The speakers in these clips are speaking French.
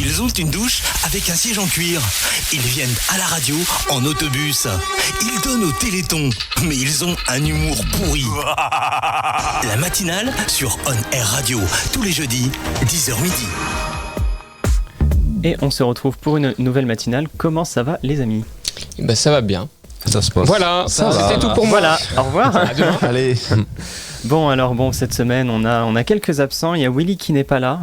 Ils ont une douche avec un siège en cuir. Ils viennent à la radio en autobus. Ils donnent au Téléthon, mais ils ont un humour pourri. La matinale sur On Air Radio, tous les jeudis, 10h midi. Et on se retrouve pour une nouvelle matinale. Comment ça va les amis ? Ben ça va bien. Ça se passe. Voilà, c'était tout pour moi. Voilà, au revoir. À demain. Allez. Bon, cette semaine, on a quelques absents. Il y a Willy qui n'est pas là,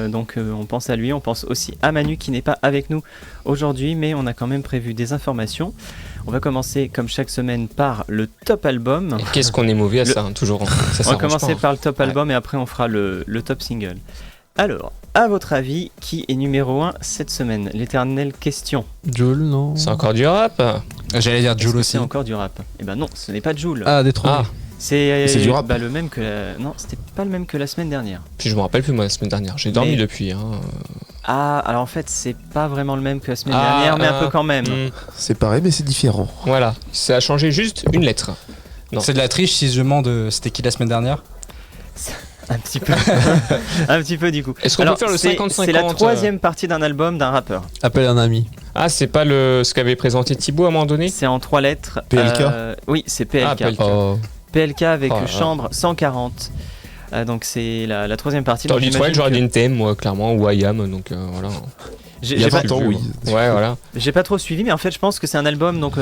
donc on pense à lui. On pense aussi à Manu qui n'est pas avec nous aujourd'hui, mais on a quand même prévu des informations. On va commencer, comme chaque semaine, par le top album. Et qu'est-ce qu'on est mauvais à ça, hein, toujours. Ça On va commencer pas, par le top album et après on fera le top single. Alors, à votre avis, qui est numéro 1 cette semaine ? L'éternelle question. Jul, non. C'est encore du rap. J'allais dire Est-ce Jul que aussi. c'est encore du rap ? Eh ben non, ce n'est pas Jul. Ah, Détroit. C'est du rap. le même que non, c'était pas le même que la semaine dernière. Puis je me rappelle plus moi la semaine dernière. J'ai dormi Mais- depuis. Hein. Ah, alors en fait, c'est pas vraiment le même que la semaine dernière, mais un peu quand même. C'est pareil, mais c'est différent. Voilà, ça a changé juste une lettre. Non. C'est de la triche si je demande c'était qui la semaine dernière. Un petit peu. Un petit peu du coup. Est-ce qu'on Alors, peut faire le c'est 50-50 la troisième partie d'un album d'un rappeur. Appelle un ami. Ah, c'est pas ce qu'avait présenté Thibaut à un moment donné ? C'est en 3 lettres. PLK. Oui, c'est PLK. Ah, PLK. Oh. PLK avec Oh là là. chambre 140. Donc c'est la troisième partie. Dans Donc Detroit, j'imagine j'aurais que- dit NTM, moi, clairement, ou IAM, donc voilà. J'ai Il y a j'ai pas, 20 ans, oui. Ouais, voilà. j'ai pas trop suivi, mais en fait, je pense que c'est un album donc,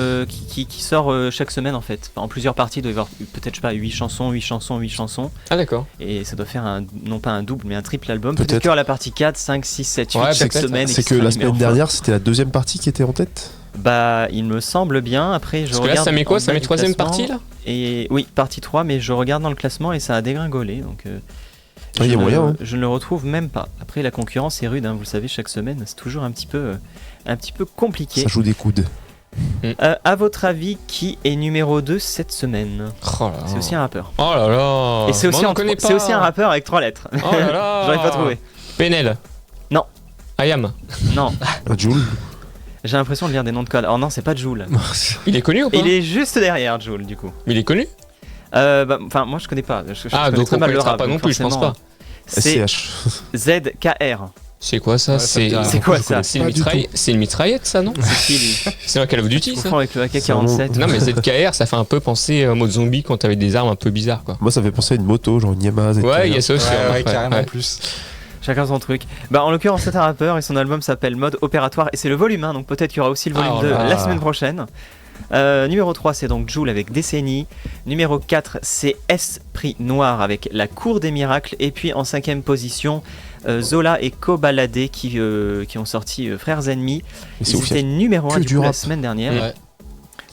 qui sort chaque semaine en fait. Enfin, en plusieurs parties, il doit y avoir peut-être, je sais pas, 8 chansons. Ah, d'accord. Et ça doit faire non pas un double, mais un triple album. Peut-être. Peut-être qu'il y aura la partie 4, 5, 6, 7, 8 Ouais, chaque peut-être. semaine. et C'est qui que sera la numéro semaine un. dernière, c'était la deuxième partie qui était en tête. Bah, il me semble bien. Après, je Parce que là, regarde. ça met quoi ? en Ça bas met du troisième classement, partie, là ? Et oui, partie 3, mais je regarde dans le classement et ça a dégringolé. Donc, il y a moyen, hein. je ne le retrouve même pas. Après, la concurrence est rude, hein, vous le savez, chaque semaine, c'est toujours un petit peu compliqué. Ça joue des coudes. À votre avis, qui est numéro 2 cette semaine ? Oh là là. C'est aussi un rappeur. Oh là là. Et c'est aussi, Moi, on en connaît pas. c'est aussi un rappeur avec 3 lettres. Oh là là. J'aurais pas trouvé. Penel. Non. IAM. Non, Un Joule. j'ai l'impression de lire des noms de code. Oh non, c'est pas Jul. Il est connu ou pas ? Il est juste derrière Jul, du coup. Mais il est connu ? Enfin, moi je connais pas. Je Ah, connais donc très on mal le connaîtra rap, pas non donc plus, je pense forcément, pas. C'est SCH. ZKR. C'est quoi ça ? Ouais, ça me dit rien. C'est quoi ça ? C'est une mitraillette, ça, non ? C'est qui lui ? C'est un Call of Duty, Je ça ? confonds avec le AK-47. Non, mais ZKR, ça fait un peu penser au mode zombie quand t'avais des armes un peu bizarres, quoi. Moi, ça fait penser à une moto, genre une Yamaha. Ouais, il y a ça aussi. Ouais, ouais, carrément ouais. plus. Chacun son truc. Bah, en l'occurrence, c'est un rappeur et son album s'appelle Mode Opératoire et c'est le volume 1, donc peut-être qu'il y aura aussi le volume Ah, 2 là. la semaine prochaine. Numéro 3, c'est donc Jul avec Décennie. Numéro 4, c'est Esprit Noir avec La Cour des Miracles. Et puis en 5ème position, Zola et Kobalade qui ont sorti Frères Ennemis. Mais c'est Ils ouf. étaient numéro 1 que du du coup la rap. semaine dernière. Ouais.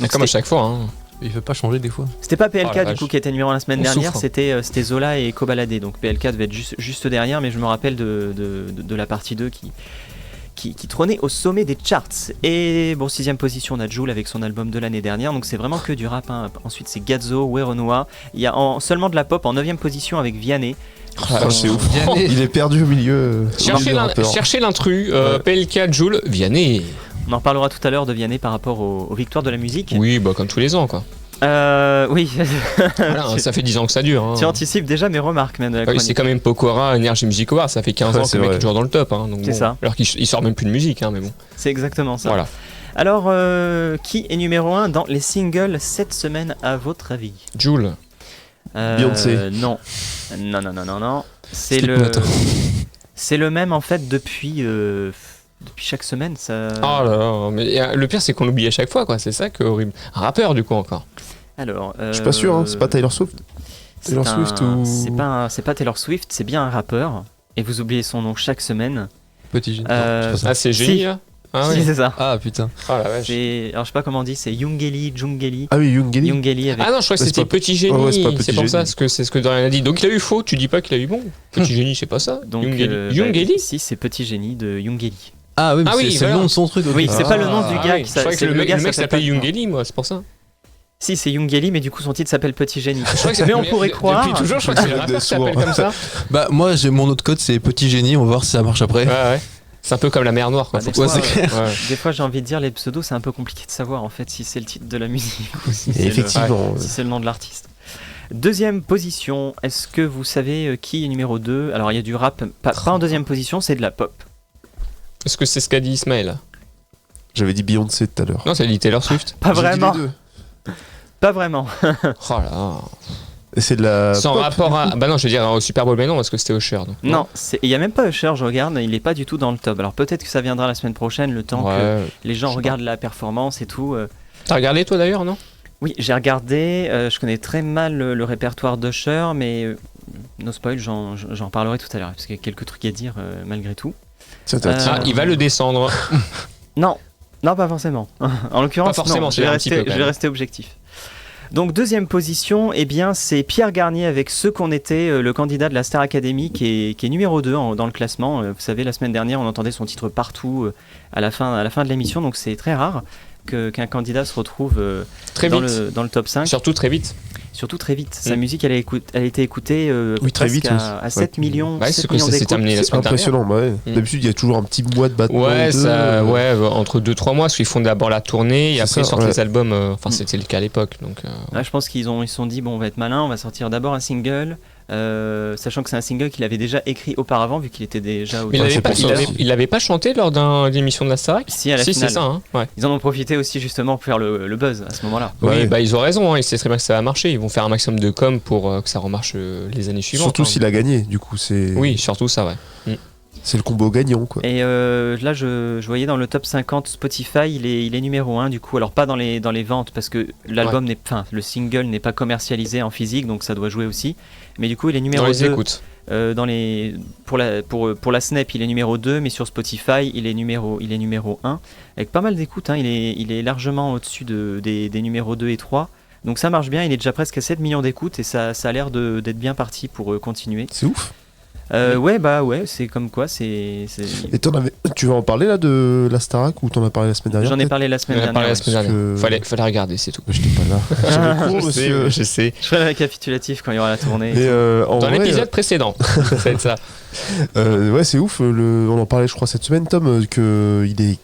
Donc Comme à c'était- chaque fois, hein. Il veut pas changer des fois. C'était pas PLK Oh la du vache. coup qui était numéro 1 la semaine On dernière, souffre. c'était Zola et Kobalade. Donc PLK devait être juste derrière, mais je me rappelle de la partie 2 qui trônait au sommet des charts. Et bon, 6ème position, on a Jul avec son album de l'année dernière, donc c'est vraiment que du rap. Hein. Ensuite, c'est Gazzo, Werenoi. Il y a seulement de la pop en 9ème position avec Vianney. Ah, c'est ouf. Vianney. Il est perdu au milieu. Cherchez l'intrus, PLK, Joule, Vianney. On en reparlera tout à l'heure de Vianney par rapport aux victoires de la musique. Oui, bah comme tous les ans, quoi. Oui. Voilà, hein, ça fait 10 ans que ça dure. Hein. Tu anticipes déjà mes remarques même de la Ah oui, chronique. c'est quand même Pokora, Energy Music Award, ça fait 15 ans que c'est le mec vrai. est toujours dans le top. Hein, donc C'est bon. ça. Alors qu'il sort même plus de musique, hein, mais bon. C'est exactement ça. Voilà. Alors, qui est numéro 1 dans les singles cette semaine à votre avis ? Joule. Beyoncé. Non. Non. C'est Slipknot. c'est le même en fait depuis chaque semaine. Ça... Oh là là, mais le pire c'est qu'on l'oublie à chaque fois, quoi. C'est ça qui est horrible. Un rappeur, du coup, encore. Alors, Je suis pas sûr, hein. C'est pas Taylor Swift. c'est Taylor un- Swift ou- c'est pas Taylor Swift, c'est bien un rappeur. Et vous oubliez son nom chaque semaine. Petit génie. Euh, Non, c'est pas ça. Ah, c'est génie, Si. là. Ah Si, oui. c'est ça. Ah putain. Oh la vache. Alors je sais pas comment on dit, c'est Jungeli. Ah oui, Youngeli. Jungeli avec. Ah non, je crois que Ouais, c'était c'est pas- Petit Génie. Ouais, c'est pas c'est Petit pour ça, Génie. c'est ce que Dorian a dit. Donc il a eu faux, tu dis pas qu'il a eu bon. Petit Génie, c'est pas ça. Donc, Jungeli. Jungeli si, c'est Petit Génie de Jungeli. Ah oui, mais Ah oui, c'est voilà. le nom de son truc. ok. Oui, c'est pas le nom du Ah gars oui, qui je croyais que c'est le mec gars s'appelle pas- Jungeli, moi, c'est pour ça. Si, c'est Jungeli, mais du coup son titre s'appelle Petit Génie. Je crois que c'est- Mais on pourrait croire. Depuis toujours, je crois que c'est le rappeur qui s'appelle comme ça. Bah moi j'ai mon autre code, c'est Petit Génie, on va voir si ça marche après. Ouais, ouais. C'est un peu comme la mer Noire, quoi. Bah, des Ouais, fois, c'est clair. Ouais. Des fois, j'ai envie de dire, les pseudos, c'est un peu compliqué de savoir en fait si c'est le titre de la musique ou si Et c'est effectivement. si c'est le nom de l'artiste. Deuxième position, est-ce que vous savez qui est numéro 2 ? Alors, il y a du rap, pas en deuxième position, c'est de la pop. Est-ce que c'est ce qu'a dit Ismaël? J'avais dit Beyoncé tout à l'heure. Non, c'est dit Taylor Swift. Pas J'ai dit vraiment. les deux. Pas vraiment. Oh là. Et c'est de la. Sans pop, rapport à. Bah non, je veux dire au Super Bowl, mais non, parce que c'était Usher. Donc. Non, il n'y a même pas Usher, je regarde, il n'est pas du tout dans le top. Alors peut-être que ça viendra la semaine prochaine, le temps que les gens regardent la performance et tout. T'as regardé toi d'ailleurs, non? Oui, j'ai regardé, je connais très mal le répertoire d'Usher, mais no spoil, j'en parlerai tout à l'heure, parce qu'il y a quelques trucs à dire malgré tout. Ça t'attire. Ah, il va le descendre. Non, pas forcément. En l'occurrence, Pas forcément, non, c'est un petit peu, quand je vais même. rester objectif. Donc deuxième position, eh bien, c'est Pierre Garnier avec Ce qu'on était, le candidat de la Star Academy qui est numéro 2 dans le classement. Vous savez, la semaine dernière, on entendait son titre partout à la fin de l'émission, donc c'est très rare qu'un candidat se retrouve Très dans vite. le top 5. Surtout très vite. Surtout très vite. Sa musique, elle a été écoutée Oui, très presque vite, à 7 ouais. millions, Ouais, 7 c'est que millions ça s'est d'écoutes. terminé la C'est semaine dernière. impressionnant, bah ouais. Mm. D'habitude, il y a toujours un petit mois de battement. Ouais, deux, ça, entre 2-3 mois, parce qu'ils font d'abord la tournée et C'est après ils ça, sortent ouais. les albums. Enfin, c'était le cas à l'époque. Donc, Ouais, je pense qu'ils se sont dit, bon, on va être malin, on va sortir d'abord un single, sachant que c'est un single qu'il avait déjà écrit auparavant, vu qu'il était déjà au Mais top il c'est l'avait pour pas, ça il aussi. il l'avait pas chanté lors d'une émission de la Starac? Si, à la Si, finale. c'est ça. Hein, ouais. Ils en ont profité aussi justement pour faire le buzz à ce moment-là. Oui, Ouais. bah ils ont raison. Hein, ils savent très bien que ça va marcher. Ils vont faire un maximum de com pour que ça remarche les années suivantes. Surtout hein. s'il a gagné, du coup, c'est. Oui, surtout ça, ouais. C'est le combo gagnant, quoi. Et là, je voyais dans le top 50 Spotify, il est numéro 1 du coup. Alors pas dans les ventes parce que l'album le single n'est pas commercialisé en physique, donc ça doit jouer aussi. Mais du coup, il est numéro Dans les 2. écoutes. Pour la Snap, il est numéro 2, mais sur Spotify, il est numéro 1 avec pas mal d'écoutes. Hein. Il est largement au-dessus des numéros 2 et 3. Donc ça marche bien, il est déjà presque à 7 millions d'écoutes et ça a l'air d'être bien parti pour continuer. C'est ouf. Ouais, c'est comme quoi, c'est... Et tu vas en parler là de la Starac ou t'en as parlé la semaine dernière? J'en ai parlé la semaine On en a parlé dernière. la semaine dernière. que- Fallait regarder, c'est tout. J'étais pas là. J'avais cours, monsieur. Je sais. Je ferai le récapitulatif quand il y aura la tournée. Mais en Dans vrai, l'épisode précédent. Ça va être ça. ouais, c'est ouf. On en parlait, je crois, cette semaine, Tom, qu'il ait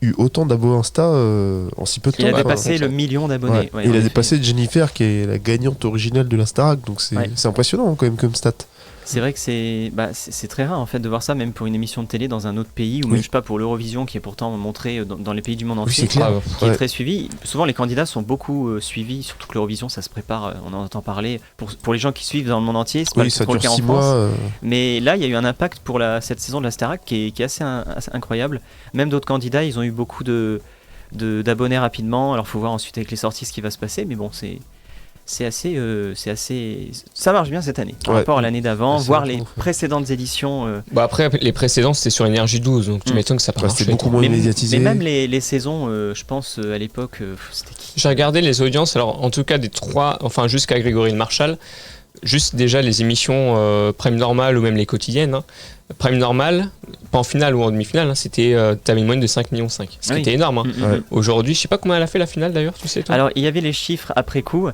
eu autant d'abos Insta en si peu de temps. Il a Enfin, dépassé le million d'abonnés. ouais. Ouais, Et il en a effet. dépassé Jennifer, qui est la gagnante originale de la Starac. Donc c'est Ouais. c'est impressionnant quand même comme stat. C'est vrai que c'est très rare en fait de voir ça, même pour une émission de télé dans un autre pays, ou Oui. même je sais pas pour l'Eurovision qui est pourtant montré dans les pays du monde Oui, entier. c'est clair. Bravo. Qui est Ouais. très suivi. Souvent, les candidats sont beaucoup suivis, surtout que l'Eurovision, ça se prépare, on en entend parler. Pour les gens qui suivent dans le monde entier, c'est pas Oui, ça trop le dure cas en 6 France. mois. Mais là, il y a eu un impact pour cette saison de la Starac qui est assez incroyable. Même d'autres candidats, ils ont eu beaucoup d'abonnés rapidement. Alors, faut voir ensuite avec les sorties ce qui va se passer. Mais bon, c'est assez, ça marche bien cette année par Ouais. rapport à l'année d'avant, C'est voir vrai, les ouais. précédentes éditions. Bon, après, les précédents, c'était sur Énergie 12, donc tu m'étonnes que ça n'a pas Ouais, marché. c'était beaucoup toi. moins mais, médiatisé. mais même les saisons, je pense à l'époque, c'était qui? J'ai regardé les audiences, alors en tout cas des 3, enfin jusqu'à Grégory Le Marchal, juste déjà les émissions Prime Normal ou même les quotidiennes. Hein. Prime Normal, pas en finale ou en demi-finale, hein, t'avais une moyenne de 5,5 millions, ce qui Oui. était énorme. Hein. Mm, mm, Ouais. mm. Aujourd'hui, je sais pas combien elle a fait la finale d'ailleurs, tu sais toi. Alors, il y avait les chiffres après coup,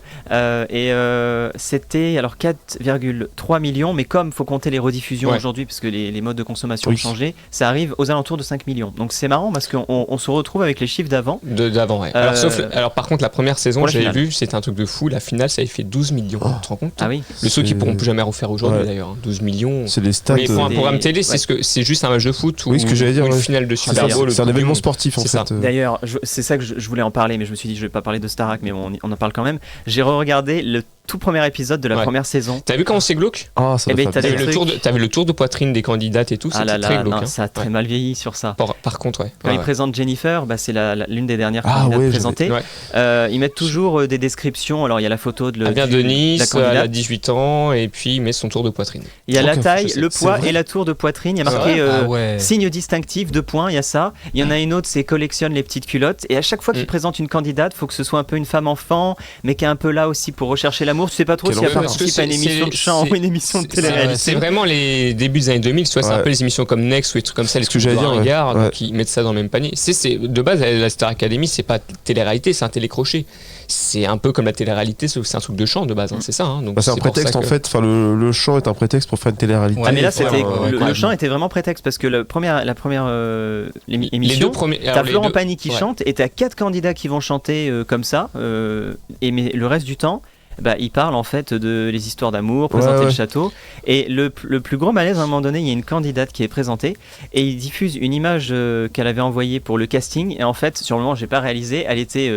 c'était alors 4,3 millions, mais comme il faut compter les rediffusions Ouais. aujourd'hui, parce que les modes de consommation Oui. ont changé, ça arrive aux alentours de 5 millions. Donc c'est marrant parce qu'on se retrouve avec les chiffres d'avant. D'avant, ouais. Alors par contre, la première saison, pour la j'avais finale. vu, c'était un truc de fou. La finale, ça avait fait 12 millions. Oh. Tu te rends compte Ah oui, Le truc qu'ils pourront plus jamais refaire aujourd'hui Ouais. d'ailleurs. Hein. 12 millions. C'est les stats. Mais pour un des- programme télé, ouais. c'est juste un match de foot ou Oui, ce que j'allais dire, ou une ouais. finale de C'est Super Bowl. c'est un Coupe du événement Monde. sportif en C'est ça. fait. d'ailleurs, c'est ça que je voulais en parler, mais je me suis dit je vais pas parler de Starac, mais bon, on en parle quand même. J'ai re-regardé le tout premier épisode de la Ouais. première saison. T'as vu comment c'est glauque? Ah, ça Eh ben, doit faire t'as des plaisir. trucs. T'avais le tour de poitrine des candidates et tout, Ah c'était là très là, glauque. non, hein. ça a très Ouais. mal vieilli sur ça. Par contre, ouais. Quand Ouais, ils ouais. présentent Jennifer, c'est l'une des dernières Ah candidates ouais, présentées. Ouais. Ils mettent toujours des descriptions. Alors il y a la photo de Elle vient de la Nice, elle candidate. a 18 ans et puis il met son tour de poitrine. Il y a la Ok, taille, c'est- le c'est poids vrai et la tour de poitrine. Il y a C'est marqué vrai Ah ouais. signe distinctif, 2 points, il y a ça. Il y en a une autre, c'est collectionne les petites culottes. Et à chaque fois qu'ils présentent une candidate, faut que ce soit un peu une femme enfant, mais qui est un peu là aussi pour rechercher l'amour. Tu sais pas trop Quel si elle enfer. participe à une émission de chant ou une émission de télé-réalité. C'est vraiment les débuts des années 2000, tu vois, c'est un Ouais. peu les émissions comme Next ou des trucs comme ça, les Ce que trucs de j'allais dire, ouais. ringard, Ouais. donc ils mettent ça dans le même panier. De base, la Star Academy, c'est pas télé-réalité, c'est un télécrochet. C'est un peu comme la télé-réalité, sauf que c'est un truc de chant de base, hein, c'est ça. Hein, donc Bah, c'est un pour ça prétexte en que- fait. Enfin, le chant est un prétexte pour faire une télé-réalité. Ouais, Ah mais là Ouais, c'était ouais, le ouais. chant était vraiment prétexte parce que la première Les émission deux premiers. t'as alors, les Florent deux- Pagny qui ouais. chante et t'as 4 candidats qui vont chanter comme ça mais le reste du temps il parle en fait de les histoires d'amour, présenter le château. Et le plus gros malaise, à un moment donné, il y a une candidate qui est présentée et il diffuse une image qu'elle avait envoyée pour le casting. Et en fait, sur le moment, j'ai pas réalisé, elle était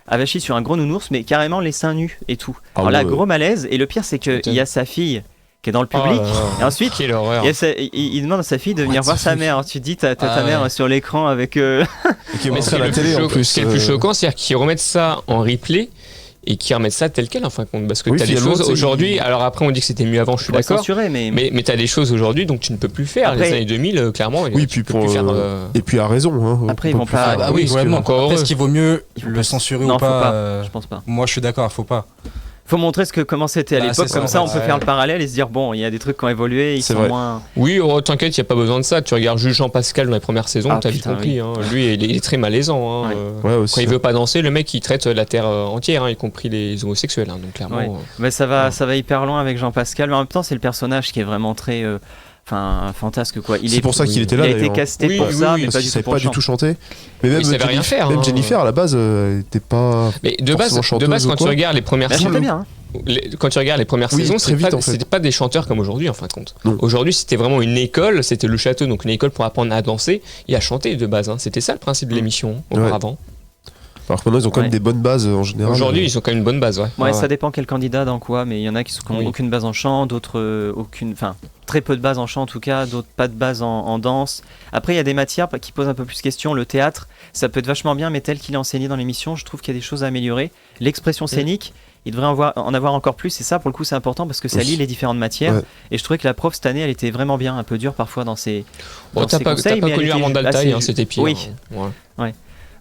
avachie sur un gros nounours, mais carrément les seins nus et tout. Alors là, gros malaise. Et le pire, c'est qu'il y a sa fille qui est dans le public. Et ensuite, il demande à sa fille de venir voir sa mère. Alors, tu te dis, t'as ta mère sur l'écran avec. Qui est montré à la télé en plus. Ce qui est le plus choquant, c'est-à-dire qu'ils remettent ça en replay et qui remettent ça tel quel en fin de compte, parce que t'as des choses aujourd'hui, alors après on dit que c'était mieux avant, je suis d'accord, mais t'as des choses aujourd'hui donc tu ne peux plus faire. Après, les années 2000 clairement oui, puis plus faire, et puis à raison hein, après ils vont pas après est-ce qu'il vaut mieux le censurer ou pas, je pense pas. Moi je suis d'accord, faut pas. Faut montrer comment c'était à l'époque, comme ça on peut faire le parallèle et se dire bon, il y a des trucs qui ont évolué, ils sont moins. Oui, t'inquiète, il n'y a pas besoin de ça. Tu regardes juste Jean-Pascal dans les premières saisons, t'as vite compris. Hein. Lui, il est très malaisant. Hein. Quand il veut pas danser, le mec il traite la terre entière, y compris les homosexuels. Hein, donc clairement. Mais ça va hyper loin avec Jean-Pascal. Mais en même temps, c'est le personnage qui est vraiment très. Un fantasque quoi. C'est pour ça qu'il était là. Il a été casté pour ça, mais pas du tout chanter. Mais même savait rien faire. Même Jennifer à la base, n'était pas. Mais de base, quand tu regardes les premières saisons, quand tu regardes les premières saisons, c'était pas des chanteurs comme aujourd'hui en fin de compte. Aujourd'hui, c'était vraiment une école, c'était le château, donc une école pour apprendre à danser et à chanter de base. Hein. C'était ça le principe de l'émission auparavant. Alors que maintenant, ils ont quand même des bonnes bases en général. Aujourd'hui, ils ont quand même une bonne base, ça dépend quel candidat dans quoi, mais il y en a qui n'ont aucune base en chant, d'autres très peu de base en chant en tout cas, d'autres pas de base en danse. Après, il y a des matières qui posent un peu plus question. Le théâtre, ça peut être vachement bien, mais tel qu'il est enseigné dans l'émission, je trouve qu'il y a des choses à améliorer. L'expression scénique, il devrait en avoir encore plus, et ça, pour le coup, c'est important parce que ça lie les différentes matières. Et je trouvais que la prof cette année, elle était vraiment bien, un peu dure parfois dans ses conseils. T'as pas connu Armand Altaï, c'était pire. Oui. Ouais.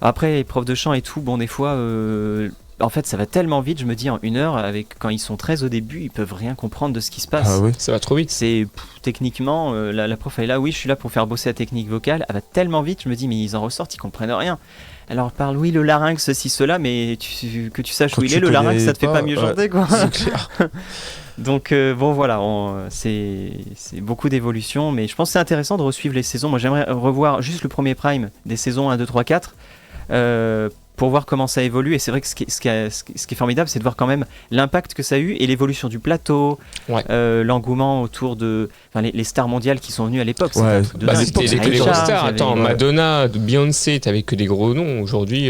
Après, les profs de chant et tout, des fois, en fait, ça va tellement vite, je me dis, en 1 heure, quand ils sont 13 au début, ils peuvent rien comprendre de ce qui se passe. Ça va trop vite. Techniquement, la prof, elle est là, oui, je suis là pour faire bosser la technique vocale, elle va tellement vite, je me dis, mais ils en ressortent, ils comprennent rien. Alors, parle, oui, le larynx, ceci, cela, mais que tu saches où il est, le larynx, ça te fait pas mieux chanter, quoi. C'est clair. Donc, voilà, c'est beaucoup d'évolution, mais je pense que c'est intéressant de resuivre les saisons. Moi, j'aimerais revoir juste le premier prime des saisons 1, 2, 3, 4. Pour voir comment ça évolue, et c'est vrai que ce qui est formidable, c'est de voir quand même l'impact que ça a eu et l'évolution du plateau, l'engouement autour de les stars mondiales qui sont venues à l'époque. C'était des grosses stars. Attends, Madonna, Beyoncé, t'avais que des gros noms. Aujourd'hui,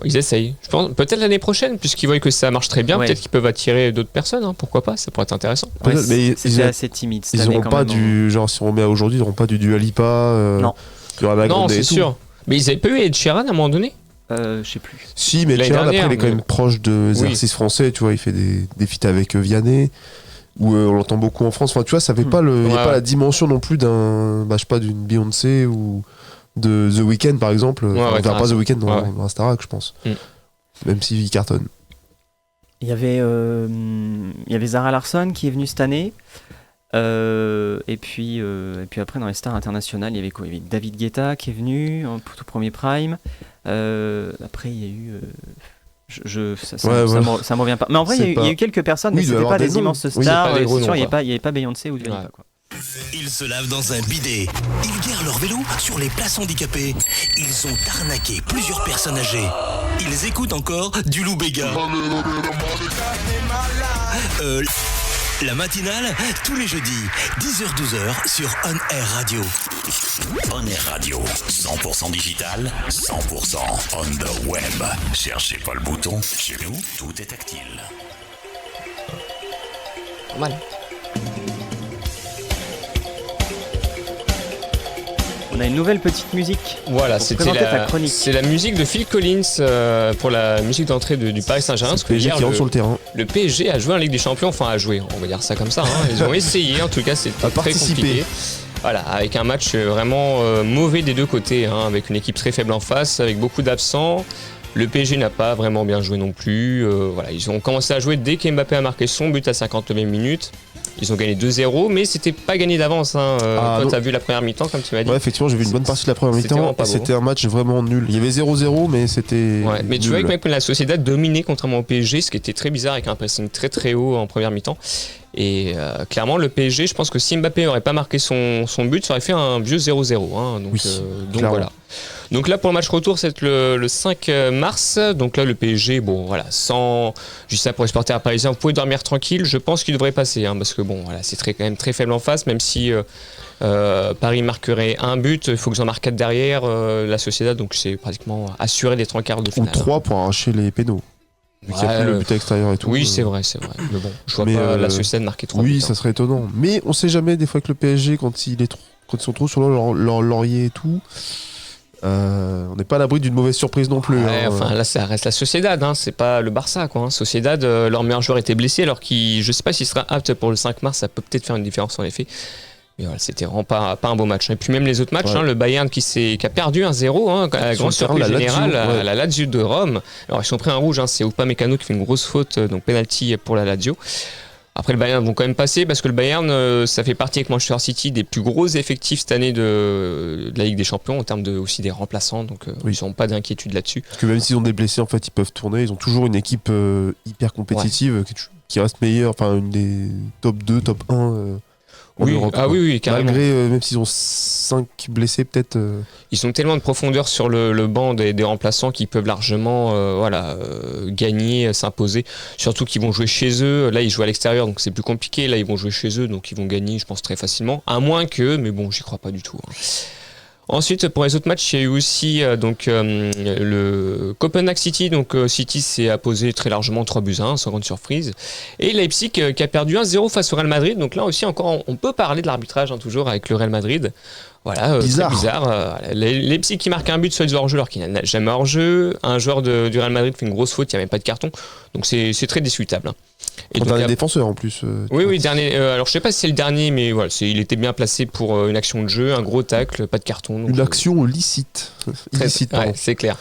ils essayent. Je pense peut-être l'année prochaine, puisqu'ils voient que ça marche très bien, peut-être qu'ils peuvent attirer d'autres personnes. Hein, pourquoi pas, ça pourrait être intéressant. Mais c'était assez timide. Ils n'auront pas genre si on remet à aujourd'hui, ils n'auront pas du Dua Lipa. Non, c'est sûr. Mais ils avaient pas eu Ed Sheeran à un moment donné. Je sais plus. Si, mais Ed Sheeran, après, il est quand même proche de exercices français, tu vois, il fait des feats avec Vianney, où on l'entend beaucoup en France. Enfin, tu vois, ça fait pas il y a pas la dimension non plus d'une Beyoncé ou de The Weeknd, par exemple. On verra pas The Weeknd dans un Starac, je pense. Même s'il cartonne. Il y avait Zara Larsson qui est venue cette année. Et puis après dans les stars internationales il y avait quoi? Il y avait David Guetta qui est venu pour tout premier prime. Après il y a eu ça me revient pas, mais en vrai il y a eu quelques personnes, mais c'était pas des immenses stars. C'est sûr, il y avait pas Beyoncé ou Dua Lipa, quoi. Ils se lavent dans un bidet. Ils garent leur vélo sur les places handicapées. Ils ont arnaqué plusieurs personnes âgées. Ils écoutent encore du Lou Béga. La matinale, tous les jeudis, 10h-12h sur On Air Radio. On Air Radio, 100% digital, 100% on the web. Cherchez pas le bouton, chez nous, tout est tactile. Mal. On a une nouvelle petite musique. Voilà, c'est la musique de Phil Collins pour la musique d'entrée du Paris Saint-Germain. C'est le PSG qui rentre sur le terrain. Le PSG a joué en Ligue des Champions, enfin a joué, on va dire ça comme ça. Hein. Ils ont essayé, en tout cas c'était très compliqué. Voilà, avec un match vraiment mauvais des deux côtés, hein, avec une équipe très faible en face, avec beaucoup d'absents. Le PSG n'a pas vraiment bien joué non plus. Voilà, ils ont commencé à jouer dès qu'Mbappé a marqué son but à 59e minute. Ils ont gagné 2-0, mais c'était pas gagné d'avance. Hein. Toi, t'as vu la première mi-temps, comme tu m'as dit. Ouais, effectivement, j'ai vu une bonne partie de la première mi-temps. C'était un match vraiment nul. Il y avait 0-0, mais c'était. Ouais, mais nul. tu vois que même la Sociedad dominait contrairement au PSG, ce qui était très bizarre, avec un pressing très très haut en première mi-temps. Et clairement, le PSG, je pense que si Mbappé n'aurait pas marqué son but, ça aurait fait un vieux 0-0. Hein, donc voilà. Donc là, pour le match retour, c'est le 5 mars. Donc là, le PSG, bon, voilà, juste ça pour les supporters parisiens, vous pouvez dormir tranquille. Je pense qu'il devrait passer, hein, parce que bon, voilà, c'est quand même très faible en face, même si Paris marquerait un but, il faut que j'en marque 4 derrière la Sociedad, donc c'est pratiquement assuré d'être en quart de finale. Ou 3 pour arracher les pénaux. Il y a plus le but extérieur et tout. Oui, c'est vrai. Mais bon, je vois pas la Sociedad marquer 3 buts. Oui, ça serait étonnant. Mais on sait jamais, des fois, que le PSG, quand ils sont trop sur leur laurier et tout, on n'est pas à l'abri d'une mauvaise surprise non plus. Ouais, enfin, là, ça reste la Sociedad, hein, c'est pas le Barça, quoi. Hein. Sociedad, leur meilleur joueur était blessé, alors je sais pas s'il sera apte pour le 5 mars, ça peut peut-être faire une différence en effet. Mais voilà, c'était vraiment pas un beau match. Et puis même les autres matchs, le Bayern qui a perdu 1-0, hein, à la grande surprise générale, à la Lazio de Rome. Alors ils ont pris un rouge, hein, c'est Upamecano qui fait une grosse faute, donc penalty pour la Lazio. Après le Bayern vont quand même passer parce que le Bayern, ça fait partie avec Manchester City des plus gros effectifs cette année de la Ligue des Champions en termes aussi des remplaçants, donc ils n'ont pas d'inquiétude là-dessus. Parce que même s'ils ont des blessés, en fait, ils peuvent tourner. Ils ont toujours une équipe hyper compétitive qui reste meilleure, enfin une des top 2, top 1. Oui, carrément. Malgré, même s'ils ont 5 blessés, peut-être. Ils ont tellement de profondeur sur le banc des remplaçants qu'ils peuvent largement gagner, s'imposer. Surtout qu'ils vont jouer chez eux. Là, ils jouent à l'extérieur, donc c'est plus compliqué. Là, ils vont jouer chez eux, donc ils vont gagner, je pense, très facilement. À moins que, mais bon, j'y crois pas du tout. Hein. Ensuite, pour les autres matchs, il y a eu aussi le Copenhague City. Donc City s'est imposé très largement 3-1, sans grande surprise. Et Leipzig qui a perdu 1-0 face au Real Madrid. Donc là aussi, encore, on peut parler de l'arbitrage, hein, toujours avec le Real Madrid. Voilà, bizarre. Très bizarre. Leipzig qui marque un but sur les hors-jeu alors qu'il n'a jamais hors-jeu. Un joueur du Real Madrid fait une grosse faute, il n'y a même pas de carton. Donc c'est très discutable. Hein. Et dernier défenseur en plus. Oui, dernier. Alors je sais pas si c'est le dernier, mais voilà, il était bien placé pour une action de jeu, un gros tacle, pas de carton. Donc, une action licite. Ouais, c'est clair.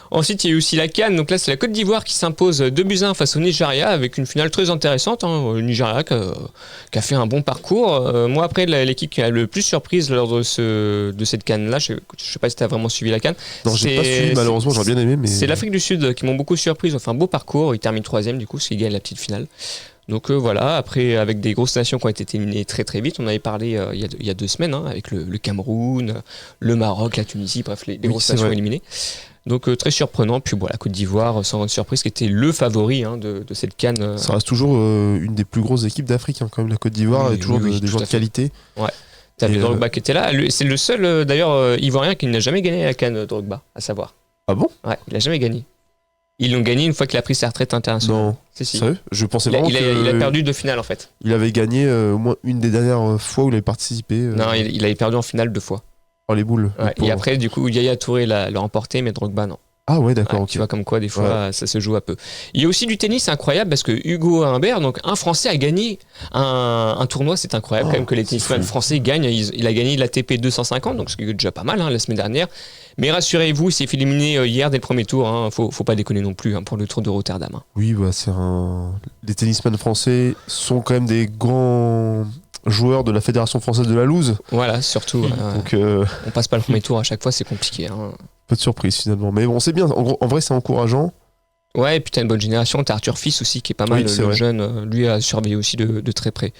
Ensuite, il y a eu aussi la CAN. Donc là, c'est la Côte d'Ivoire qui s'impose 2-1 face au Nigeria avec une finale très intéressante. Hein. Le Nigeria qui a fait un bon parcours. Moi, après, l'équipe qui a le plus surprise lors de cette CAN-là, je sais pas si tu as vraiment suivi la CAN. Non, j'ai pas suivi, malheureusement, j'aurais bien aimé. Mais... C'est l'Afrique du Sud qui m'ont beaucoup surprise. Enfin, un beau parcours. Ils terminent 3e, du coup, parce qu'ils gagnent la petite finale. Donc voilà, après, avec des grosses nations qui ont été éliminées très très vite, on avait parlé il y a 2 semaines, hein, avec le Cameroun, le Maroc, la Tunisie, bref, les grosses nations éliminées. Donc très surprenant. Puis voilà, Côte d'Ivoire, sans grande surprise, qui était le favori de cette CAN. Ça reste toujours une des plus grosses équipes d'Afrique, hein, quand même, la Côte d'Ivoire, et toujours des joueurs de qualité. Ouais. T'avais Drogba qui était là. C'est le seul, d'ailleurs, Ivoirien qui n'a jamais gagné la CAN, Drogba, à savoir. Ah bon ? Ouais, il n'a jamais gagné. Ils l'ont gagné une fois qu'il a pris sa retraite internationale. Non, si. Sérieux ? Je pensais vraiment il a perdu 2 finales, en fait. Il avait gagné au moins une des dernières fois où il avait participé. Non, il avait perdu en finale 2 fois. Oh, les boules. Ouais, et après, du coup, Yaya Touré l'a remporté, mais Drogba, non. Ah ouais, d'accord. Tu vois comme quoi des fois ça se joue un peu. Il y a aussi du tennis, incroyable, parce que Hugo Humbert, donc un Français, a gagné un tournoi. C'est incroyable quand même que les tennisman français gagnent. Il a gagné l'ATP 250, donc ce qui est déjà pas mal, hein, la semaine dernière. Mais rassurez-vous, il s'est fait éliminer hier dès le premier tour. Hein. Faut pas déconner non plus, hein, pour le Tour de Rotterdam. Hein. Oui, les tennisman français sont quand même des grands joueurs de la Fédération française de la loose. Voilà, surtout. Donc, on passe pas le premier tour à chaque fois, c'est compliqué. Hein. Peu de surprise finalement, mais bon, c'est bien. En vrai, c'est encourageant. Ouais, et puis t'as une bonne génération. T'as Arthur Fils aussi qui est pas mal, le jeune. Lui a surveillé aussi de très près.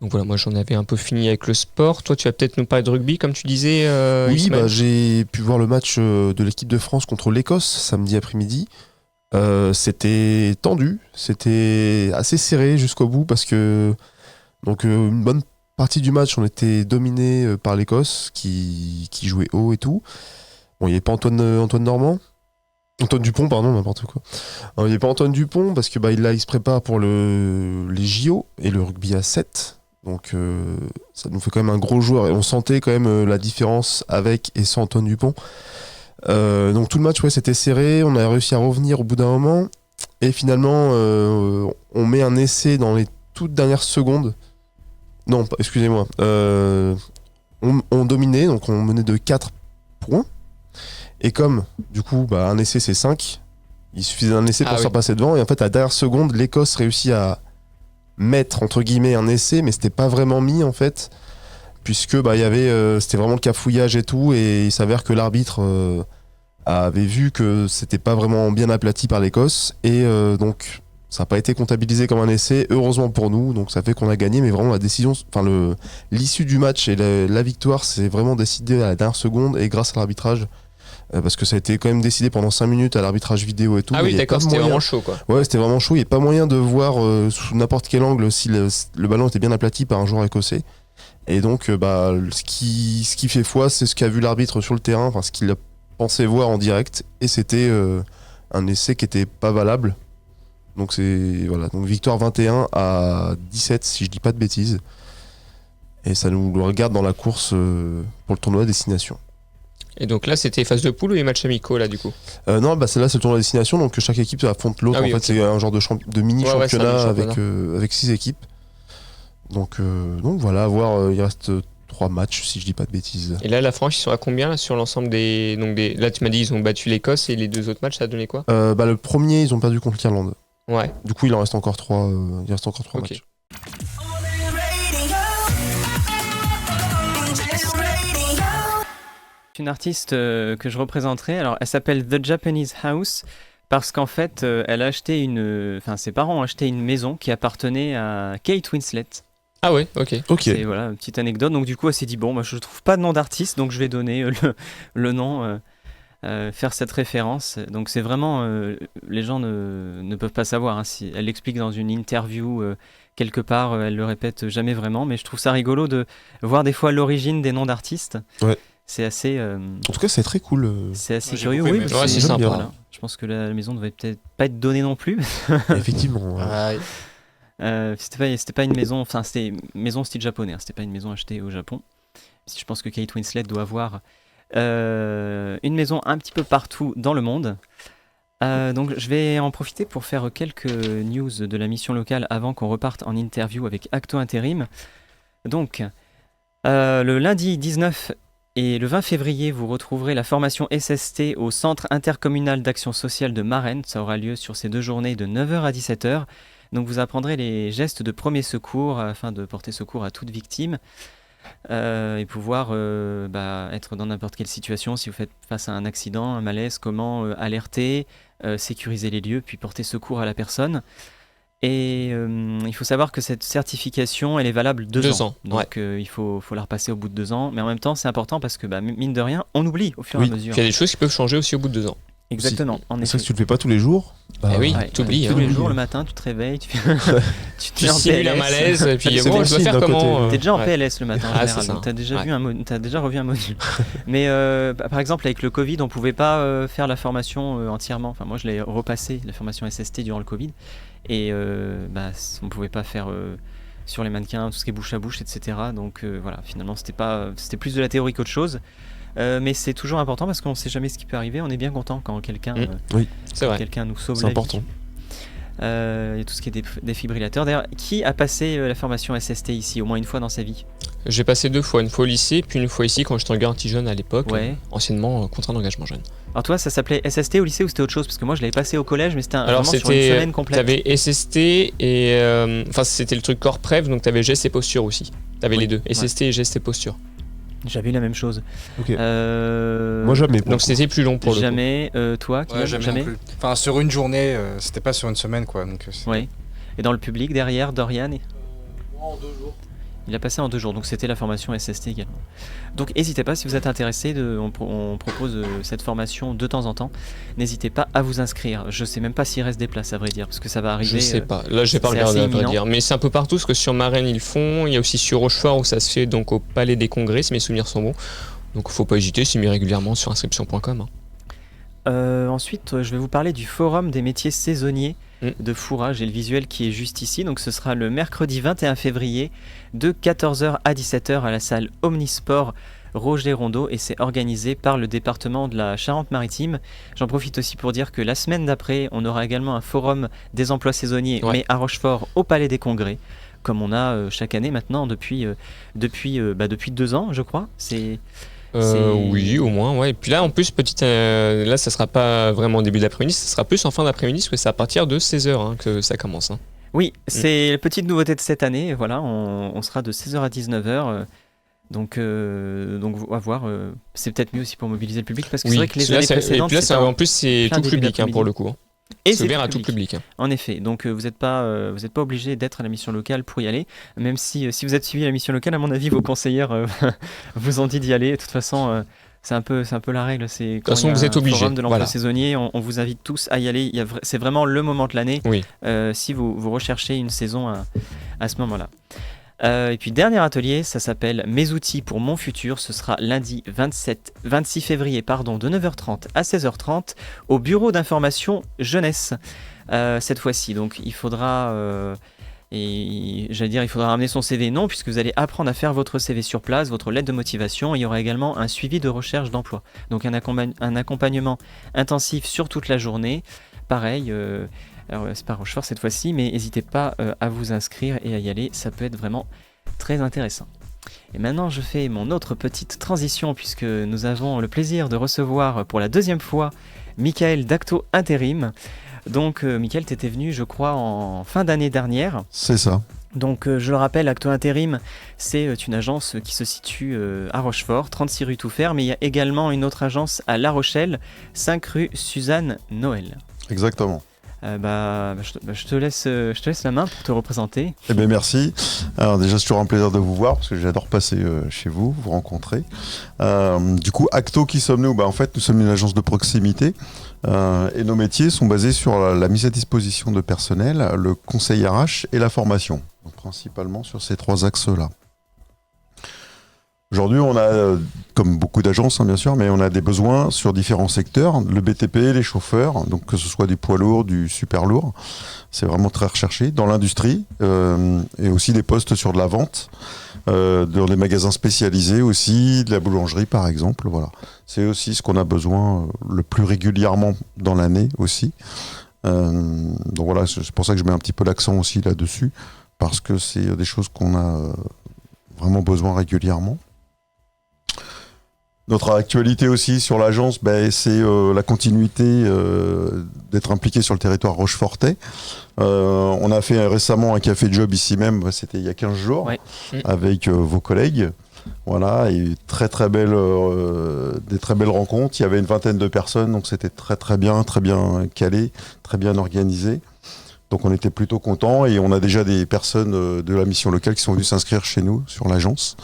Donc voilà, moi j'en avais un peu fini avec le sport. Toi, tu vas peut-être nous parler de rugby, comme tu disais. Oui, j'ai pu voir le match de l'équipe de France contre l'Écosse samedi après-midi. C'était tendu, c'était assez serré jusqu'au bout parce que une bonne partie du match, on était dominé par l'Écosse qui jouait haut et tout. Bon, il n'y avait pas Antoine Dupont, pardon, n'importe quoi. Il n'y avait pas Antoine Dupont parce que il se prépare pour les JO et le rugby à 7. Donc ça nous fait quand même un gros joueur et on sentait quand même la différence avec et sans Antoine Dupont. Donc tout le match, c'était serré. On a réussi à revenir au bout d'un moment et finalement on met un essai dans les toutes dernières secondes. Non, excusez-moi. On dominait, donc on menait de 4 points. Et comme, du coup, un essai c'est 5, il suffisait d'un essai pour se repasser devant. Et en fait, à la dernière seconde, l'Écosse réussit à mettre, entre guillemets, un essai, mais c'était pas vraiment mis, en fait, puisque c'était vraiment le cafouillage et tout, et il s'avère que l'arbitre avait vu que c'était pas vraiment bien aplati par l'Écosse, et donc Ça n'a pas été comptabilisé comme un essai, heureusement pour nous, donc ça fait qu'on a gagné, mais vraiment l'issue du match et la victoire, c'est vraiment décidé à la dernière seconde et grâce à l'arbitrage. Parce que ça a été quand même décidé pendant 5 minutes à l'arbitrage vidéo et tout. Ah oui, d'accord, c'était vraiment chaud quoi. Ouais, c'était vraiment chaud. Il n'y a pas moyen de voir sous n'importe quel angle si le ballon était bien aplati par un joueur écossais. Et donc, ce qui fait foi, c'est ce qu'a vu l'arbitre sur le terrain, enfin ce qu'il a pensé voir en direct. Et c'était un essai qui n'était pas valable. Donc, donc victoire 21-17, si je dis pas de bêtises. Et ça nous le regarde dans la course pour le tournoi Destination. Et donc là, c'était phase de poule ou les matchs amicaux là du coup? Non, celle-là c'est le tournoi Destination, donc chaque équipe affronte l'autre. Ah oui, en fait, c'est un genre de mini championnat avec 6 équipes. Donc voilà, à voir. Il reste 3 matchs si je dis pas de bêtises. Et là, la France, ils sont à combien là, sur l'ensemble des. Là, tu m'as dit ils ont battu l'Écosse et les 2 autres matchs, ça a donné quoi? Le premier, ils ont perdu contre l'Irlande. Ouais. Du coup, il en reste encore 3. Il reste encore 3 matchs. Une artiste que je représenterai, alors elle s'appelle The Japanese House parce qu'en fait elle a acheté ses parents ont acheté une maison qui appartenait à Kate Winslet. Ah ouais, ok. C'est voilà, une petite anecdote. Donc du coup elle s'est dit je trouve pas de nom d'artiste, donc je vais donner le nom, faire cette référence. Donc c'est vraiment, les gens ne peuvent pas savoir, hein, si elle l'explique dans une interview quelque part, elle le répète jamais vraiment, mais je trouve ça rigolo de voir des fois l'origine des noms d'artistes. Ouais. C'est assez. En tout cas, c'est très cool. C'est assez curieux, oui. C'est sympa. Voilà. Je pense que la maison ne devait peut-être pas être donnée non plus. Effectivement. C'était pas une maison. Enfin, c'était une maison style japonais. Hein, c'était pas une maison achetée au Japon. Je pense que Kate Winslet doit avoir une maison un petit peu partout dans le monde. Donc, je vais en profiter pour faire quelques news de la mission locale avant qu'on reparte en interview avec Acto Intérim. Donc, le lundi 19 et le 20 février, vous retrouverez la formation SST au Centre intercommunal d'action sociale de Marennes. Ça aura lieu sur ces 2 journées de 9h à 17h. Donc vous apprendrez les gestes de premier secours afin de porter secours à toute victime et pouvoir être dans n'importe quelle situation. Si vous faites face à un accident, un malaise, comment alerter, sécuriser les lieux, puis porter secours à la personne. Et il faut savoir que cette certification, elle est valable 2 ans. Donc il faut la repasser au bout de 2 ans. Mais en même temps, c'est important parce que mine de rien, on oublie au fur et à mesure. Il y a des choses qui peuvent changer aussi au bout de 2 ans. Exactement. C'est ça que tu le fais pas tous les jours. Tu oublies. Tous les jours, le matin, tu te réveilles, tu simules un malaise, et puis tu dois faire comment. T'es déjà en PLS le matin en général, donc t'as déjà revu un module. Mais par exemple, avec le Covid, on pouvait pas faire la formation entièrement. Enfin, moi, je l'ai repassé, la formation SST durant le Covid. Et on pouvait pas faire sur les mannequins tout ce qui est bouche à bouche, etc. Donc voilà, finalement c'était plus de la théorie qu'autre chose, mais c'est toujours important parce qu'on ne sait jamais ce qui peut arriver. On est bien content quand quelqu'un quelqu'un nous sauve la vie. C'est important. Il y a tout ce qui est défibrillateur. D'ailleurs, qui a passé la formation SST ici au moins une fois dans sa vie? J'ai passé 2 fois, une fois au lycée, puis une fois ici quand j'étais en garantie jeune à l'époque, anciennement contrat d'engagement jeune. Alors toi, ça s'appelait SST au lycée ou c'était autre chose? Parce que moi, je l'avais passé au collège, mais c'était vraiment sur une semaine complète. T'avais SST et c'était le truc corps prév, donc t'avais geste et posture aussi. T'avais les deux, SST et geste et posture. J'avais eu la même chose. Okay. Moi jamais. Donc c'était plus long pour jamais, le coup. Toi, jamais. Enfin, sur une journée, c'était pas sur une semaine, quoi. Donc, oui. Et dans le public derrière, Dorian en 2 jours. Il a passé en 2 jours, donc c'était la formation SST également. Donc n'hésitez pas, si vous êtes intéressé, on propose cette formation de temps en temps. N'hésitez pas à vous inscrire. Je sais même pas s'il reste des places, à vrai dire, parce que ça va arriver. Je sais pas, là j'ai pas regardé à vrai dire. Mais c'est un peu partout, parce que sur Marennes ils le font. Il y a aussi sur Rochefort où ça se fait donc au Palais des Congrès, si mes souvenirs sont bons. Donc faut pas hésiter, c'est mis régulièrement sur inscription.com. Ensuite, je vais vous parler du forum des métiers saisonniers de fourrage et le visuel qui est juste ici. Donc ce sera le mercredi 21 février de 14h à 17h à la salle Omnisport Roger Rondeau et c'est organisé par le département de la Charente-Maritime. J'en profite aussi pour dire que la semaine d'après, on aura également un forum des emplois saisonniers, mais à Rochefort au Palais des Congrès, comme on a chaque année maintenant depuis 2 ans, je crois. Oui, au moins, ouais. Et puis là, en plus, là, ça sera pas vraiment au début d'après-midi, ça sera plus en fin d'après-midi, parce que c'est à partir de 16h que ça commence. Oui, c'est la petite nouveauté de cette année. Voilà, on sera de 16h à 19h. Donc on va voir. C'est peut-être mieux aussi pour mobiliser le public, parce que c'est vrai que les années précédentes, et puis là, en plus, c'est tout public pour le coup. Et c'est ouvert à tout public. En effet, donc vous n'êtes pas obligé d'être à la mission locale pour y aller, même si vous êtes suivi à la mission locale, à mon avis, vos conseillères vous ont dit d'y aller. De toute façon, c'est un peu la règle. C'est de toute façon, vous êtes obligé. Forum de l'emploi saisonnier, on vous invite tous à y aller. C'est vraiment le moment de l'année. Oui. Si vous recherchez une saison à ce moment-là. Et puis dernier atelier, ça s'appelle Mes outils pour mon futur. Ce sera lundi 26 février de 9h30 à 16h30 au bureau d'information jeunesse. Cette fois-ci, donc il faudra ramener son CV, non, puisque vous allez apprendre à faire votre CV sur place, votre lettre de motivation. Il y aura également un suivi de recherche d'emploi. Donc un accompagnement intensif sur toute la journée. Pareil. Alors, c'est pas Rochefort cette fois-ci, mais n'hésitez pas à vous inscrire et à y aller, ça peut être vraiment très intéressant. Et maintenant, je fais mon autre petite transition, puisque nous avons le plaisir de recevoir pour la deuxième fois Michael d'Acto Intérim. Donc, Michael, tu étais venu, je crois, en fin d'année dernière. C'est ça. Donc, je le rappelle, Acto Intérim, c'est une agence qui se situe à Rochefort, 36 rue Touffer, mais il y a également une autre agence à La Rochelle, 5 rue Suzanne Noël. Exactement. Je te laisse la main pour te représenter. Eh bien, merci. Alors déjà, c'est toujours un plaisir de vous voir parce que j'adore passer chez vous rencontrer. Du coup, Acto, qui sommes-nous ? En fait, nous sommes une agence de proximité et nos métiers sont basés sur la mise à disposition de personnel, le conseil RH et la formation. Donc, principalement sur ces 3 axes-là. Aujourd'hui, on a, comme beaucoup d'agences, bien sûr, mais on a des besoins sur différents secteurs. Le BTP, les chauffeurs, donc que ce soit du poids lourd, du super lourd, c'est vraiment très recherché. Dans l'industrie, et aussi des postes sur de la vente, dans des magasins spécialisés aussi, de la boulangerie par exemple. Voilà. C'est aussi ce qu'on a besoin le plus régulièrement dans l'année aussi. Donc voilà, c'est pour ça que je mets un petit peu l'accent aussi là-dessus, parce que c'est des choses qu'on a vraiment besoin régulièrement. Notre actualité aussi sur l'agence, c'est la continuité d'être impliqué sur le territoire rochefortais. On a fait récemment un café job ici même, c'était il y a 15 jours, avec vos collègues. Voilà, et des très belles rencontres. Il y avait une vingtaine de personnes, donc c'était très bien calé, très bien organisé. Donc on était plutôt contents et on a déjà des personnes de la mission locale qui sont venues s'inscrire chez nous sur l'agence.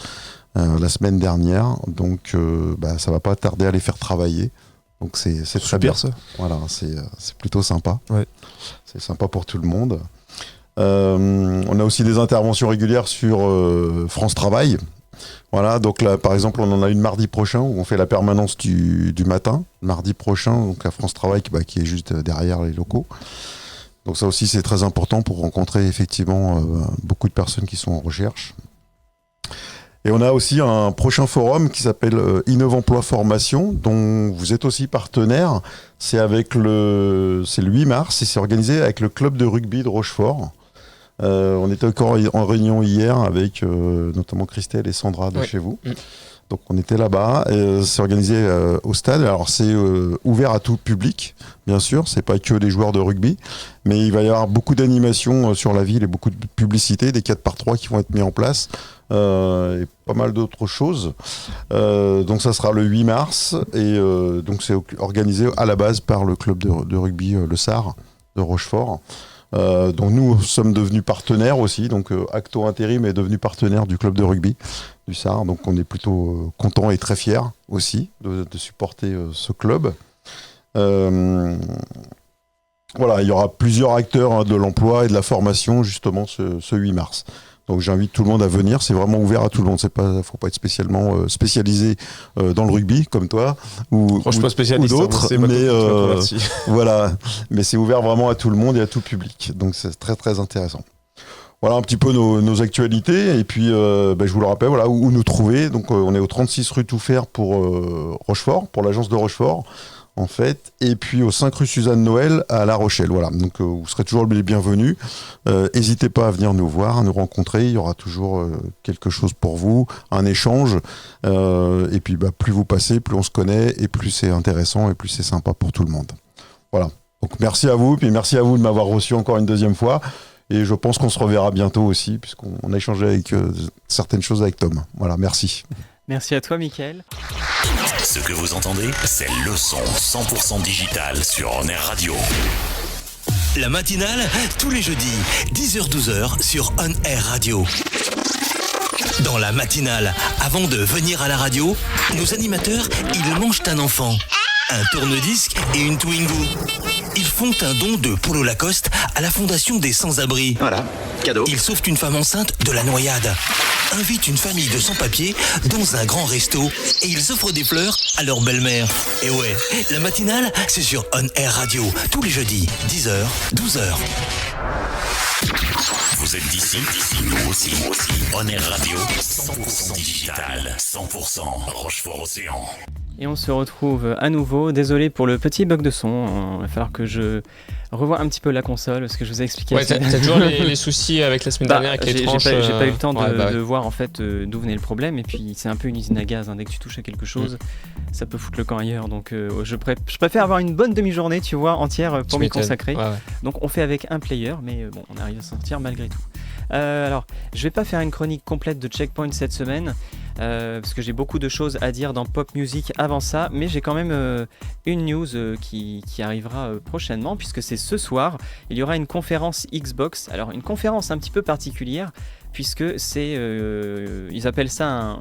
La semaine dernière, donc ça va pas tarder à les faire travailler. Donc c'est très bien. Ça. Voilà, c'est plutôt sympa. Ouais. C'est sympa pour tout le monde. On a aussi des interventions régulières sur France Travail. Voilà, donc là, par exemple, on en a une mardi prochain où on fait la permanence du matin. Mardi prochain, donc à France Travail qui est juste derrière les locaux. Donc ça aussi, c'est très important pour rencontrer effectivement beaucoup de personnes qui sont en recherche. Et on a aussi un prochain forum qui s'appelle Innov Emploi Formation, dont vous êtes aussi partenaire. C'est le 8 mars et c'est organisé avec le club de rugby de Rochefort. On était encore en réunion hier avec notamment Christelle et Sandra de chez vous. Donc on était là-bas. C'est organisé au stade. Alors c'est ouvert à tout public, bien sûr. C'est pas que des joueurs de rugby, mais il va y avoir beaucoup d'animations sur la ville et beaucoup de publicités, des 4x3 qui vont être mis en place. Et pas mal d'autres choses. Donc ça sera le 8 mars et donc c'est organisé à la base par le club de rugby Le Sar de Rochefort. Donc nous sommes devenus partenaires aussi. Donc Acto Intérim est devenu partenaire du club de rugby du Sar. Donc on est plutôt contents et très fiers aussi de supporter ce club. Voilà, il y aura plusieurs acteurs de l'emploi et de la formation justement ce 8 mars. Donc j'invite tout le monde à venir, c'est vraiment ouvert à tout le monde. Faut pas être spécialement spécialisé dans le rugby comme toi ou d'autres, mais voilà. Mais c'est ouvert vraiment à tout le monde et à tout public. Donc c'est très intéressant. Voilà un petit peu nos actualités et puis je vous le rappelle, voilà où nous trouver. Donc on est au 36 rue Touffer pour Rochefort, pour l'agence de Rochefort. En fait, et puis au 5 rue Suzanne Noël à La Rochelle. Voilà, donc vous serez toujours les bienvenus. N'hésitez pas à venir nous voir, à nous rencontrer. Il y aura toujours quelque chose pour vous, un échange. Et puis, plus vous passez, plus on se connaît, et plus c'est intéressant, et plus c'est sympa pour tout le monde. Voilà. Donc merci à vous, puis merci à vous de m'avoir reçu encore une deuxième fois. Et je pense qu'on se reverra bientôt aussi, puisqu'on a échangé avec certaines choses avec Tom. Voilà, merci. Merci à toi, Mickaël. Ce que vous entendez, c'est le son 100% digital sur On Air Radio. La matinale, tous les jeudis, 10h-12h sur On Air Radio. Dans la matinale, avant de venir à la radio, nos animateurs, ils mangent un enfant, un tourne-disque et une Twingo. Ils font un don de polo Lacoste à la Fondation des Sans-Abris. Voilà, cadeau. Ils sauvent une femme enceinte de la noyade, invitent une famille de sans-papiers dans un grand resto et ils offrent des fleurs à leur belle-mère. Et ouais, la matinale, c'est sur On Air Radio, tous les jeudis, 10h, 12h. Vous êtes d'ici, nous aussi. On Air Radio, 100% digital, 100% Rochefort-Océan. Et on se retrouve à nouveau. Désolé pour le petit bug de son. Il va falloir que je revoie un petit peu la console, parce que je vous ai expliqué. Ouais, t'as toujours les soucis avec la semaine dernière avec les tranches. J'ai pas eu le temps de voir en fait d'où venait le problème. Et puis c'est un peu une usine à gaz. Dès que tu touches à quelque chose, ça peut foutre le camp ailleurs. Donc je préfère avoir une bonne demi-journée, tu vois, entière pour m'y consacrer. Ouais. Donc on fait avec un player, mais bon, on arrive à s'en sortir malgré tout. Alors, je vais pas faire une chronique complète de Checkpoint cette semaine. Parce que j'ai beaucoup de choses à dire dans Pop Music avant ça, mais j'ai quand même une news qui arrivera prochainement, puisque c'est ce soir, il y aura une conférence Xbox. Alors une conférence un petit peu particulière, puisque c'est, ils appellent ça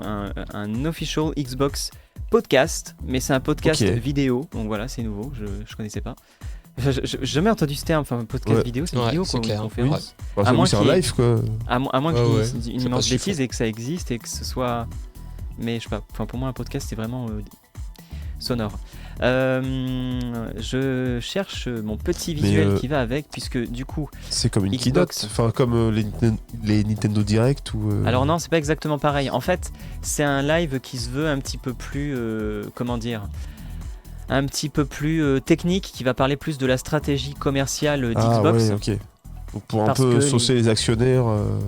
un official Xbox podcast, mais c'est un podcast vidéo, donc voilà, c'est nouveau, je connaissais pas. J'ai jamais entendu ce terme, enfin podcast vidéo, c'est une vidéo quoi, une conférence. Oui. À moins c'est un live quoi. À moins que je dise une immense bêtise et que ça existe et que ce soit. Mais je sais pas, enfin pour moi un podcast c'est vraiment sonore. Je cherche mon petit visuel qui va avec, puisque du coup. C'est comme une keynote, enfin comme les Nintendo Direct ou. Alors non, c'est pas exactement pareil. En fait, c'est un live qui se veut un petit peu plus, un petit peu plus technique, qui va parler plus de la stratégie commerciale d'Xbox. Ah ouais, ok. Pour un peu saucer les actionnaires.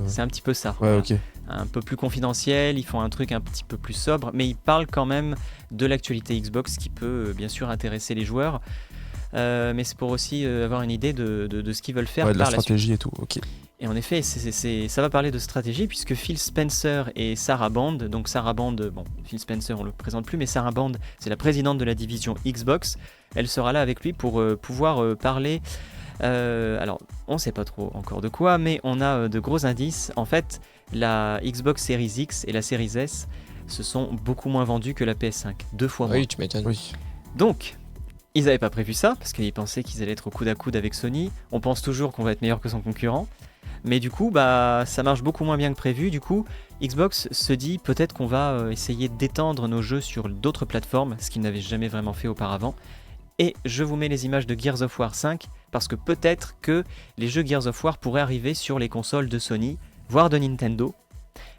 C'est un petit peu ça. Ouais, ok. Un peu plus confidentiel, ils font un truc un petit peu plus sobre, mais ils parlent quand même de l'actualité Xbox qui peut bien sûr intéresser les joueurs. Mais c'est pour aussi avoir une idée de ce qu'ils veulent faire par la suite. stratégie et tout, ok. Et en effet, ça va parler de stratégie, puisque Phil Spencer et Sarah Bond, donc Sarah Bond, bon, Phil Spencer on le présente plus, mais Sarah Bond, c'est la présidente de la division Xbox. Elle sera là avec lui pour pouvoir parler. Alors, on sait pas trop encore de quoi, mais on a de gros indices. En fait, la Xbox Series X et la Series S se sont beaucoup moins vendues que la PS5, 2 fois moins. Oui, tu m'étonnes. Oui. Donc, ils n'avaient pas prévu ça, parce qu'ils pensaient qu'ils allaient être au coude à coude avec Sony. On pense toujours qu'on va être meilleur que son concurrent. Mais du coup, ça marche beaucoup moins bien que prévu. Du coup, Xbox se dit peut-être qu'on va essayer d'étendre nos jeux sur d'autres plateformes, ce qu'ils n'avaient jamais vraiment fait auparavant. Et je vous mets les images de Gears of War 5, parce que peut-être que les jeux Gears of War pourraient arriver sur les consoles de Sony, voire de Nintendo.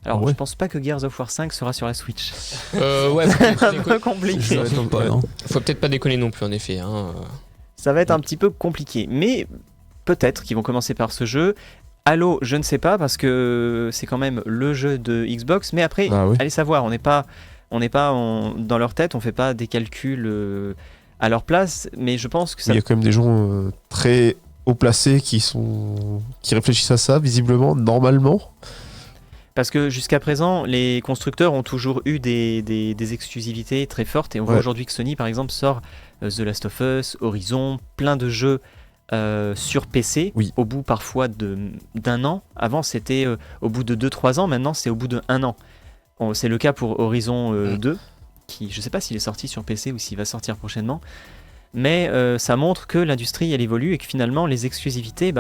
Alors, je pense pas que Gears of War 5 sera sur la Switch. Ouais, c'est un peu compliqué. Faut peut-être pas déconner non plus, en effet. Ça va être un petit peu compliqué, mais peut-être qu'ils vont commencer par ce jeu. Halo, je ne sais pas, parce que c'est quand même le jeu de Xbox, mais après, allez savoir, on n'est pas dans leur tête, on fait pas des calculs à leur place, mais je pense que ça... Il y a quand même des gens très haut placés qui réfléchissent à ça, visiblement, normalement. Parce que jusqu'à présent, les constructeurs ont toujours eu des exclusivités très fortes, et on voit aujourd'hui que Sony, par exemple, sort The Last of Us, Horizon, plein de jeux sur PC, au bout parfois d'un an. Avant, c'était au bout de 2-3 ans, maintenant c'est au bout de 1 an. C'est le cas pour Horizon 2, qui, je ne sais pas s'il est sorti sur PC ou s'il va sortir prochainement, mais ça montre que l'industrie elle évolue et que finalement les exclusivités,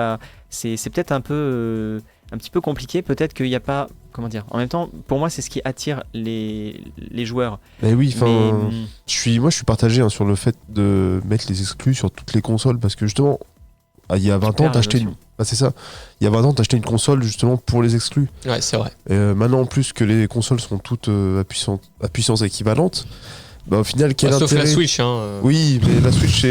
c'est peut-être un petit peu compliqué. Peut-être qu'il n'y a pas, comment dire, en même temps pour moi c'est ce qui attire les joueurs. Mais oui, je suis partagé sur le fait de mettre les exclus sur toutes les consoles, parce que justement il y a 20 ans t'achetais il y a 20 ans t'achetais une console justement pour les exclus. Ouais, c'est vrai. Maintenant en plus que les consoles sont toutes à puissance équivalente, au final quel intérêt... Sauf la Switch Oui, mais la Switch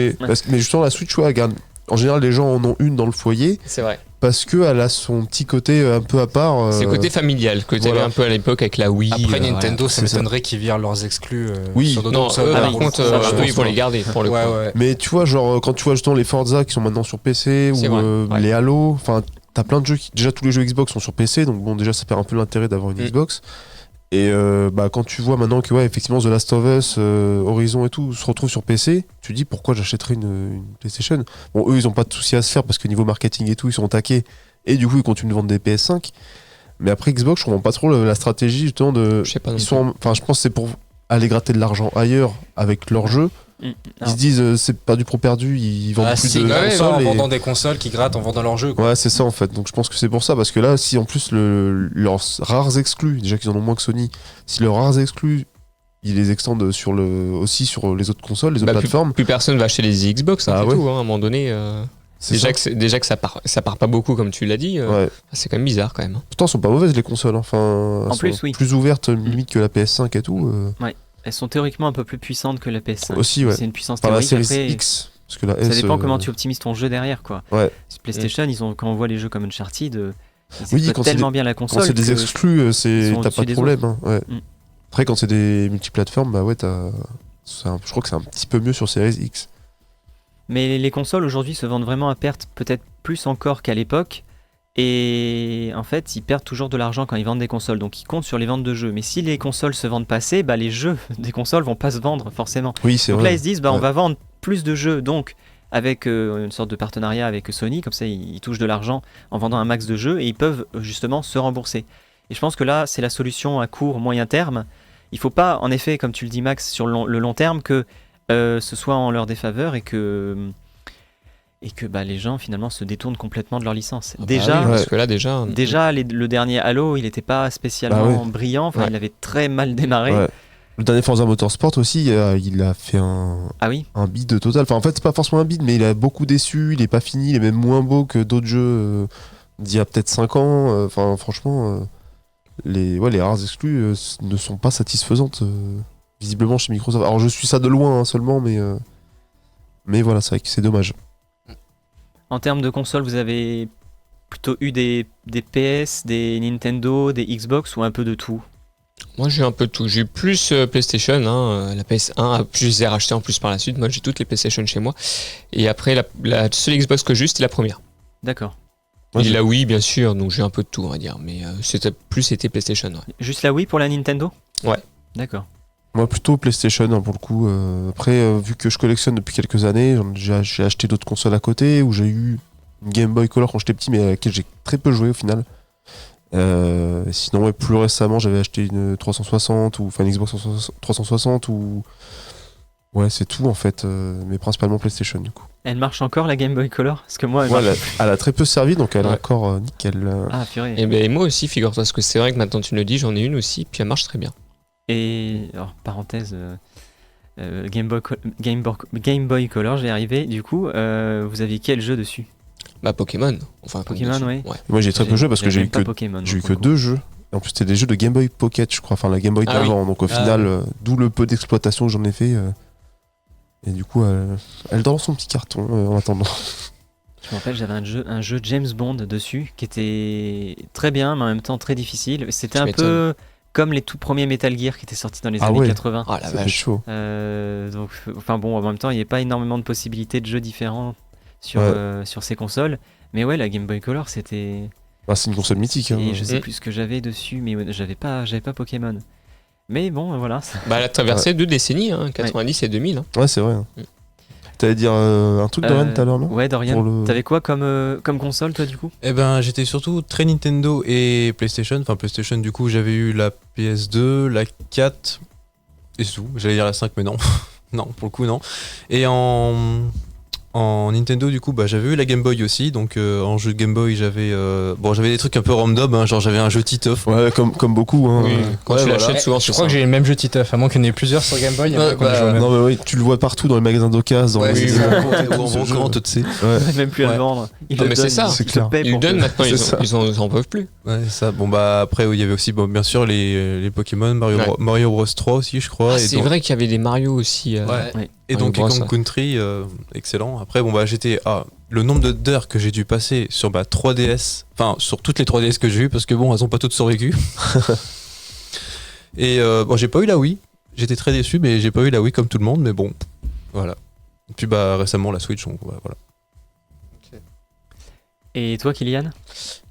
mais justement la Switch regarde, en général les gens en ont une dans le foyer. C'est vrai. Parce qu'elle a son petit côté un peu à part. C'est le côté familial que tu avais un peu à l'époque avec la Wii. Après Nintendo, ça m'étonnerait qu'ils virent leurs exclus sur d'autres consoles. Par contre, ils vont les garder pour le coup. Mais tu vois, quand tu vois justement les Forza qui sont maintenant sur PC, ou les Halo, enfin, t'as plein de jeux déjà tous les jeux Xbox sont sur PC, donc bon, déjà ça perd un peu l'intérêt d'avoir une Xbox. Et quand tu vois maintenant que effectivement The Last of Us, Horizon et tout se retrouvent sur PC, tu te dis pourquoi j'achèterais une PlayStation. Bon, eux ils ont pas de souci à se faire parce que niveau marketing et tout ils sont au taquet et du coup ils continuent de vendre des PS5. Mais après Xbox, je comprends pas trop la stratégie justement de. Je sais pas. Je pense que c'est pour aller gratter de l'argent ailleurs avec leurs jeux. Ils se disent c'est pas du pro perdu, ils vendent plus de consoles. En vendant des consoles qui grattent en vendant leurs jeux. Quoi. Ouais, c'est ça en fait. Donc je pense que c'est pour ça. Parce que là, si en plus leurs rares exclus, déjà qu'ils en ont moins que Sony, si leurs rares exclus, ils les extendent aussi sur les autres consoles, les autres plateformes. Plus personne va acheter les Xbox, tout, hein, à un moment donné. Déjà que ça part pas beaucoup, comme tu l'as dit. C'est quand même bizarre quand même. Pourtant, elles sont pas mauvaises les consoles. Enfin, en plus, oui. Plus ouvertes limite que la PS5 et tout. Ouais. Elles sont théoriquement un peu plus puissantes que la PS5. Aussi, ouais. C'est une puissance théorique. La série X. Parce que la S, ça dépend comment tu optimises ton jeu derrière, quoi. Ouais. PlayStation, quand on voit les jeux comme Uncharted, ils exploitent tellement bien la console. Quand c'est des exclus, t'as pas de problème. Hein. Ouais. Après, quand c'est des multiplateformes, bah ouais, je crois que c'est un petit peu mieux sur Series X. Mais les consoles aujourd'hui se vendent vraiment à perte, peut-être plus encore qu'à l'époque. Et en fait, ils perdent toujours de l'argent quand ils vendent des consoles, donc ils comptent sur les ventes de jeux. Mais si les consoles se vendent pas assez, les jeux des consoles vont pas se vendre forcément. Oui, c'est donc vrai. Là, ils se disent, on va vendre plus de jeux, donc avec une sorte de partenariat avec Sony, comme ça ils touchent de l'argent en vendant un max de jeux et ils peuvent justement se rembourser. Et je pense que là, c'est la solution à court, moyen terme. Il faut pas, en effet, comme tu le dis Max, sur le long terme, que ce soit en leur défaveur et que les gens finalement se détournent complètement de leur licence. Parce que là déjà le dernier Halo, il n'était pas spécialement brillant, il avait très mal démarré. Ouais. Le dernier Forza Motorsport aussi, il a fait un bid total. Enfin, en fait, c'est pas forcément un bid, mais il a beaucoup déçu, il est pas fini, il est même moins beau que d'autres jeux d'il y a peut-être 5 ans. Enfin, franchement, les rares exclus ne sont pas satisfaisantes visiblement chez Microsoft. Alors, je suis ça de loin seulement, mais voilà, c'est vrai que c'est dommage. En termes de consoles, vous avez plutôt eu des PS, des Nintendo, des Xbox ou un peu de tout? Moi j'ai eu un peu de tout. J'ai eu plus PlayStation, la PS1, je les ai rachetées en plus par la suite. Moi j'ai toutes les PlayStation chez moi. Et après la seule Xbox que j'ai eue, c'était la première. D'accord. Et la Wii bien sûr, donc j'ai un peu de tout on va dire. Mais c'était PlayStation. Ouais. Juste la Wii pour la Nintendo? Ouais. D'accord. Moi plutôt PlayStation pour le coup. Après vu que je collectionne depuis quelques années, j'ai acheté d'autres consoles à côté où j'ai eu une Game Boy Color quand j'étais petit mais à laquelle j'ai très peu joué au final. Sinon plus récemment j'avais acheté une 360 ou une Xbox 360 ou c'est tout en fait mais principalement PlayStation du coup. Elle marche encore la Game Boy Color? Parce que moi elle a très peu servi donc elle est encore nickel. Ah purée. Et moi aussi figure-toi parce que c'est vrai que maintenant tu me le dis j'en ai une aussi puis elle marche très bien. Et alors, parenthèse, Game Boy Color, j'ai arrivé. Du coup, vous aviez quel jeu dessus? Pokémon. Pokémon, oui. Ouais. Moi j'ai très peu de jeux parce que j'ai eu que 2 jeux. Et en plus c'était des jeux de Game Boy Pocket, je crois, enfin la Game Boy d'avant. Donc au final, d'où le peu d'exploitation que j'en ai fait. Et du coup, elle dort dans son petit carton en attendant. Je me rappelle, j'avais un jeu James Bond dessus qui était très bien, mais en même temps très difficile. C'était un peu comme les tout premiers Metal Gear qui étaient sortis dans les années 80. Ah la vache. Chaud. Donc, en même temps, il n'y avait pas énormément de possibilités de jeux différents sur ces consoles. Mais ouais, la Game Boy Color, c'était... c'est une console mythique. Et je sais plus ce que j'avais dessus, mais j'avais pas Pokémon. Mais bon, voilà. Elle a traversé 2 décennies, 90 et 2000. Ouais, c'est vrai. T'allais dire un truc, Dorian, tout à l'heure, non? Ouais, Dorian. T'avais quoi comme console, toi, du coup? Eh ben, j'étais surtout très Nintendo et PlayStation. Enfin, PlayStation, du coup, j'avais eu la PS2, la 4 et c'est tout. J'allais dire la 5, mais non. Non, pour le coup, non. Et en Nintendo, du coup, j'avais eu la Game Boy aussi. Donc, en jeu de Game Boy, j'avais des trucs un peu random. Genre, j'avais un jeu Titeuf. Ouais, comme beaucoup. Hein. Oui. Quand tu l'achètes souvent, je crois que j'ai le même jeu Titeuf, à moins qu'il y en ait plusieurs sur Game Boy. Non, mais oui, tu le vois partout dans les magasins d'occasion. Ou en brocante, tu sais. Même plus à le vendre. Mais c'est ça. Ils le donnent maintenant, ils en peuvent plus. Ouais, c'est ça. Bon, après, il y avait aussi, bien sûr, les Pokémon, Mario Bros 3 aussi, je crois. C'est vrai qu'il y avait des Mario aussi. Et donc Donkey Kong Country, excellent. Après, j'étais le nombre d'heures que j'ai dû passer sur ma 3DS, enfin sur toutes les 3DS que j'ai eues, parce que elles ont pas toutes survécu. Et j'ai pas eu la Wii. J'étais très déçu, mais j'ai pas eu la Wii comme tout le monde. Mais bon, voilà. Et puis récemment la Switch, donc voilà. Et toi, Kylian ?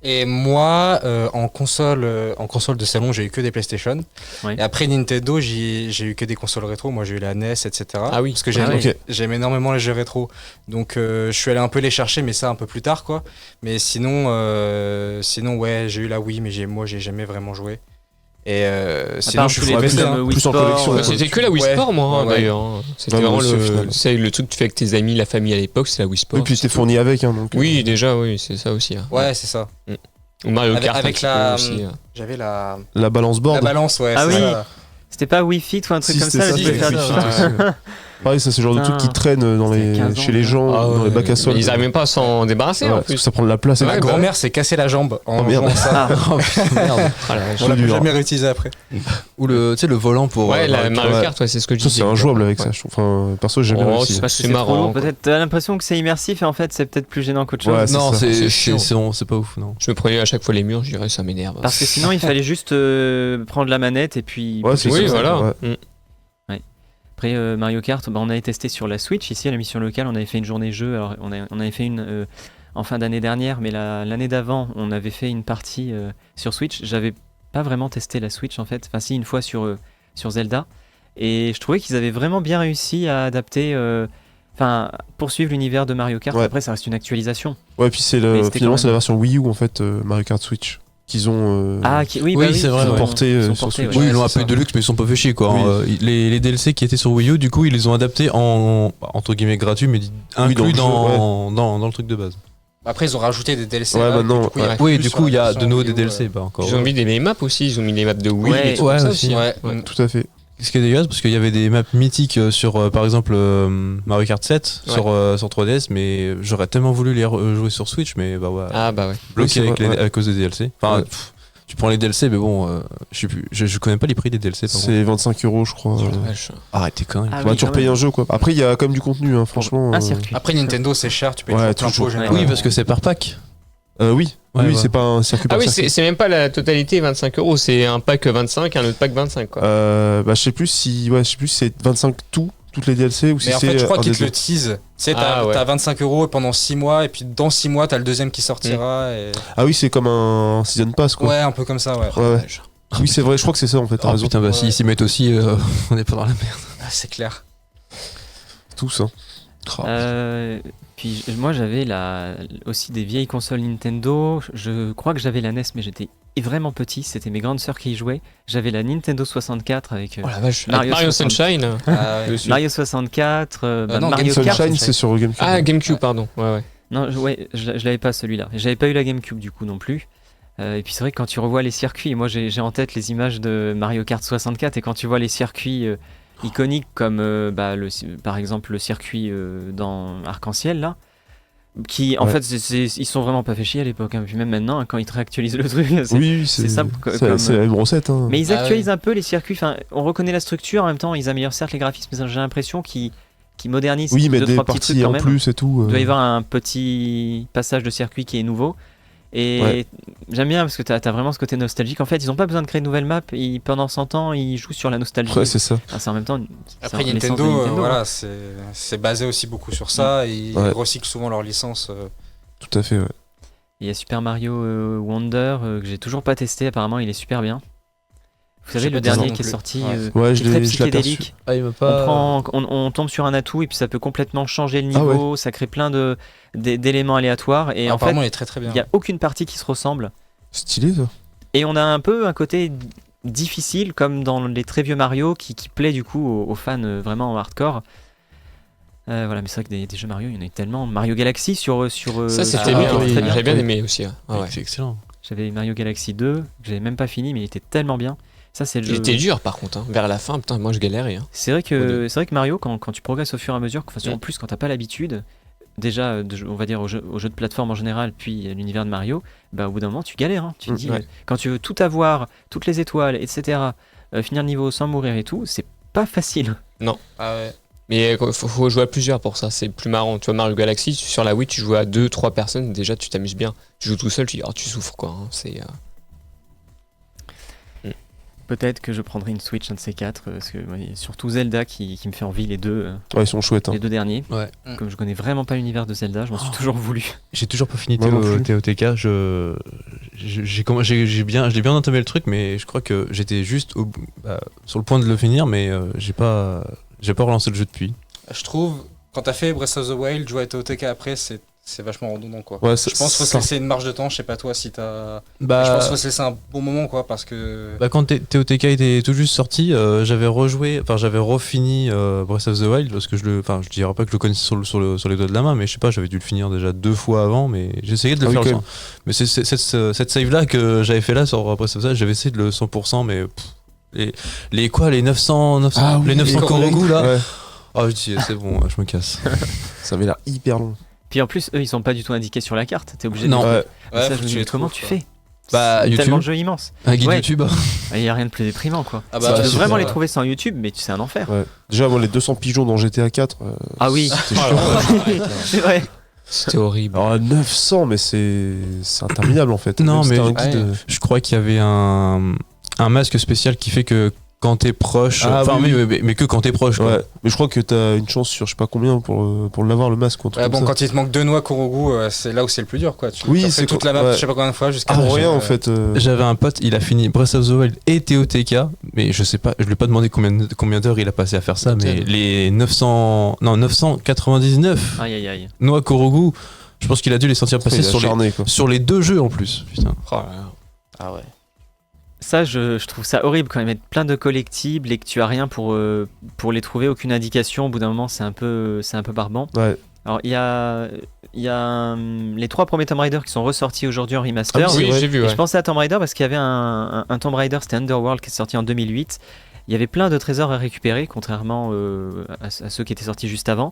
Et moi, en console de salon, j'ai eu que des PlayStation. Ouais. Et après Nintendo, j'ai eu que des consoles rétro. Moi, j'ai eu la NES, etc. Ah oui. Parce que j'aime énormément les jeux rétro. Donc, je suis allé un peu les chercher, mais ça un peu plus tard, quoi. Mais sinon, ouais, j'ai eu la Wii, mais j'ai jamais vraiment joué. Et sinon, je suis plus en collection. C'était que la Wii Sport, moi, d'ailleurs. C'était vraiment le truc que tu fais avec tes amis, la famille à l'époque, c'est la Wii Sport. Et puis c'était fourni avec. Donc, oui, déjà, oui, c'est ça aussi. Ouais, c'est ça. Ou Mario Kart avec aussi. J'avais la balance board. La balance, ouais. Ah oui. Ça. C'était pas Wii Fit ou un truc comme ça. Pareil, ça c'est le genre de truc qui traîne chez les gens, dans les bacs à sol. Ils n'arrivent même pas à s'en débarrasser en plus. Ça prend de la place. Ma grand-mère s'est cassé la jambe en jouant ça. Merde. On l'a plus jamais réutilisé après. Ou le volant pour. Ouais, la Mario Kart, c'est ce que je disais. C'est injouable avec ça. Enfin, perso, j'ai jamais réussi. C'est marrant. Peut-être t'as l'impression que c'est immersif et en fait c'est peut-être plus gênant qu'autre chose. Non, c'est pas ouf, non. Je me prenais à chaque fois les murs, je dirais ça m'énerve. Parce que sinon il fallait juste prendre la manette et puis. Ouais, c'est ça. Oui, voilà. Après Mario Kart, on avait testé sur la Switch ici à la mission locale, on avait fait une journée jeu. Alors on avait fait une en fin d'année dernière, mais l'année d'avant on avait fait une partie sur Switch. J'avais pas vraiment testé la Switch en fait, enfin si une fois sur Zelda, et je trouvais qu'ils avaient vraiment bien réussi à adapter, poursuivre l'univers de Mario Kart. Après ça reste une actualisation. Ouais, puis finalement c'est la version Wii U en fait, Mario Kart Switch. Qu'ils ont c'est vrai, porté sur Switch. Oui, ils l'ont appelé Deluxe, mais ils sont pas fait chier quoi. Oui. Les DLC qui étaient sur Wii U, du coup, ils les ont adaptés en entre guillemets gratuits, mais inclus dans le truc de base. Après, ils ont rajouté des DLC. Ouais, maintenant. Du coup, il y a de nouveau des DLC. Encore. Ils ont mis des maps aussi, ils ont mis les maps de Wii. Ouais, et tout ça aussi. Ouais. Tout à fait. Ce qui est dégueulasse, parce qu'il y avait des maps mythiques sur, par exemple, Mario Kart 7 sur 3DS, mais j'aurais tellement voulu les jouer sur Switch, mais bah ouais. Ah bah ouais. Bloqué à cause des DLC. Enfin, tu prends les DLC, mais bon, je connais pas les prix des DLC. C'est 25€, je crois. Arrêtez quand même. Tu repayes un jeu, quoi. Après, il y a quand même du contenu, hein, franchement. Un circuit. Après, Nintendo, c'est cher, tu payes plein de choses. Oui, parce que c'est par pack. Oui, c'est pas un circuit par circuit. C'est même pas la totalité 25€, c'est un pack 25, un autre pack 25 quoi. Je sais plus si c'est 25 toutes les DLC ou si c'est. Mais en fait, je crois qu'ils te le teasent. Tu sais, t'as 25€ pendant 6 mois, et puis dans 6 mois, t'as le deuxième qui sortira. Et... Ah oui, c'est comme un Season Pass, quoi. Ouais, un peu comme ça, ouais. Oui, c'est vrai, je crois que c'est ça en fait. Oh putain, bah s'ils s'y mettent aussi, on est pas dans la merde. C'est clair. Tous, hein. Puis moi j'avais aussi des vieilles consoles Nintendo. Je crois que j'avais la NES, mais j'étais vraiment petit. C'était mes grandes sœurs qui y jouaient. J'avais la Nintendo 64 avec Mario Sunshine. Mario 64. Mario Sunshine, c'est sur GameCube. Ah, GameCube, pardon. Ouais. Non, je l'avais pas celui-là. J'avais pas eu la GameCube du coup non plus. Et puis c'est vrai que quand tu revois les circuits, moi j'ai en tête les images de Mario Kart 64, et quand tu vois les circuits iconiques comme par exemple le circuit dans Arc-en-Ciel là, qui en fait ils sont vraiment pas fait chier à l'époque, hein. Puis même maintenant quand ils te réactualisent le truc, c'est simple c'est la même recette, hein. Mais ils actualisent un peu les circuits, enfin on reconnaît la structure, en même temps ils améliorent certes les graphismes, mais j'ai l'impression qu'ils modernisent mais deux, trois petits trucs quand même. Plus et tout. Il doit y avoir un petit passage de circuit qui est nouveau. Et j'aime bien parce que t'as vraiment ce côté nostalgique. En fait, ils ont pas besoin de créer de nouvelles maps. Pendant 100 ans, ils jouent sur la nostalgie. Ouais, c'est ça. C'est en même temps. Après, Nintendo, voilà, c'est basé aussi beaucoup sur ça. Et ils recyclent souvent leurs licences. Tout à fait, ouais. Il y a Super Mario Wonder que j'ai toujours pas testé. Apparemment, il est super bien. Vous savez, le dernier qui est sorti, je l'ai très psychédélique. On tombe sur un atout et puis ça peut complètement changer le niveau. Ça crée plein d'éléments aléatoires. Et en fait, il est très très bien. Il n'y a aucune partie qui se ressemble. Stylé, ça. Et on a un peu un côté difficile, comme dans les très vieux Mario, qui plaît du coup aux fans vraiment hardcore. Mais c'est vrai que des jeux Mario, il y en a eu tellement. Mario Galaxy sur ça c'était bien, j'avais bien aimé aussi. C'est excellent. J'avais Mario Galaxy 2, que j'avais même pas fini, mais il était tellement bien. Ça, c'est le jeu. Il était dur par contre, hein. Vers la fin, putain, moi je galérais. Hein. C'est vrai que Mario, quand tu progresses au fur et à mesure, en plus quand t'as pas l'habitude, déjà, on va dire au jeu de plateforme en général, puis l'univers de Mario, au bout d'un moment tu galères. Hein. Tu te dis, quand tu veux tout avoir, toutes les étoiles, etc., finir le niveau sans mourir et tout, c'est pas facile. Non. Mais faut jouer à plusieurs pour ça, c'est plus marrant. Tu vois, Mario Galaxy, sur la Wii, tu joues à 2-3 personnes, déjà tu t'amuses bien. Tu joues tout seul, tu souffres quoi. Hein. C'est. Peut-être que je prendrai une Switch, un de ces quatre, parce que surtout Zelda qui me fait envie, les deux. Ouais, ils sont chouettes. Hein. Les deux derniers. Ouais. Comme je connais vraiment pas l'univers de Zelda, je m'en suis toujours voulu. J'ai toujours pas fini Moi non plus. TOTK. Je l'ai bien entamé le truc, mais je crois que j'étais juste sur le point de le finir, mais j'ai pas relancé le jeu depuis. Je trouve, quand t'as fait Breath of the Wild, jouer à TOTK après, c'est vachement redondant, quoi. Ouais, je pense qu'il faut se laisser une marge de temps, je sais pas toi si t'as... Bah, je pense qu'il faut se laisser un bon moment, quoi, parce que... Bah, quand TOTK était tout juste sorti, j'avais refini Breath of the Wild, parce que je dirais pas que je le connaissais sur les doigts de la main, mais je sais pas, j'avais dû le finir déjà 2 fois avant, mais j'essayais de le faire le 100%. Mais c'est cette save là que j'avais fait là sur Breath of the Wild, j'avais essayé de le 100%, mais les 900 les 900 Korogu là. Ouais. Ah, je dis, c'est bon, je me casse. Ça avait l'air hyper long. Puis en plus, eux, ils sont pas du tout indiqués sur la carte. T'es obligé non. de. Ouais, ça, je me dis, comment tu fais? Bah, YouTube. Tellement de jeux immenses. Un guide YouTube. Il y a rien de plus déprimant, quoi. Ah bah, tu peux super, vraiment les trouver sans YouTube, mais c'est un enfer. Ouais. Déjà, moi, les 200 pigeons dans GTA 4. Ah oui. C'était chiant. C'est vrai. C'était horrible. Alors, 900, mais c'est interminable en fait. Non, même mais un guide. je crois qu'il y avait un masque spécial qui fait que quand t'es proche, mais que quand t'es proche, quoi. Ouais, mais je crois que t'as une chance sur je sais pas combien pour l'avoir le masque. Ouais, bon, quand il te manque 2 noix Korogu, c'est là où c'est le plus dur, quoi. Oui, c'est toute la map, je sais pas combien de fois jusqu'à. Pour rien en fait. J'avais un pote, il a fini Breath of the Wild et TOTK, mais je sais pas, je lui ai pas demandé combien d'heures il a passé à faire ça, mais les 999 Aïe. noix Korogu, je pense qu'il a dû les sentir passer sur les 2 jeux en plus. Putain. Oh là là. Ah ouais. Ça, je trouve ça horrible quand ils mettent plein de collectibles et que tu as rien pour les trouver, aucune indication. Au bout d'un moment, c'est un peu barbant. Ouais. Alors, il y a les 3 premiers Tomb Raider qui sont ressortis aujourd'hui en remaster. Ah oui, j'ai vu. Et je pensais à Tomb Raider parce qu'il y avait un Tomb Raider, c'était Underworld, qui est sorti en 2008. Il y avait plein de trésors à récupérer, contrairement à ceux qui étaient sortis juste avant.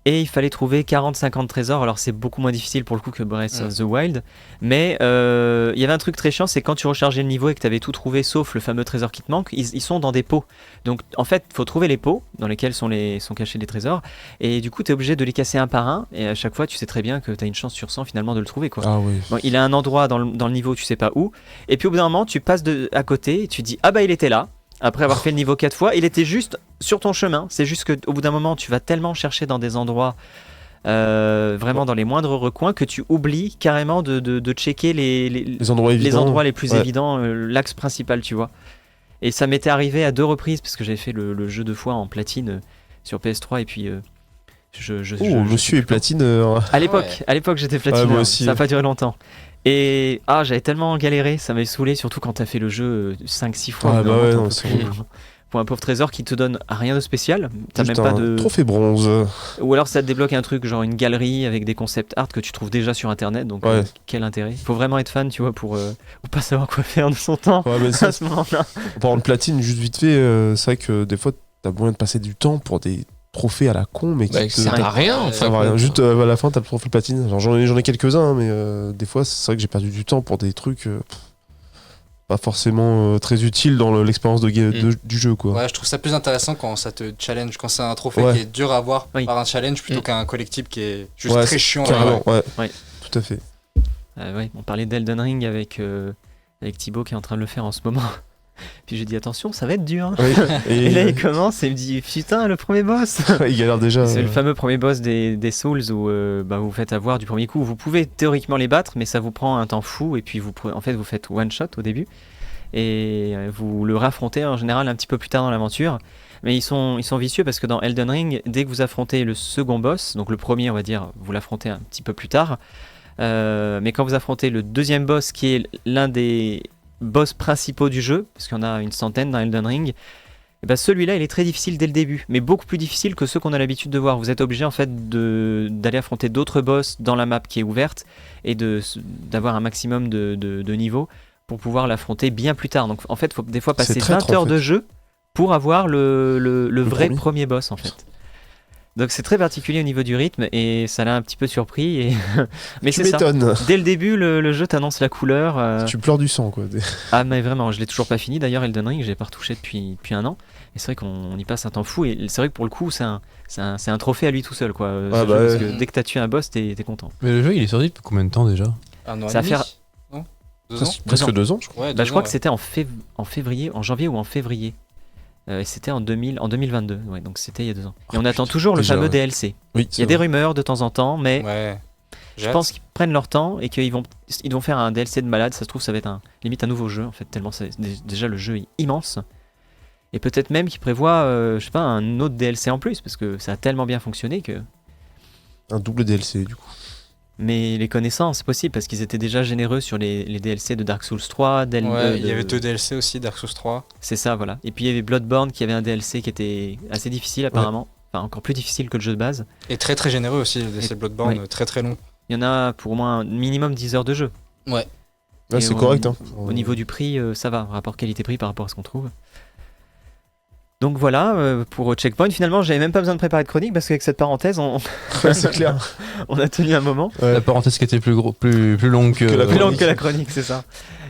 Et il fallait trouver 40-50 trésors. Alors c'est beaucoup moins difficile pour le coup que Breath of the Wild. Mais il y avait un truc très chiant, c'est quand tu rechargeais le niveau et que tu avais tout trouvé sauf le fameux trésor qui te manque, ils sont dans des pots. Donc en fait, il faut trouver les pots dans lesquels sont cachés les trésors. Et du coup, tu es obligé de les casser un par un. Et à chaque fois, tu sais très bien que tu as une chance sur 100 finalement de le trouver, quoi. Ah oui. Bon, il a un endroit dans le niveau, tu sais pas où. Et puis au bout d'un moment, tu passes à côté et tu dis, ah bah il était là. Après avoir fait le niveau 4 fois, il était juste sur ton chemin. C'est juste qu'au bout d'un moment, tu vas tellement chercher dans des endroits, vraiment dans les moindres recoins, que tu oublies carrément de checker les endroits les plus évidents, l'axe principal, tu vois. Et ça m'était arrivé à 2 reprises, parce que j'avais fait le jeu 2 fois en platine sur PS3, et puis... monsieur est platine. À l'époque, j'étais platine. Moi aussi. Ça n'a pas duré longtemps. Et j'avais tellement galéré, ça m'avait saoulé, surtout quand t'as fait le jeu 5-6 fois. Ah bah ouais, non, c'est pour un pauvre trésor qui te donne rien de spécial. T'as juste même pas de trophée bronze. Ou alors ça te débloque un truc genre une galerie avec des concept art que tu trouves déjà sur internet. Donc quel intérêt. Faut vraiment être fan, tu vois, pour pas savoir quoi faire de son temps à ce moment-là. En parlant de platine, juste vite fait, c'est vrai que des fois t'as moyen de passer du temps pour des trophées à la con, mais qui ça n'a rien en fait. Rien. Juste à la fin t'as le trophée platine. Alors, j'en ai quelques-uns, mais des fois c'est vrai que j'ai perdu du temps pour des trucs pas forcément très utiles dans l'expérience du jeu, quoi. Ouais, je trouve ça plus intéressant quand ça te challenge, quand c'est un trophée qui est dur à avoir par un challenge plutôt qu'un collectible qui est juste très chiant. Carrément, ouais. Tout à fait. On parlait d'Elden Ring avec Thibaut qui est en train de le faire en ce moment. Puis j'ai dit attention, ça va être dur. Oui. Et là il commence et il me dit putain, le premier boss. Il galère déjà. C'est le fameux premier boss des Souls où vous faites avoir du premier coup. Vous pouvez théoriquement les battre, mais ça vous prend un temps fou et puis vous faites one shot au début et vous le raffrontez en général un petit peu plus tard dans l'aventure. Mais ils sont vicieux parce que dans Elden Ring, dès que vous affrontez le second boss, donc le premier on va dire, vous l'affrontez un petit peu plus tard. Mais quand vous affrontez le deuxième boss qui est l'un des boss principaux du jeu, parce qu'il y en a une centaine dans Elden Ring, et ben celui-là il est très difficile dès le début, mais beaucoup plus difficile que ceux qu'on a l'habitude de voir. Vous êtes obligé en fait d'aller affronter d'autres boss dans la map qui est ouverte et d'avoir un maximum de niveaux pour pouvoir l'affronter bien plus tard. Donc en fait il faut des fois passer 20 heures de jeu pour avoir le vrai premier boss en fait. Donc c'est très particulier au niveau du rythme et ça l'a un petit peu surpris. Mais c'est ça. Dès le début, le jeu t'annonce la couleur. Tu pleures du sang, quoi. Ah mais vraiment, je l'ai toujours pas fini. D'ailleurs, Elden Ring, j'ai pas retouché depuis 1 an. Et c'est vrai qu'on y passe un temps fou. Et c'est vrai que pour le coup, c'est un trophée à lui tout seul, quoi. Parce que dès que t'as tué un boss, t'es content. Mais le jeu, il est sorti depuis combien de temps déjà? 1 an et ça demi. faire... Non, Presque 2 ans, je crois. Ouais, je crois que c'était en février, en janvier ou en février. Et c'était en 2022, ouais, donc c'était il y a 2 ans. Et on attend toujours le fameux DLC. Oui, Il y a des rumeurs de temps en temps, mais Ouais. je pense qu'ils prennent leur temps et qu'ils vont faire un DLC de malade. Ça se trouve, ça va être limite un nouveau jeu, en fait, tellement déjà le jeu est immense. Et peut-être même qu'ils prévoient, je sais pas, un autre DLC en plus, parce que ça a tellement bien fonctionné que... Un double DLC, du coup. Mais les connaissants, c'est possible, parce qu'ils étaient déjà généreux sur les DLC de Dark Souls 3. Il y avait 2 DLC aussi, Dark Souls 3. C'est ça, voilà. Et puis il y avait Bloodborne qui avait un DLC qui était assez difficile apparemment. Enfin, encore plus difficile que le jeu de base. Et très très généreux aussi, le DLC Bloodborne, oui. très très long. Il y en a pour au moins un minimum 10 heures de jeu. Ouais. Ouais, c'est correct. Hein. Au niveau du prix, ça va. Rapport qualité-prix par rapport à ce qu'on trouve. Donc voilà, pour Checkpoint, finalement, j'avais même pas besoin de préparer de chronique parce qu'avec cette parenthèse, c'est clair. On a tenu un moment. La parenthèse qui était plus longue que plus longue que la chronique, c'est ça.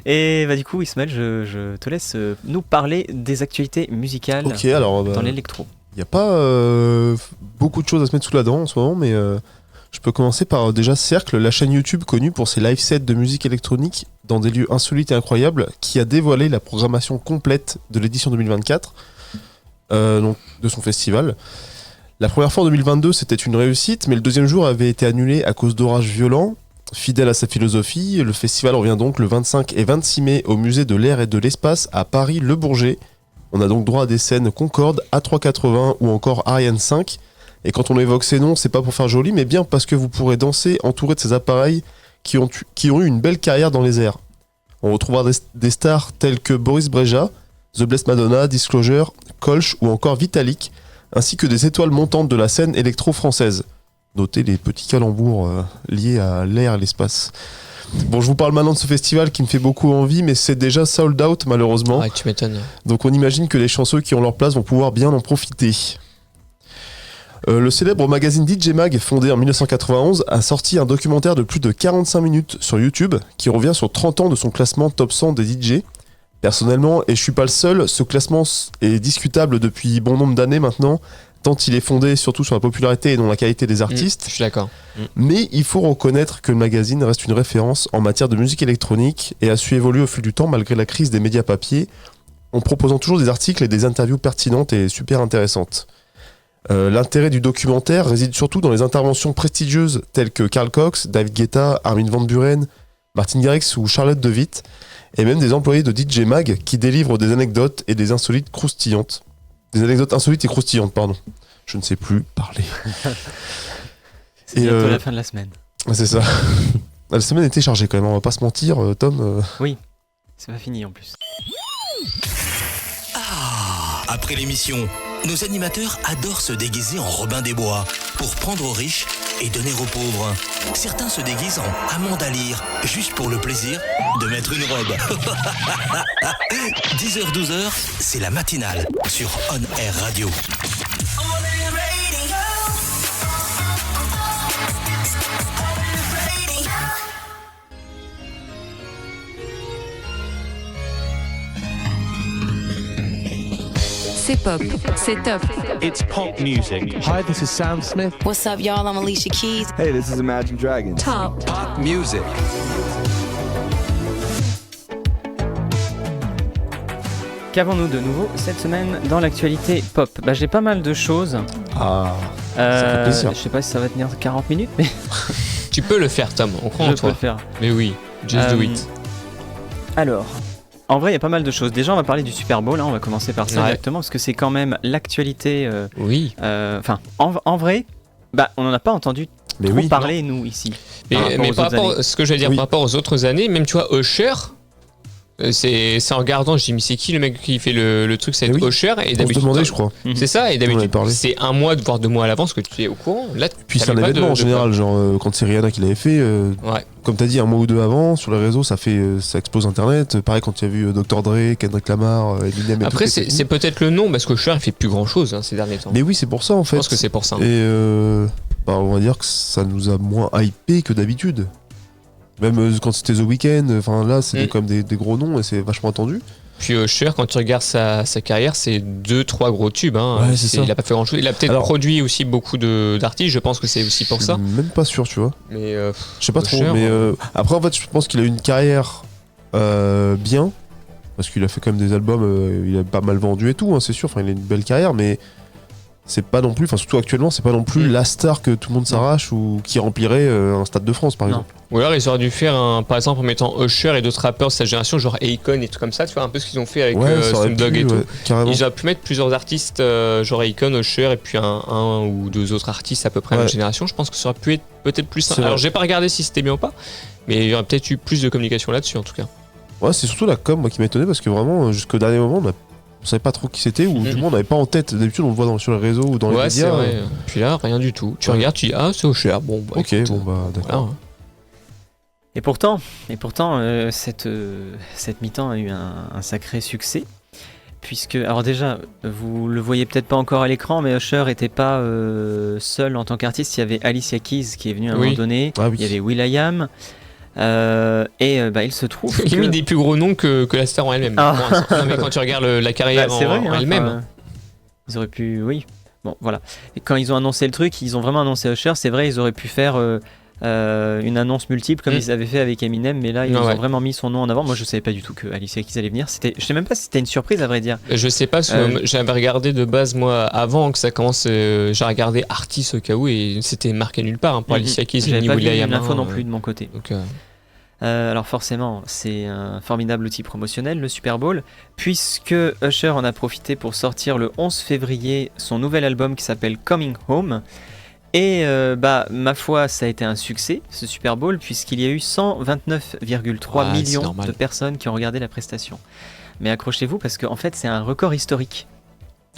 Et bah du coup, Ismaël, je te laisse nous parler des actualités musicales dans l'électro. Il n'y a pas beaucoup de choses à se mettre sous la dent en ce moment, mais je peux commencer par déjà Cercle, la chaîne YouTube connue pour ses live sets de musique électronique dans des lieux insolites et incroyables, qui a dévoilé la programmation complète de l'édition 2024. Donc, de son festival. La première fois en 2022, c'était une réussite, mais le deuxième jour avait été annulé à cause d'orages violents. Fidèle à sa philosophie, le festival revient donc le 25 et 26 mai au musée de l'air et de l'espace à Paris-Le Bourget. On a donc droit à des scènes Concorde, A380 ou encore Ariane 5. Et quand on évoque ces noms, c'est pas pour faire joli, mais bien parce que vous pourrez danser entouré de ces appareils qui ont eu une belle carrière dans les airs. On retrouvera des stars telles que Boris Brejcha, The Blessed Madonna, Disclosure, Kolsch ou encore Vitalik, ainsi que des étoiles montantes de la scène électro-française. Notez les petits calembours liés à l'air et l'espace. Bon, je vous parle maintenant de ce festival qui me fait beaucoup envie, mais c'est déjà sold out malheureusement. Ouais, tu m'étonnes. Donc on imagine que les chanceux qui ont leur place vont pouvoir bien en profiter. Le célèbre magazine DJ Mag, fondé en 1991, a sorti un documentaire de plus de 45 minutes sur YouTube qui revient sur 30 ans de son classement top 100 des DJ. Personnellement, et je suis pas le seul, ce classement est discutable depuis bon nombre d'années maintenant, tant il est fondé surtout sur la popularité et non la qualité des artistes. Je suis d'accord. Mais il faut reconnaître que le magazine reste une référence en matière de musique électronique et a su évoluer au fil du temps malgré la crise des médias papier, en proposant toujours des articles et des interviews pertinentes et super intéressantes. L'intérêt du documentaire réside surtout dans les interventions prestigieuses telles que Carl Cox, David Guetta, Armin van Buuren, Martin Garrix ou Charlotte de Witt, et même des employés de DJ Mag qui délivrent des anecdotes et des insolites croustillantes. Des anecdotes insolites et croustillantes, pardon. Je ne sais plus parler. C'est bientôt la fin de la semaine. C'est ça. La semaine était chargée quand même, on va pas se mentir, Tom. Oui, c'est pas fini en plus. Après l'émission, nos animateurs adorent se déguiser en Robin des Bois pour prendre aux riches et donner aux pauvres. Certains se déguisent en Amanda Lear, juste pour le plaisir de mettre une robe. 10h-12h, c'est la matinale sur On Air Radio. C'est pop, c'est top. It's pop music. Hi, this is Sam Smith. What's up, y'all? I'm Alicia Keys. Hey, this is Imagine Dragons. Top. Pop music. Qu'avons-nous de nouveau cette semaine dans l'actualité pop? J'ai pas mal de choses. Ça fait plaisir. Je sais pas si ça va tenir 40 minutes, mais Tu peux le faire, Tom, on croit en je peux toi. le faire. Mais oui, just do it. Alors, en vrai, il y a pas mal de choses. Déjà, on va parler du Super Bowl, hein, on va commencer par ça Ouais. directement, parce que c'est quand même l'actualité. Oui. Enfin, en vrai, on n'en a pas entendu Mais trop oui, parler, nous, ici. Mais par rapport à ce que j'allais dire, Oui. par rapport aux autres années, même tu vois, Usher, c'est en regardant, je dis, mais c'est qui le mec qui fait le truc? C'est Mais oui. Usher. Et On se d'habitude, demandait, je crois. c'est ça, et On en avait d'habitude, parlé. c'est un mois, voire 2 mois à l'avance que tu es au courant. Là, Puis c'est un t'avais pas événement en de général, genre quand c'est Rihanna qui l'avait fait, Ouais. comme t'as dit, un mois ou deux avant, sur les réseaux, ça explose Internet. Pareil quand il y a vu Dr. Dre, Kendrick Lamar, Eminem et Après, tout. c'est peut-être le nom, parce que Usher, il fait plus grand chose ces derniers temps. Mais oui, c'est pour ça en Je fait. pense que c'est pour ça. Et on va dire que ça nous a moins hypé que d'habitude. Même quand c'était The Weeknd, enfin là, c'était quand même des gros noms et c'est vachement attendu. Puis Usher, quand tu regardes sa carrière, c'est 2-3 gros tubes. Hein. Ouais, c'est ça. Il a pas fait grand chose. Il a peut-être Alors- produit aussi beaucoup d'artistes, je pense que c'est aussi pour Je ça. suis même pas sûr, tu vois. Mais Je sais pas trop, Usher, mais après en fait, je pense qu'il a eu une carrière bien, parce qu'il a fait quand même des albums, il a pas mal vendu et tout, hein, c'est sûr, enfin il a une belle carrière, mais c'est pas non plus, enfin surtout actuellement, c'est pas non plus la star que tout le monde s'arrache ou qui remplirait un Stade de France par exemple. Ou alors ils auraient dû faire par exemple en mettant Usher et d'autres rappeurs de sa génération, genre Akon et tout comme ça, tu vois, un peu ce qu'ils ont fait avec Snoop Dogg et tout. Carrément. Ils auraient pu mettre plusieurs artistes, genre Akon, Usher et puis un ou deux autres artistes à peu près de la génération. Je pense que ça aurait pu être peut-être plus simple. Alors j'ai pas regardé si c'était bien ou pas, mais il y aurait peut-être eu plus de communication là-dessus en tout cas. Ouais, c'est surtout la com moi qui m'a étonné parce que vraiment jusqu'au dernier moment on savait pas trop qui c'était ou du moins on n'avait pas en tête. D'habitude on le voit sur les réseaux ou dans les médias. Ouais, c'est vrai. Puis là rien du tout. Tu regardes, tu dis c'est Usher. Bon bah ok, écoute, bon bah d'accord. Voilà. Et pourtant, cette mi-temps a eu un sacré succès. Puisque, alors déjà, vous le voyez peut-être pas encore à l'écran, mais Usher était pas seul en tant qu'artiste. Il y avait Alicia Keys qui est venue à un moment donné. Ah oui. Il y avait will.i.am. Il se trouve Il a mis des plus gros noms que la star en elle-même. Ah. Non, mais quand tu regardes la carrière c'est vrai, en elle-même. Ils auraient pu, oui. Bon, voilà. Et quand ils ont annoncé le truc, ils ont vraiment annoncé Usher. C'est vrai, ils auraient pu faire une annonce multiple comme ils avaient fait avec Eminem, mais là ils ont vraiment mis son nom en avant. Moi je savais pas du tout que Alicia Keys allait venir. Je sais même pas si c'était une surprise à vrai dire. Je sais pas, parce que j'avais regardé de base moi avant que ça commence, j'ai regardé Artis au cas où et c'était marqué nulle part pour Alicia Keys. J'avais pas vu l'info non plus de mon côté. Donc, alors forcément, c'est un formidable outil promotionnel, le Super Bowl, puisque Usher en a profité pour sortir le 11 février son nouvel album qui s'appelle Coming Home. Et ma foi, ça a été un succès, ce Super Bowl, puisqu'il y a eu 129,3 millions de personnes qui ont regardé la prestation. Mais accrochez-vous, parce qu'en fait, c'est un record historique.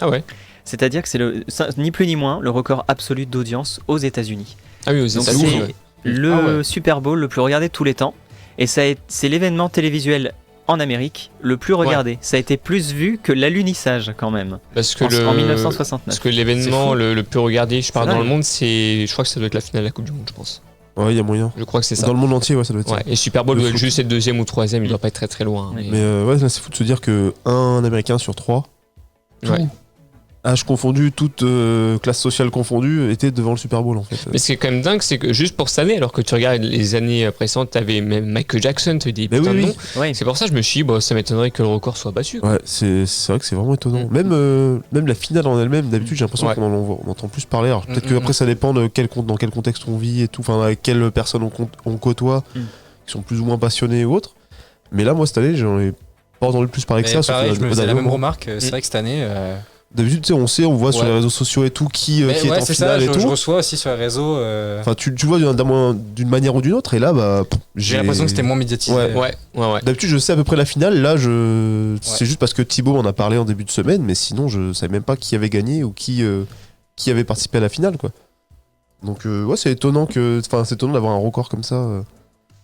Ah ouais. C'est-à-dire que c'est ni plus ni moins le record absolu d'audience aux États-Unis. Ah oui, aux États-Unis. C'est le Super Bowl le plus regardé de tous les temps. Et c'est l'événement télévisuel en Amérique le plus regardé. Ça a été plus vu que l'alunissage quand même. Parce que en 1969. Parce que l'événement le plus regardé, dans le monde, je crois que ça doit être la finale de la Coupe du Monde, je pense. Ouais, il y a moyen. Je crois que c'est ça. Dans le monde entier, ça doit être ça. Et Super Bowl doit être juste être deuxième ou troisième, il doit pas être très très loin. Oui. Mais là c'est fou de se dire que un Américain sur 3, âge confondu, toute classe sociale confondue, était devant le Super Bowl en fait. Mais ce qui est quand même dingue, c'est que juste pour cette année, alors que tu regardes les années précédentes, t'avais même Michael Jackson, tu dis putain de nom. Ouais. C'est pour ça que je me suis dit, ça m'étonnerait que le record soit battu. Ouais, c'est vrai que c'est vraiment étonnant. Même la finale en elle-même, d'habitude j'ai l'impression qu'on entend plus parler. Alors peut-être que après ça dépend de dans quel contexte on vit et tout, enfin avec quelles personnes on côtoie, qui sont plus ou moins passionnés ou autres. Mais là, moi cette année, j'en ai pas entendu plus parler que ça. Pareil, je me faisais la même remarque. C'est vrai que cette année. D'habitude, tu sais, on voit sur les réseaux sociaux et tout qui est en finale et tout. Je reçois aussi sur les réseaux. Enfin, tu vois d'une manière ou d'une autre, et là, j'ai l'impression que c'était moins médiatisé. Ouais. D'habitude, je sais à peu près la finale. Là, c'est juste parce que Thibaut m'en a parlé en début de semaine, mais sinon, je savais même pas qui avait gagné ou qui avait participé à la finale, quoi. Donc, c'est étonnant d'avoir un record comme ça.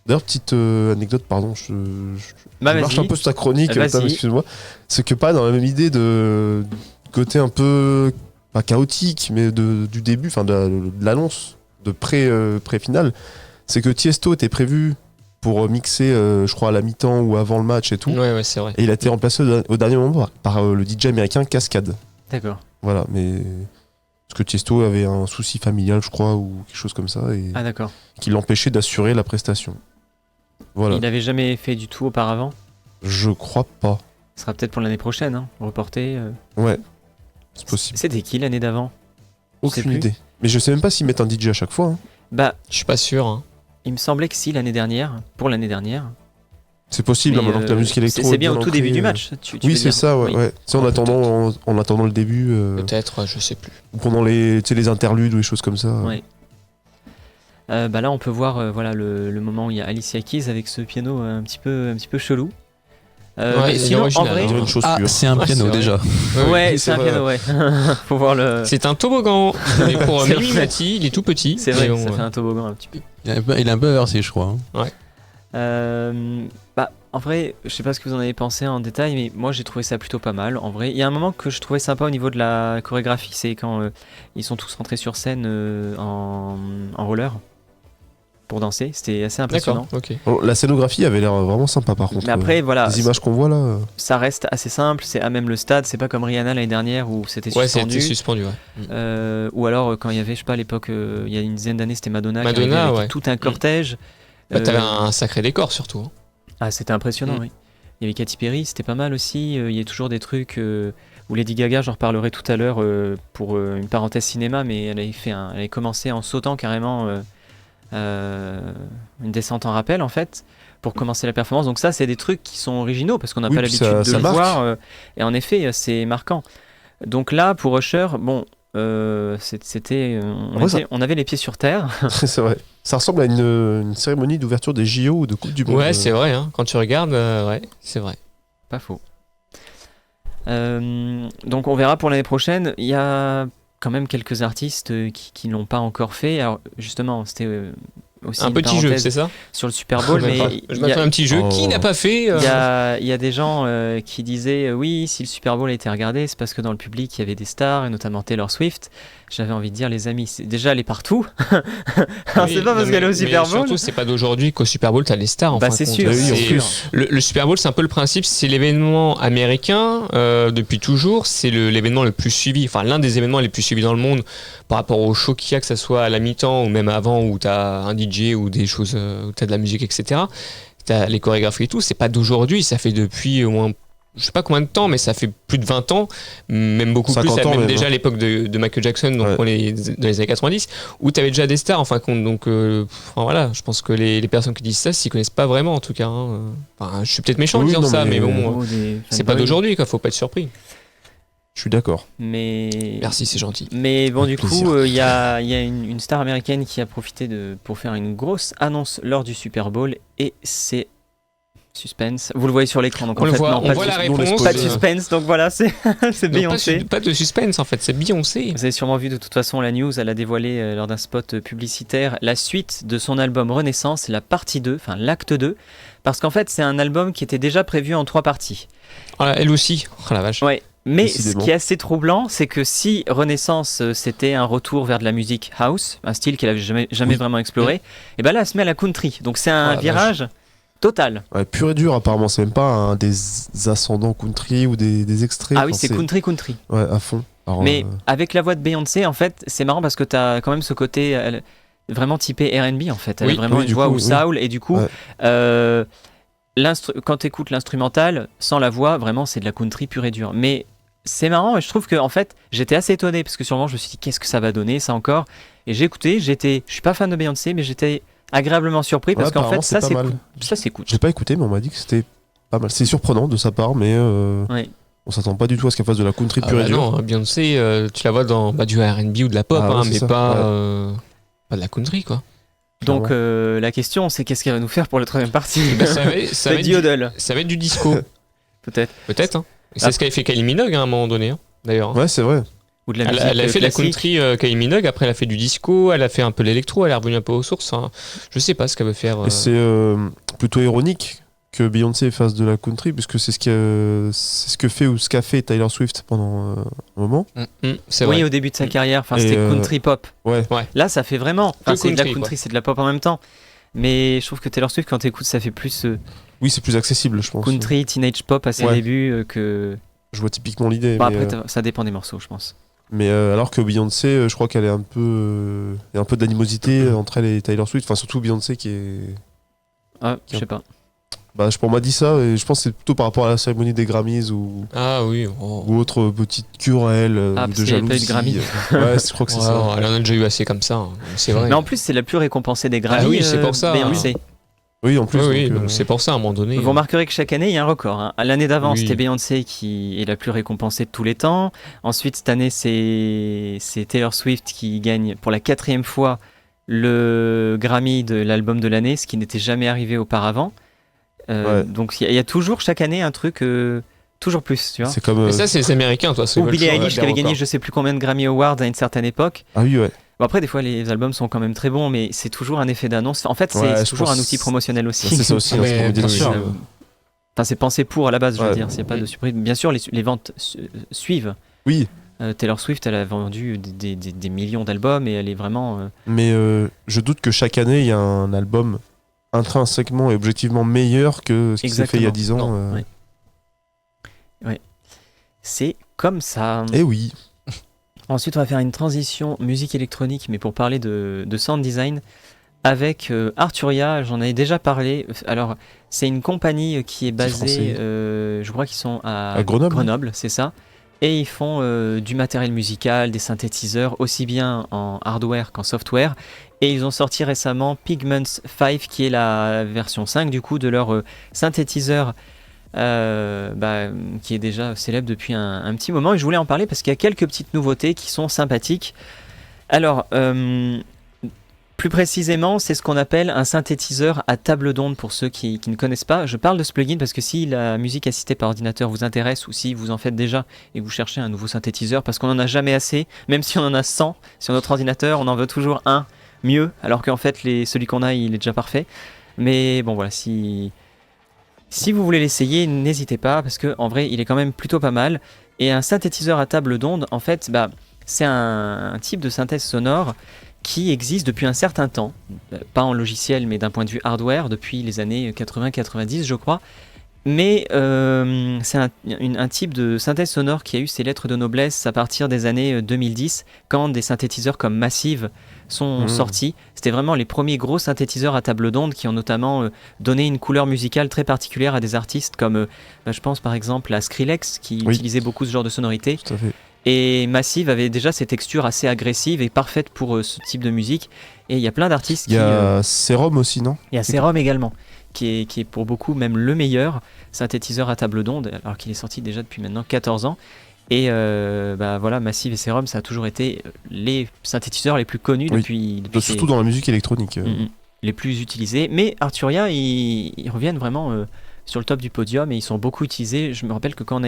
D'ailleurs, petite anecdote, pardon, je marche un peu sur ta chronique, excuse-moi. C'est que pas dans la même idée de côté un peu pas chaotique mais du début, enfin de l'annonce de pré-finale, c'est que Tiesto était prévu pour mixer je crois à la mi-temps ou avant le match et tout. Ouais, c'est vrai. Et il a été remplacé au dernier moment par le DJ américain Cascade. D'accord. Voilà, mais parce que Tiesto avait un souci familial je crois ou quelque chose comme ça et d'accord. qui l'empêchait d'assurer la prestation. Voilà. Il n'avait jamais fait du tout auparavant. Je crois pas. Ce sera peut-être pour l'année prochaine, reporté. Ouais. C'est possible. C'était qui l'année d'avant? Aucune idée. Mais je sais même pas s'ils mettent un DJ à chaque fois. Je suis pas sûr. Il me semblait que si, pour l'année dernière. C'est possible, maintenant que la musique électro. C'est bien au tout début du match. Oui, c'est ça, ouais. C'est en attendant le début. Peut-être, je sais plus. Ou pendant les interludes ou les choses comme ça. Ouais. Là, on peut voir le moment où il y a Alicia Keys avec ce piano un petit peu chelou. Mais sinon, en vrai, c'est un piano déjà. Ouais, c'est un piano, ouais. Faut voir le. C'est un toboggan. Mais pour Mehdi Mati, il est tout petit. C'est vrai, ça fait un toboggan un petit peu. Il est un peu inversé, je crois. Ouais. En vrai, je sais pas ce que vous en avez pensé en détail, mais moi j'ai trouvé ça plutôt pas mal. En vrai, il y a un moment que je trouvais sympa au niveau de la chorégraphie, c'est quand ils sont tous rentrés sur scène en roller pour danser. C'était assez impressionnant. Ok. La scénographie avait l'air vraiment sympa par contre. Mais après, voilà. Les images qu'on voit là. Ça reste assez simple, c'est à même le stade, c'est pas comme Rihanna l'année dernière où c'était suspendu. Ouais, c'était suspendu, ouais. Ou alors quand il y avait, je sais pas, à l'époque, il y a une dizaine d'années, c'était Madonna qui Madonna, avec tout un cortège. T'avais un sacré décor surtout. Ah, c'était impressionnant, oui. Il y avait Katy Perry, c'était pas mal aussi. Il y a toujours des trucs où Lady Gaga, j'en reparlerai tout à l'heure pour une parenthèse cinéma, mais elle avait commencé en sautant carrément une descente en rappel en fait pour commencer la performance. Donc ça, c'est des trucs qui sont originaux parce qu'on n'a pas l'habitude de le voir. Et en effet, c'est marquant. Donc là, pour Usher, bon, on avait les pieds sur terre. C'est vrai. Ça ressemble à une cérémonie d'ouverture des JO ou de Coupe du Monde. Ouais, c'est vrai. Hein. Quand tu regardes, ouais, c'est vrai. Pas faux. Donc on verra pour l'année prochaine. Il y a quand même quelques artistes qui ne l'ont pas encore fait. Alors justement, c'était aussi un petit jeu, c'est ça, sur le Super Bowl. Mais je m'attends à un petit jeu. Qui n'a pas fait Il y a des gens qui disaient oui, si le Super Bowl a été regardé, c'est parce que dans le public il y avait des stars et notamment Taylor Swift. J'avais envie de dire, les amis, c'est déjà aller partout. Alors, c'est pas parce qu'elle est au Super Bowl. Surtout, c'est pas d'aujourd'hui qu'au Super Bowl t'as les stars. Bah, c'est sûr. Le Super Bowl, c'est un peu le principe. C'est l'événement américain depuis toujours. C'est l'événement le plus suivi. Enfin, l'un des événements les plus suivis dans le monde par rapport au show qu'il y a, que ça soit à la mi-temps ou même avant, où t'as un DJ ou des choses, où t'as de la musique, etc. T'as les chorégraphies et tout. C'est pas d'aujourd'hui. Ça fait depuis au moins, je sais pas combien de temps, mais ça fait plus de 20 ans, même beaucoup plus, même déjà à l'époque de Michael Jackson, donc dans les années 90, où tu avais déjà des stars, en fin de compte. Donc voilà, je pense que les personnes qui disent ça s'y connaissent pas vraiment, en tout cas. Hein. Enfin, je suis peut-être méchant en disant ça, mais bon, c'est pas d'aujourd'hui, quoi, faut pas être surpris. Je suis d'accord. Merci, c'est gentil. Mais bon, du coup, il y a une star américaine qui a profité pour faire une grosse annonce lors du Super Bowl, et c'est suspense. Vous le voyez sur l'écran, donc on voit la réponse. Pas de suspense, donc voilà, c'est Beyoncé. Pas de suspense en fait, c'est Beyoncé. Vous avez sûrement vu de toute façon la news, elle a dévoilé lors d'un spot publicitaire la suite de son album Renaissance, la partie 2, enfin l'acte 2, parce qu'en fait c'est un album qui était déjà prévu en 3 parties. Ah, elle aussi, oh la vache. Ouais. Mais ce qui est assez troublant, c'est que si Renaissance c'était un retour vers de la musique house, un style qu'elle avait jamais vraiment exploré, et ben là elle se met à la country, donc c'est un virage total. Ouais, pur et dur apparemment, c'est même pas des ascendants country ou des extraits. Ah oui, c'est country. Ouais, à fond. Alors, mais avec la voix de Beyoncé, en fait, c'est marrant parce que t'as quand même ce côté vraiment typé R&B en fait. Elle a vraiment une voix ou soul, et du coup, quand t'écoutes l'instrumental, sans la voix, vraiment c'est de la country pure et dure. Mais c'est marrant, et je trouve que en fait, j'étais assez étonné parce que sur le moment, je me suis dit qu'est-ce que ça va donner ça encore. Et j'ai écouté, je suis pas fan de Beyoncé, mais j'étais agréablement surpris parce qu'en fait ça s'écoute. J'ai pas écouté, mais on m'a dit que c'était pas mal. C'est surprenant de sa part, mais on s'attend pas du tout à ce qu'elle fasse de la country pure et dure. Non, Beyoncé, tu la vois dans du R&B ou de la pop, mais pas de la country quoi. Donc la question c'est qu'est-ce qu'elle va nous faire pour la troisième partie. Ça va être du disco. Peut-être. Hein. C'est ce qu'avait fait Kylie Minogue à un moment donné, hein, d'ailleurs. Ouais, c'est vrai. Ou de la musique elle a fait de la country Kylie Minogue, après elle a fait du disco, elle a fait un peu l'électro, elle est revenue un peu aux sources. Hein. Je sais pas ce qu'elle veut faire. C'est plutôt ironique que Beyoncé fasse de la country, puisque c'est ce que fait ou ce qu'a fait Taylor Swift pendant un moment. C'est vrai. Oui, au début de sa carrière, c'était country pop. Ouais. Là, ça fait vraiment. C'est de la country, c'est de la pop en même temps. Mais je trouve que Taylor Swift, quand t'écoutes, ça fait plus. Oui, c'est plus accessible, je pense. Country, teenage pop à ses débuts que. Je vois typiquement l'idée. Bah, après, ça dépend des morceaux, je pense. Mais alors que Beyoncé, je crois qu'elle est un peu d'animosité entre elle et Taylor Swift, enfin surtout Beyoncé qui est. Ah, je sais pas. Bah, on m'a dit ça et je pense que c'est plutôt par rapport à la cérémonie des Grammys ou. Ah oui. Ou autre petite querelle de jalousie. Pas eu de Grammy. Ouais, je crois que c'est ça. Elle en a déjà eu assez comme ça, hein. C'est vrai. Mais en plus, c'est la plus récompensée des Grammys. Ah oui, c'est pour ça. Beyoncé. Oui, en plus. Donc c'est pour ça à un moment donné. Vous remarquerez que chaque année, il y a un record. Hein. L'année d'avant, c'était Beyoncé qui est la plus récompensée de tous les temps. Ensuite, cette année, c'est Taylor Swift qui gagne pour la 4e fois le Grammy de l'album de l'année, ce qui n'était jamais arrivé auparavant. Donc il y a toujours chaque année un truc toujours plus, tu vois. C'est comme, mais ça, c'est les Américains, toi. Ou Billie Eilish qui avait gagné je sais plus combien de Grammy Awards à une certaine époque. Ah oui, ouais. Bon, après, des fois, les albums sont quand même très bons, mais c'est toujours un effet d'annonce. En fait, c'est toujours un outil promotionnel aussi. C'est ça aussi, bien sûr. Enfin, c'est pensé pour à la base, je veux dire. C'est pas de surprise. Bien sûr, les ventes suivent. Oui. Taylor Swift, elle a vendu des millions d'albums et elle est vraiment. Mais je doute que chaque année, il y a un album intrinsèquement et objectivement meilleur que ce qui s'est fait il y a 10 ans. Ouais. C'est comme ça. Eh oui. Ensuite, on va faire une transition musique électronique, mais pour parler de sound design. avec Arturia. J'en avais déjà parlé. Alors, c'est une compagnie qui est basée, je crois qu'ils sont à Grenoble, c'est ça. Et ils font du matériel musical, des synthétiseurs, aussi bien en hardware qu'en software. Et ils ont sorti récemment Pigments 5, qui est la version 5 du coup de leur synthétiseur, qui est déjà célèbre depuis un petit moment. Et je voulais en parler parce qu'il y a quelques petites nouveautés qui sont sympathiques. Alors, plus précisément, c'est ce qu'on appelle un synthétiseur à table d'onde pour ceux qui ne connaissent pas. Je parle de ce plugin parce que si la musique assistée par ordinateur vous intéresse ou si vous en faites déjà et que vous cherchez un nouveau synthétiseur, parce qu'on n'en a jamais assez, même si on en a 100 sur notre ordinateur, on en veut toujours un mieux, alors qu'en fait celui qu'on a il est déjà parfait. Mais bon voilà, si vous voulez l'essayer, n'hésitez pas parce qu'en vrai il est quand même plutôt pas mal. Et un synthétiseur à table d'onde, en fait, c'est un type de synthèse sonore qui existe depuis un certain temps, pas en logiciel mais d'un point de vue hardware, depuis les années 80-90 je crois, mais c'est un type de synthèse sonore qui a eu ses lettres de noblesse à partir des années 2010, quand des synthétiseurs comme Massive sont sortis. C'était vraiment les premiers gros synthétiseurs à table d'onde qui ont notamment donné une couleur musicale très particulière à des artistes comme, je pense par exemple à Skrillex qui utilisait beaucoup ce genre de sonorité. Tout à fait. Et Massive avait déjà ces textures assez agressives et parfaites pour ce type de musique. Et il y a plein d'artistes qui... Il y a Serum aussi, non ? Il y a Serum également, qui est pour beaucoup même le meilleur synthétiseur à table d'onde, alors qu'il est sorti déjà depuis maintenant 14 ans. Et voilà, Massive et Serum, ça a toujours été les synthétiseurs les plus connus depuis surtout dans la musique électronique. Les plus utilisés. Mais Arturia, ils reviennent vraiment sur le top du podium et ils sont beaucoup utilisés. Je me rappelle que quand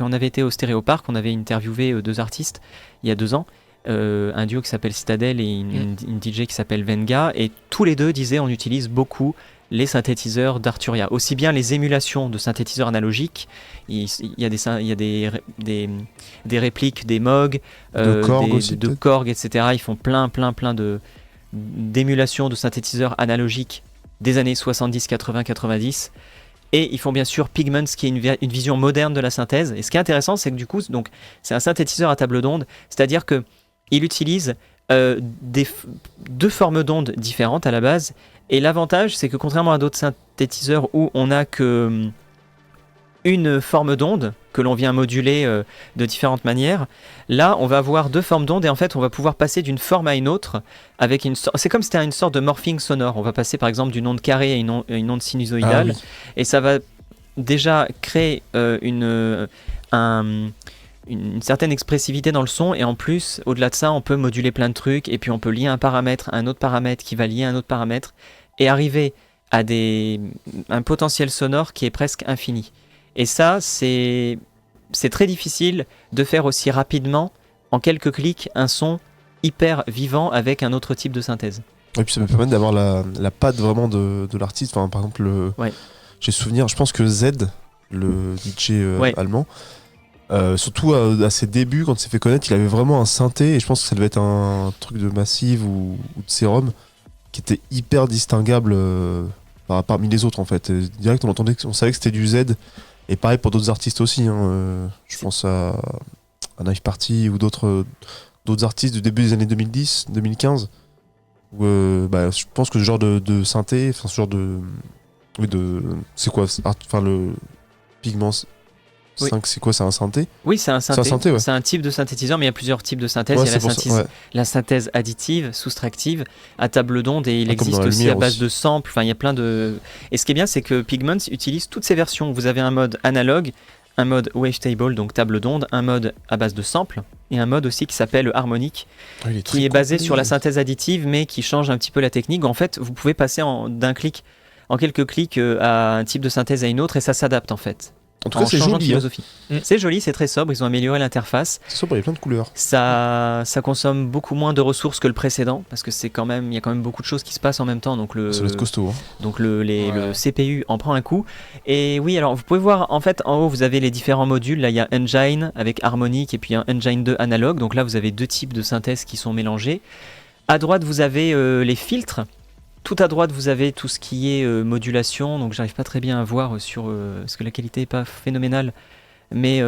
on avait été au Stéréopark, on avait interviewé deux artistes il y a 2 ans, un duo qui s'appelle Citadel et une DJ qui s'appelle Venga, et tous les deux disaient on utilise beaucoup les synthétiseurs d'Arturia, aussi bien les émulations de synthétiseurs analogiques, il y a des répliques des Moog, de Korg, etc. Ils font plein d'émulations de synthétiseurs analogiques des années 70, 80, 90. Et ils font bien sûr Pigments, qui est une vision moderne de la synthèse. Et ce qui est intéressant, c'est que du coup, c'est un synthétiseur à table d'onde, c'est-à-dire qu'il utilise 2 formes d'ondes différentes à la base. Et l'avantage, c'est que contrairement à d'autres synthétiseurs où on n'a que une forme d'onde que l'on vient moduler de différentes manières, là on va avoir 2 formes d'onde et en fait on va pouvoir passer d'une forme à une autre avec c'est comme si c'était une sorte de morphing sonore. On va passer par exemple d'une onde carrée à une onde sinusoïdale, et ça va déjà créer une certaine expressivité dans le son, et en plus au-delà de ça on peut moduler plein de trucs, et puis on peut lier un paramètre à un autre paramètre qui va lier un autre paramètre et arriver à un potentiel sonore qui est presque infini. Et ça, c'est très difficile de faire aussi rapidement, en quelques clics, un son hyper vivant avec un autre type de synthèse. Et puis ça me permet d'avoir la patte vraiment de l'artiste. Enfin, par exemple, j'ai souvenir, je pense que Z, le DJ allemand, surtout à ses débuts, quand il s'est fait connaître, il avait vraiment un synthé, et je pense que ça devait être un truc de Massive ou de Serum, qui était hyper distinguable parmi les autres en fait. Et direct, on savait que c'était du Z. Et pareil pour d'autres artistes aussi, je pense à Knife Party ou d'autres artistes du début des années 2010, 2015, où je pense que ce genre de synthé, enfin ce genre c'est quoi, le Pigments 5, c'est quoi, c'est un synthé ? Oui, c'est un synthé. Ouais. C'est un type de synthétiseur, mais il y a plusieurs types de synthèse. Il y a la synthèse additive, soustractive, à table d'onde, et il existe aussi à base de samples. Enfin, il y a plein de... Et ce qui est bien, c'est que Pigments utilise toutes ces versions. Vous avez un mode analogue, un mode wavetable, donc table d'onde, un mode à base de samples, et un mode aussi qui s'appelle harmonique, qui est basé sur la synthèse additive, mais qui change un petit peu la technique. En fait, vous pouvez passer en quelques clics à un type de synthèse à une autre, et ça s'adapte en fait. En tout cas, c'est joli. C'est joli, c'est très sobre. Ils ont amélioré l'interface. C'est sobre, il y a plein de couleurs. Ça consomme beaucoup moins de ressources que le précédent, parce que il y a quand même beaucoup de choses qui se passent en même temps. Donc ça doit être costaud. Hein. Donc le CPU en prend un coup. Et oui, alors vous pouvez voir, en fait, en haut, vous avez les différents modules. Là, il y a Engine avec harmonique, et puis un Engine 2 analogue. Donc là, vous avez 2 types de synthèse qui sont mélangés. À droite, vous avez les filtres. Tout à droite, vous avez tout ce qui est modulation, donc j'arrive pas très bien à voir parce que la qualité est pas phénoménale. mais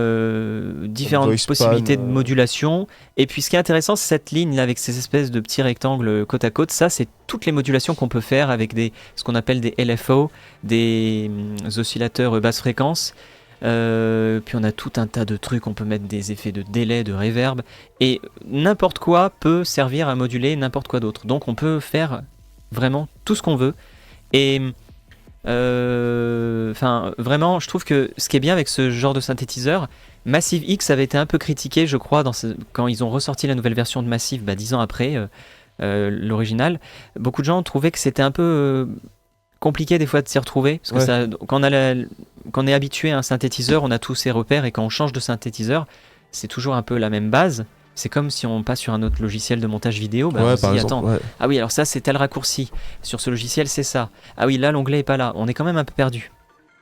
différentes Voice possibilités Pan, de modulation. Et puis ce qui est intéressant, c'est cette ligne là avec ces espèces de petits rectangles côte à côte. Ça, c'est toutes les modulations qu'on peut faire avec ce qu'on appelle des LFO, des oscillateurs basse fréquence. Puis on a tout un tas de trucs, on peut mettre des effets de délai, de reverb, et n'importe quoi peut servir à moduler n'importe quoi d'autre. Donc on peut faire vraiment tout ce qu'on veut. Et vraiment, je trouve que ce qui est bien avec ce genre de synthétiseur, Massive X avait été un peu critiqué, je crois, quand ils ont ressorti la nouvelle version de Massive 10 ans après l'original. Beaucoup de gens trouvaient que c'était un peu compliqué des fois de s'y retrouver, parce que quand on est habitué à un synthétiseur, on a tous ses repères, et quand on change de synthétiseur, c'est toujours un peu la même base. C'est comme si on passe sur un autre logiciel de montage vidéo, on se dit attends, ah oui, alors ça c'est tel raccourci, sur ce logiciel c'est ça, ah oui là l'onglet est pas là, on est quand même un peu perdu.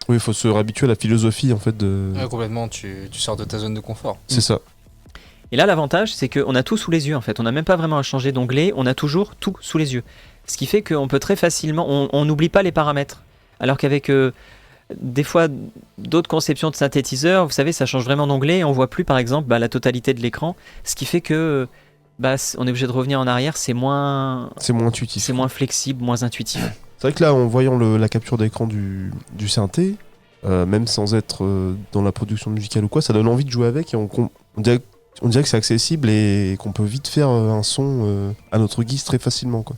Oui, il faut se réhabituer à la philosophie en fait de... Ouais, complètement, tu sors de ta zone de confort. C'est ça. Et là l'avantage c'est qu'on a tout sous les yeux en fait, on n'a même pas vraiment à changer d'onglet, on a toujours tout sous les yeux. Ce qui fait qu'on peut très facilement, on n'oublie pas les paramètres, alors qu'avec des fois d'autres conceptions de synthétiseurs, vous savez, ça change vraiment d'onglet et on voit plus par exemple la totalité de l'écran, ce qui fait que on est obligé de revenir en arrière, c'est moins intuitif, c'est moins flexible, moins intuitif. C'est vrai que là, en voyant la capture d'écran du synthé, même sans être dans la production musicale ou quoi, ça donne envie de jouer avec, et on dirait que c'est accessible et qu'on peut vite faire un son à notre guise très facilement, quoi.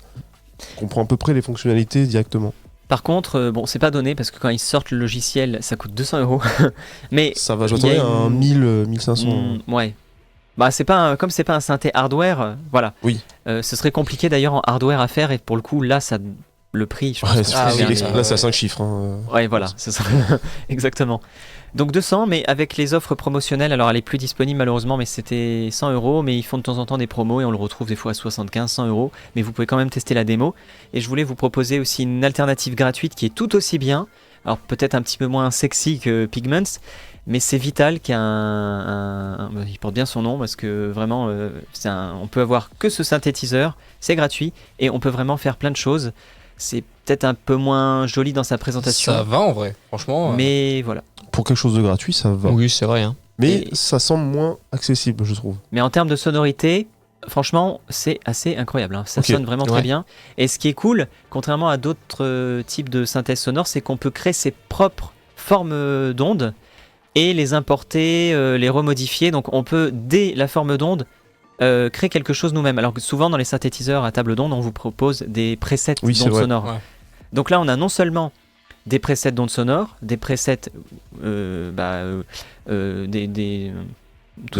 On comprend à peu près les fonctionnalités directement. Par contre, c'est pas donné parce que quand ils sortent le logiciel, ça coûte 200€. Mais ça va, j'attendais un 1000, 1500. Ouais. Comme c'est pas un synthé hardware, voilà. Oui. Ce serait compliqué d'ailleurs en hardware à faire, et pour le coup, là, le prix, je pense là, c'est à 5 chiffres. Hein. Ouais, voilà, c'est ça. Exactement. Donc 200, mais avec les offres promotionnelles, alors elle est plus disponible malheureusement, mais c'était 100€, mais ils font de temps en temps des promos et on le retrouve des fois à 75, 100€, mais vous pouvez quand même tester la démo. Et je voulais vous proposer aussi une alternative gratuite qui est tout aussi bien, alors peut-être un petit peu moins sexy que Pigments, mais c'est Vital qui a il porte bien son nom parce que vraiment, on peut avoir que ce synthétiseur, c'est gratuit et on peut vraiment faire plein de choses. C'est peut-être un peu moins joli dans sa présentation. Ça va en vrai, franchement. Mais voilà. Pour quelque chose de gratuit, ça va. Oui, c'est vrai. Hein. Mais ça semble moins accessible, je trouve. Mais en termes de sonorité, franchement, c'est assez incroyable. Hein. Ça sonne vraiment très bien. Et ce qui est cool, contrairement à d'autres types de synthèse sonore, c'est qu'on peut créer ses propres formes d'ondes et les importer, les remodifier. Donc on peut, dès la forme d'onde, créer quelque chose nous-mêmes. Alors que souvent dans les synthétiseurs à table d'onde, on vous propose des presets d'ondes sonores. Ouais. Donc là, on a non seulement des presets d'ondes sonores, des presets, tout ce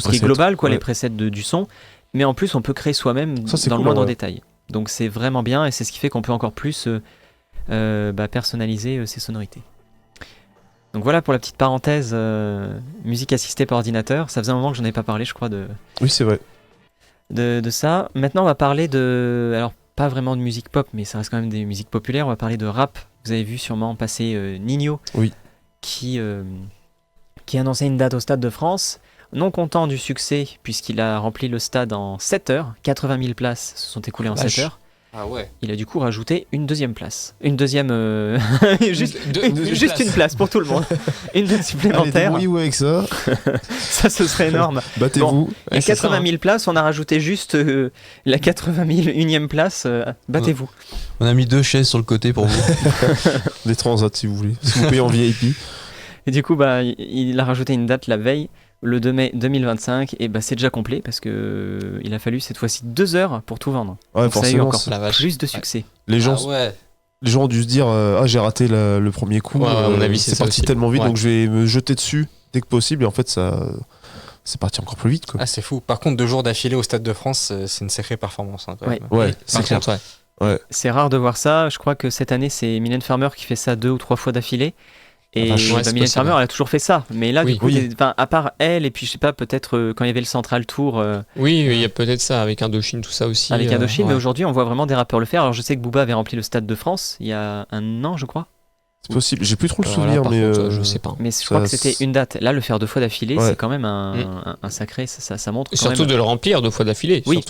qui est global, les presets du son, mais en plus on peut créer soi-même dans le moindre détail. Donc c'est vraiment bien, et c'est ce qui fait qu'on peut encore plus personnaliser ses sonorités. Donc voilà pour la petite parenthèse musique assistée par ordinateur. Ça faisait un moment que j'en ai pas parlé, je crois. Oui, c'est vrai. De ça. Maintenant, on va parler alors pas vraiment de musique pop, mais ça reste quand même des musiques populaires. On va parler de rap. Vous avez vu sûrement passer Ninho, qui annonçait une date au Stade de France. Non content du succès, puisqu'il a rempli le stade en 7 heures. 80 000 places se sont écoulées en 7 heures. Ah ouais. Il a du coup rajouté une deuxième place. Une deuxième... juste une place pour tout le monde. Une deuxième supplémentaire. Allez, débrouillez-vous avec ça. Ça, ce serait énorme. Battez-vous. Et 80 000 places, on a rajouté juste la 80 001e place. Battez-vous. On a mis 2 chaises sur le côté pour vous. Des transats, si vous voulez. Si vous payez en VIP. Et du coup, il a rajouté une date la veille. Le 2 mai 2025, et c'est déjà complet parce que il a fallu cette fois-ci 2 heures pour tout vendre. Ouais, donc ça a eu encore plus de succès. Les gens ont dû se dire j'ai raté le premier coup. À mon avis, c'est parti tellement vite, donc je vais me jeter dessus dès que possible. Et en fait, c'est parti encore plus vite, quoi. Ah, c'est fou. Par contre, 2 jours d'affilée au Stade de France, c'est une sacrée performance. Hein, quand même. Ouais, c'est clair. Ouais. C'est rare de voir ça. Je crois que cette année, c'est Mylène Farmer qui fait ça 2 ou 3 fois d'affilée. Et Mylène Farmer, elle a toujours fait ça. Mais là, du coup, à part elle, et puis je sais pas, peut-être quand il y avait le Central Tour. Oui, il y a peut-être ça, avec Indochine, tout ça aussi. Avec Indochine, mais aujourd'hui, on voit vraiment des rappeurs le faire. Alors je sais que Booba avait rempli le Stade de France il y a 1 an, je crois. C'est possible, j'ai plus trop le souvenir, mais. Contre, je sais pas. Mais je crois que c'était une date. Là, le faire 2 fois d'affilée, c'est quand même un sacré. Ça montre. Et surtout de le remplir 2 fois d'affilée. Oui,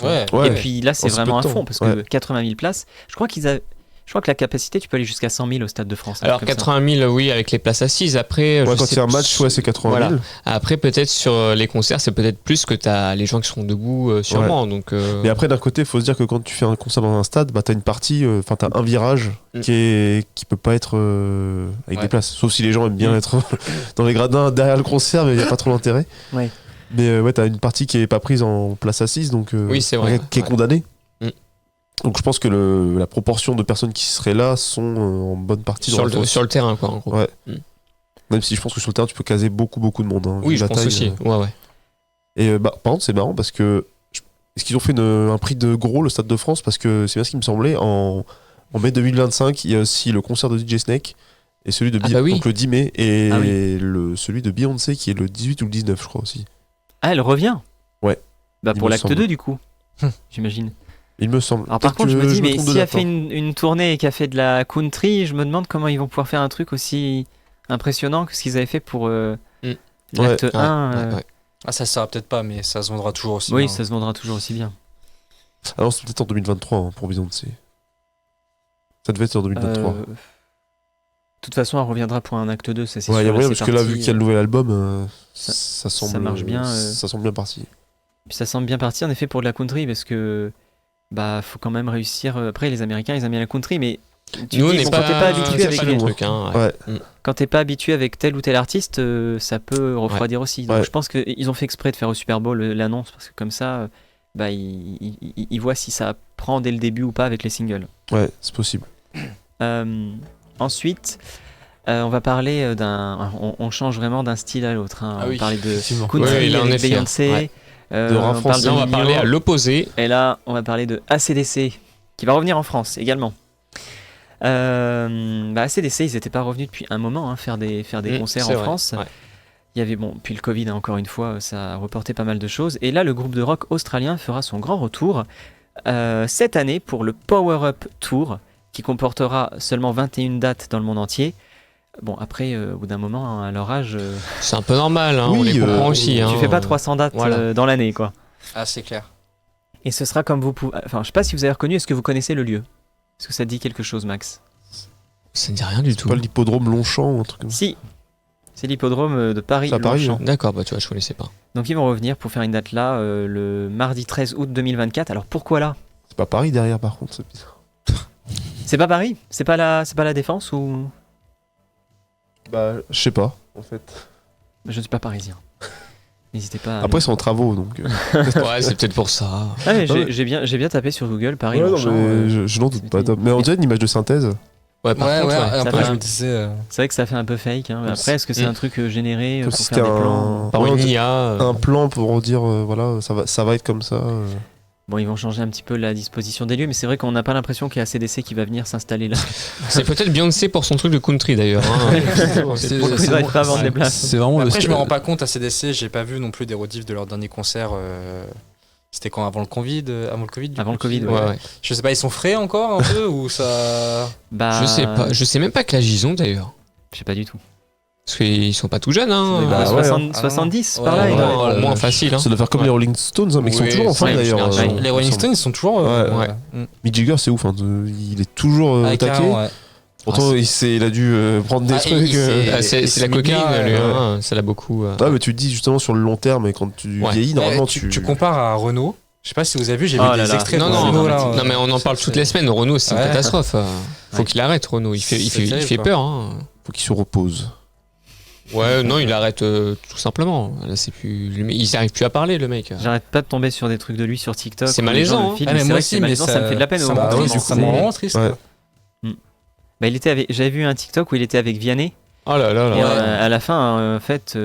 et puis là, c'est vraiment à fond, parce que 80 000 places. Je crois qu'ils avaient. Je crois que la capacité, tu peux aller jusqu'à 100 000 au Stade de France. Alors 80 000, oui, avec les places assises. Après, quand il y a un match, c'est 80 000. Voilà. Après, peut-être sur les concerts, c'est peut-être plus que t'as les gens qui seront debout sûrement. Ouais. Donc, Mais après, d'un côté, il faut se dire que quand tu fais un concert dans un stade, t'as une partie, t'as un virage qui peut pas être avec des places. Sauf si les gens aiment bien être dans les gradins derrière le concert, mais il n'y a pas trop d'intérêt. Ouais. Mais t'as une partie qui est pas prise en place assise, donc oui, c'est vrai. qui est condamnée. Donc je pense que la proportion de personnes qui seraient là sont en bonne partie sur le terrain, quoi, en gros. Ouais. Même si je pense que sur le terrain, tu peux caser beaucoup de monde. Hein, oui, je pense aussi. Ouais. Et par contre, c'est marrant parce que est-ce qu'ils ont fait un prix de gros, le Stade de France? Parce que c'est bien ce qui me semblait. En mai 2025, il y a aussi le concert de DJ Snake et celui de donc le 10 mai et celui de Beyoncé qui est le 18 ou le 19, je crois aussi. Ah, elle revient? Ouais. Bah pour l'acte 2 du coup, j'imagine. Il me semble. Alors par contre, je me dis, mais si elle a fait une tournée et qu'elle a fait de la country, je me demande comment ils vont pouvoir faire un truc aussi impressionnant que ce qu'ils avaient fait pour l'acte 1. Ah, ça sera peut-être pas, mais ça se vendra toujours aussi bien. Oui, ça se vendra toujours aussi bien. Alors c'est peut-être en 2023 pour Beyoncé. Ça devait être en 2023. De toute façon, elle reviendra pour un acte 2, ça c'est sûr. Ouais, il y a moyen parce que là, vu qu'il y a le nouvel album, ça semble. Ça marche bien. Ça semble bien parti. Puis ça semble bien parti en effet pour de la country parce que faut quand même réussir. Après, les Américains, ils aiment bien la country, mais nous, quand t'es pas habitué avec les trucs. Quand t'es pas habitué avec tel ou tel artiste, ça peut refroidir aussi. Donc je pense qu'ils ont fait exprès de faire au Super Bowl l'annonce parce que comme ça, ils voient si ça prend dès le début ou pas avec les singles. Ouais, c'est possible. Ensuite, on va parler on change vraiment d'un style à l'autre. Hein. On va parler de country avec Beyoncé. Ouais. On va parler à l'opposé. Et là, on va parler de AC/DC, qui va revenir en France également. AC/DC, ils n'étaient pas revenus depuis un moment faire des concerts en France. Ouais. Il y avait, puis le Covid, encore une fois, ça a reporté pas mal de choses. Et là, le groupe de rock australien fera son grand retour cette année pour le Power Up Tour, qui comportera seulement 21 dates dans le monde entier. Bon, après, au bout d'un moment, à leur âge... c'est un peu normal, on les comprend aussi. Tu fais pas 300 dates dans l'année, quoi. Ah, c'est clair. Et ce sera comme vous pouvez... Enfin, je sais pas si vous avez reconnu, est-ce que vous connaissez le lieu? Est-ce que ça dit quelque chose, Max? Ça ne dit rien du tout. C'est pas l'hippodrome Longchamp ou un truc comme ça? Si, c'est l'hippodrome de Paris. À Paris, Longchamp. D'accord, tu vois, je connaissais pas. Donc ils vont revenir pour faire une date là, le mardi 13 août 2024. Alors pourquoi là? C'est pas Paris derrière, par contre, c'est bizarre. C'est pas Paris? C'est pas la Défense ou... Je sais pas, en fait. Je ne suis pas parisien. N'hésitez pas. Après, c'est en travaux, donc. Ouais, c'est peut-être pour ça. Ah, mais j'ai bien tapé sur Google Paris. Ouais, je n'en doute pas. Mais on dirait une image de synthèse. Ouais, après, je me disais. C'est vrai que ça fait un peu fake. Hein. Après, est-ce que c'est un truc généré pour faire des plans par une IA un plan pour dire, voilà, ça va être comme ça. Bon, ils vont changer un petit peu la disposition des lieux, mais c'est vrai qu'on n'a pas l'impression qu'il y a AC/DC qui va venir s'installer là. C'est peut-être Beyoncé pour son truc de country d'ailleurs. C'est pas vendre des places. C'est vraiment après, je me rends pas compte, AC/DC, j'ai pas vu non plus des rediffs de leur dernier concert. C'était quand avant le Covid Avant le Covid, ouais. Je sais pas, ils sont frais encore un peu ou ça. Je sais pas. Je sais même pas quel âge ils ont d'ailleurs. Je sais pas du tout. Parce qu'ils sont pas tout jeunes, hein. 70 par là, au moins facile. Hein. Ça doit faire comme les Rolling Stones, mais ils sont toujours en fin d'ailleurs. Les Rolling Stones, ils sont toujours. Mick Jagger, c'est ouf, il est toujours au taquet. Pourtant, il a dû prendre des trucs. C'est la cocaïne, lui, ça l'a beaucoup. Ah, mais tu te dis justement sur le long terme, et quand tu vieillis, normalement, tu compares à Renault. Je sais pas si vous avez vu, j'ai vu des extraits de Renault là. Non, mais on en parle toutes les semaines. Renault, c'est une catastrophe. Faut qu'il arrête, Renault. Il fait peur. Faut qu'il se repose. Ouais, non, il arrête tout simplement. Là, c'est plus, il n'arrive plus à parler, le mec. J'arrête pas de tomber sur des trucs de lui sur TikTok. C'est malaisant. Mais moi aussi, mais ça me fait de la peine. Ça me rend vraiment triste. J'avais vu un TikTok où il était avec Vianney. Oh là là là. Et à la fin, en fait,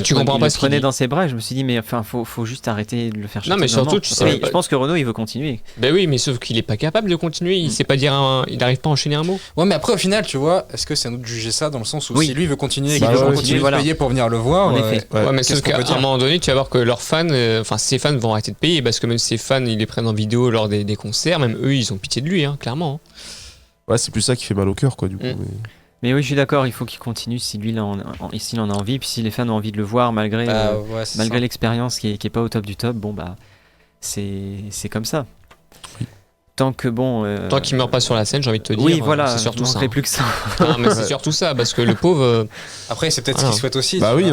tu comprends pas ce qu'il prenait dans ses bras. Et je me suis dit, mais enfin, faut juste arrêter de le faire. Non, mais surtout, tu sais. Je pense que Renaud, il veut continuer. Ben oui, mais sauf qu'il est pas capable de continuer. Il sait pas dire, il n'arrive pas à enchaîner un mot. Ouais, mais après, au final, tu vois, est-ce que c'est à nous de juger ça dans le sens où si lui veut continuer et qu'il veut continuer de payer pour venir le voir. En effet. Ouais, mais sauf qu'à un moment donné, tu vas voir que leurs fans, ses fans vont arrêter de payer parce que même ses fans, ils les prennent en vidéo lors des concerts. Même eux, ils ont pitié de lui, clairement. Ouais, c'est plus ça qui fait mal au cœur, quoi, du coup. Mais oui, je suis d'accord, il faut qu'il continue si lui, s'il en a envie, puis si les fans ont envie de le voir, malgré l'expérience qui est pas au top du top, bon bah, c'est comme ça. Oui. tant que bon. Tant qu'il meurt pas sur la scène, j'ai envie de te dire. Oui, voilà, c'est surtout ça. plus que ça. Non, mais c'est surtout ça, parce que le pauvre. Après, c'est peut-être ce qu'il souhaite aussi. Bah oui,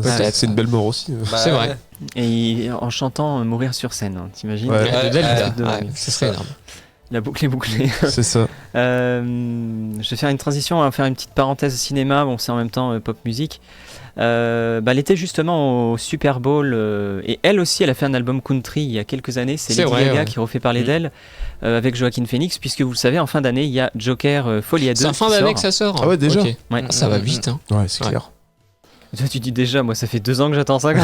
c'est une belle mort aussi. C'est vrai. Et en chantant mourir sur scène, hein, t'imagines de Dalida. Ce serait énorme. La boucle est bouclée. C'est ça. Je vais faire une transition, on va faire une petite parenthèse cinéma, bon c'est en même temps pop musique. Elle était justement au Super Bowl et elle aussi elle a fait un album country il y a quelques années, c'est Lady Gaga qui refait parler d'elle avec Joaquin Phoenix, puisque vous le savez en fin d'année il y a Joker Folie à deux. C'est en fin d'année que ça sort. Ah ouais déjà. Okay. Ouais. Ça va vite hein. Ouais c'est clair. Toi, tu dis déjà, moi ça fait 2 ans que j'attends ça.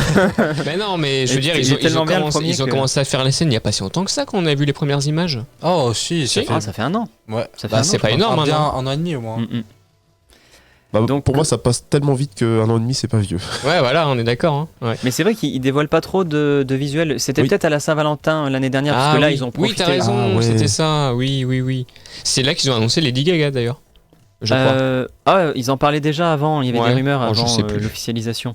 Mais non, mais je veux dire, ils ont commencé à faire les scènes il n'y a pas si longtemps que ça qu'on a vu les premières images. Oh si, ça fait 1 an. Ouais. Ça fait 1 an, c'est pas énorme. Bien 1 an et demi au moins. Bah, donc, pour moi, ça passe tellement vite qu'1 an et demi, c'est pas vieux. Ouais, voilà, on est d'accord. Hein. Ouais. Mais c'est vrai qu'ils dévoilent pas trop de visuels. C'était peut-être à la Saint-Valentin l'année dernière, parce que là, ils ont profité. Oui, t'as raison, c'était ça. Oui. C'est là qu'ils ont annoncé Lady Gaga d'ailleurs. Je crois. Ils en parlaient déjà avant. Il y avait des rumeurs avant je sais plus. l'officialisation.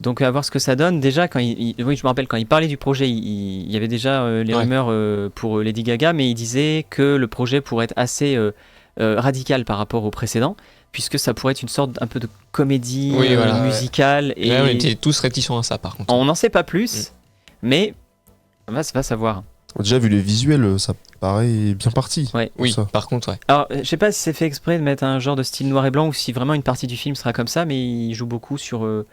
Donc à voir ce que ça donne. Déjà, oui, je me rappelle quand il parlait du projet, il y avait déjà les rumeurs pour Lady Gaga, mais il disait que le projet pourrait être assez radical par rapport au précédent, puisque ça pourrait être une sorte un peu de comédie musicale. Et là, on était tous réticents à ça, par contre. On n'en sait pas plus, mais on va savoir. Déjà, vu les visuels, ça paraît bien parti. Ouais. Oui, ça. par contre, ouais. Alors, je sais pas si c'est fait exprès de mettre un genre de style noir et blanc ou si vraiment une partie du film sera comme ça, mais il joue beaucoup sur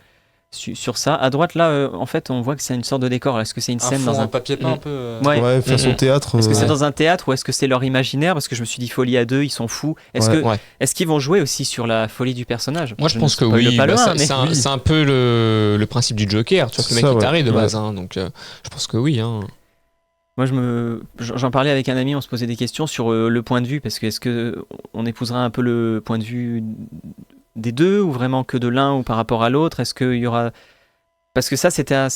ça. À droite, là, en fait, on voit que c'est une sorte de décor. Est-ce que c'est une scène dans un papier peint un peu Ouais, façon théâtre. Est-ce que c'est dans un théâtre ou est-ce que c'est leur imaginaire? Parce que je me suis dit Folie à deux, ils sont fous. Est-ce qu'ils vont jouer aussi sur la folie du personnage? Moi, je pense que oui. C'est un peu le principe du Joker. Tu vois que le mec est taré de base, hein, donc je pense que oui. Hein. Moi, j'en parlais avec un ami, on se posait des questions sur le point de vue, parce que est-ce que on épousera un peu le point de vue des deux ou vraiment que de l'un ou par rapport à l'autre? Est-ce qu'il y aura... Parce que ça, c'était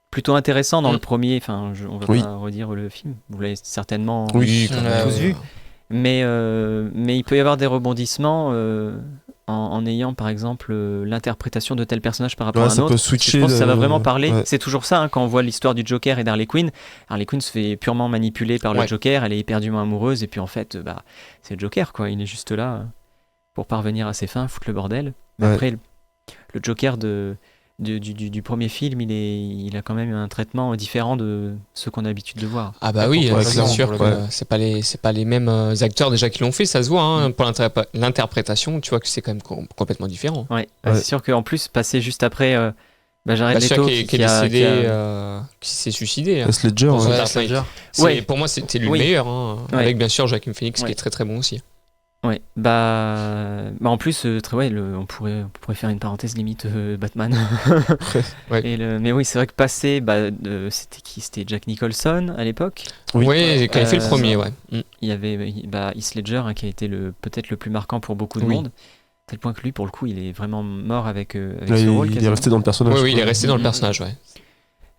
plutôt intéressant dans le premier, enfin, on va pas redire le film, vous l'avez certainement tous vu, mais il peut y avoir des rebondissements en ayant par exemple l'interprétation de tel personnage par rapport à un autre. Je pense que ça va vraiment parler. C'est toujours ça, hein, quand on voit l'histoire du Joker et d'Harley Quinn. Harley Quinn se fait purement manipuler par le Joker, elle est éperdument amoureuse, et puis en fait, c'est le Joker, quoi. Il est juste là pour parvenir à ses fins, foutre le bordel. Mais après, le Joker du premier film, il a quand même un traitement différent de ce qu'on a l'habitude de voir. Ah bah oui, c'est sûr que c'est pas les mêmes acteurs déjà qui l'ont fait, ça se voit. Hein, pour l'interprétation, tu vois que c'est quand même complètement différent. Ouais. C'est sûr qu'en plus, passer juste après Jared Leto qui est décédé, qui s'est suicidé. Ledger. Pour moi, c'était lui le meilleur, hein, avec bien sûr Joaquin Phoenix qui est très très bon aussi. Ouais, en plus, on pourrait faire une parenthèse limite Batman. Mais oui, c'est vrai que passé, c'était qui? C'était Jack Nicholson à l'époque. Oui, quand il fait le premier, Il y avait Heath Ledger qui a été peut-être le plus marquant pour beaucoup de monde. À tel point que lui, pour le coup, il est vraiment mort avec ce rôle. Il est resté dans le personnage. Oui, il est resté dans le personnage, ouais.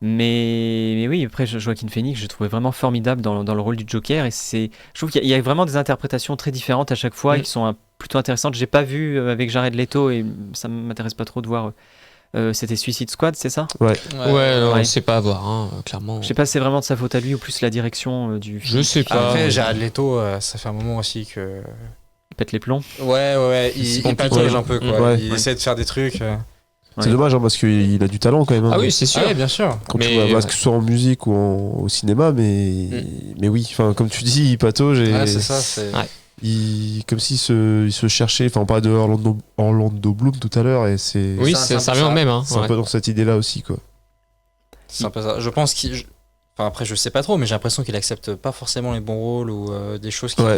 Mais oui, après Joaquin Phoenix, je le trouvais vraiment formidable dans le rôle du Joker, et je trouve qu'il y a vraiment des interprétations très différentes à chaque fois qui sont plutôt intéressantes. J'ai pas vu avec Jared Leto et ça m'intéresse pas trop de voir. C'était Suicide Squad, c'est ça? Ouais, c'est pas à voir, hein, clairement. Je sais pas si c'est vraiment de sa faute à lui ou plus la direction du film. Je sais pas. Après, Jared Leto, ça fait un moment aussi que... Il pète les plombs. Ouais, il patauge un peu, quoi. Il essaie de faire des trucs... C'est dommage, hein, parce qu'il a du talent quand même. Ah oui, c'est sûr. Bien sûr. Quand tu vois, que ce soit en musique ou au cinéma, mais oui, enfin, comme tu dis, il patauge et c'est ça. comme s'il se cherchait. Enfin, on parlait de Orlando Bloom tout à l'heure, et c'est. Oui, ça revient au même. Hein, c'est un peu dans cette idée-là aussi, quoi. C'est un peu ça. Je pense qu'il. Enfin, après, je sais pas trop, mais j'ai l'impression qu'il accepte pas forcément les bons rôles ou des choses qui. En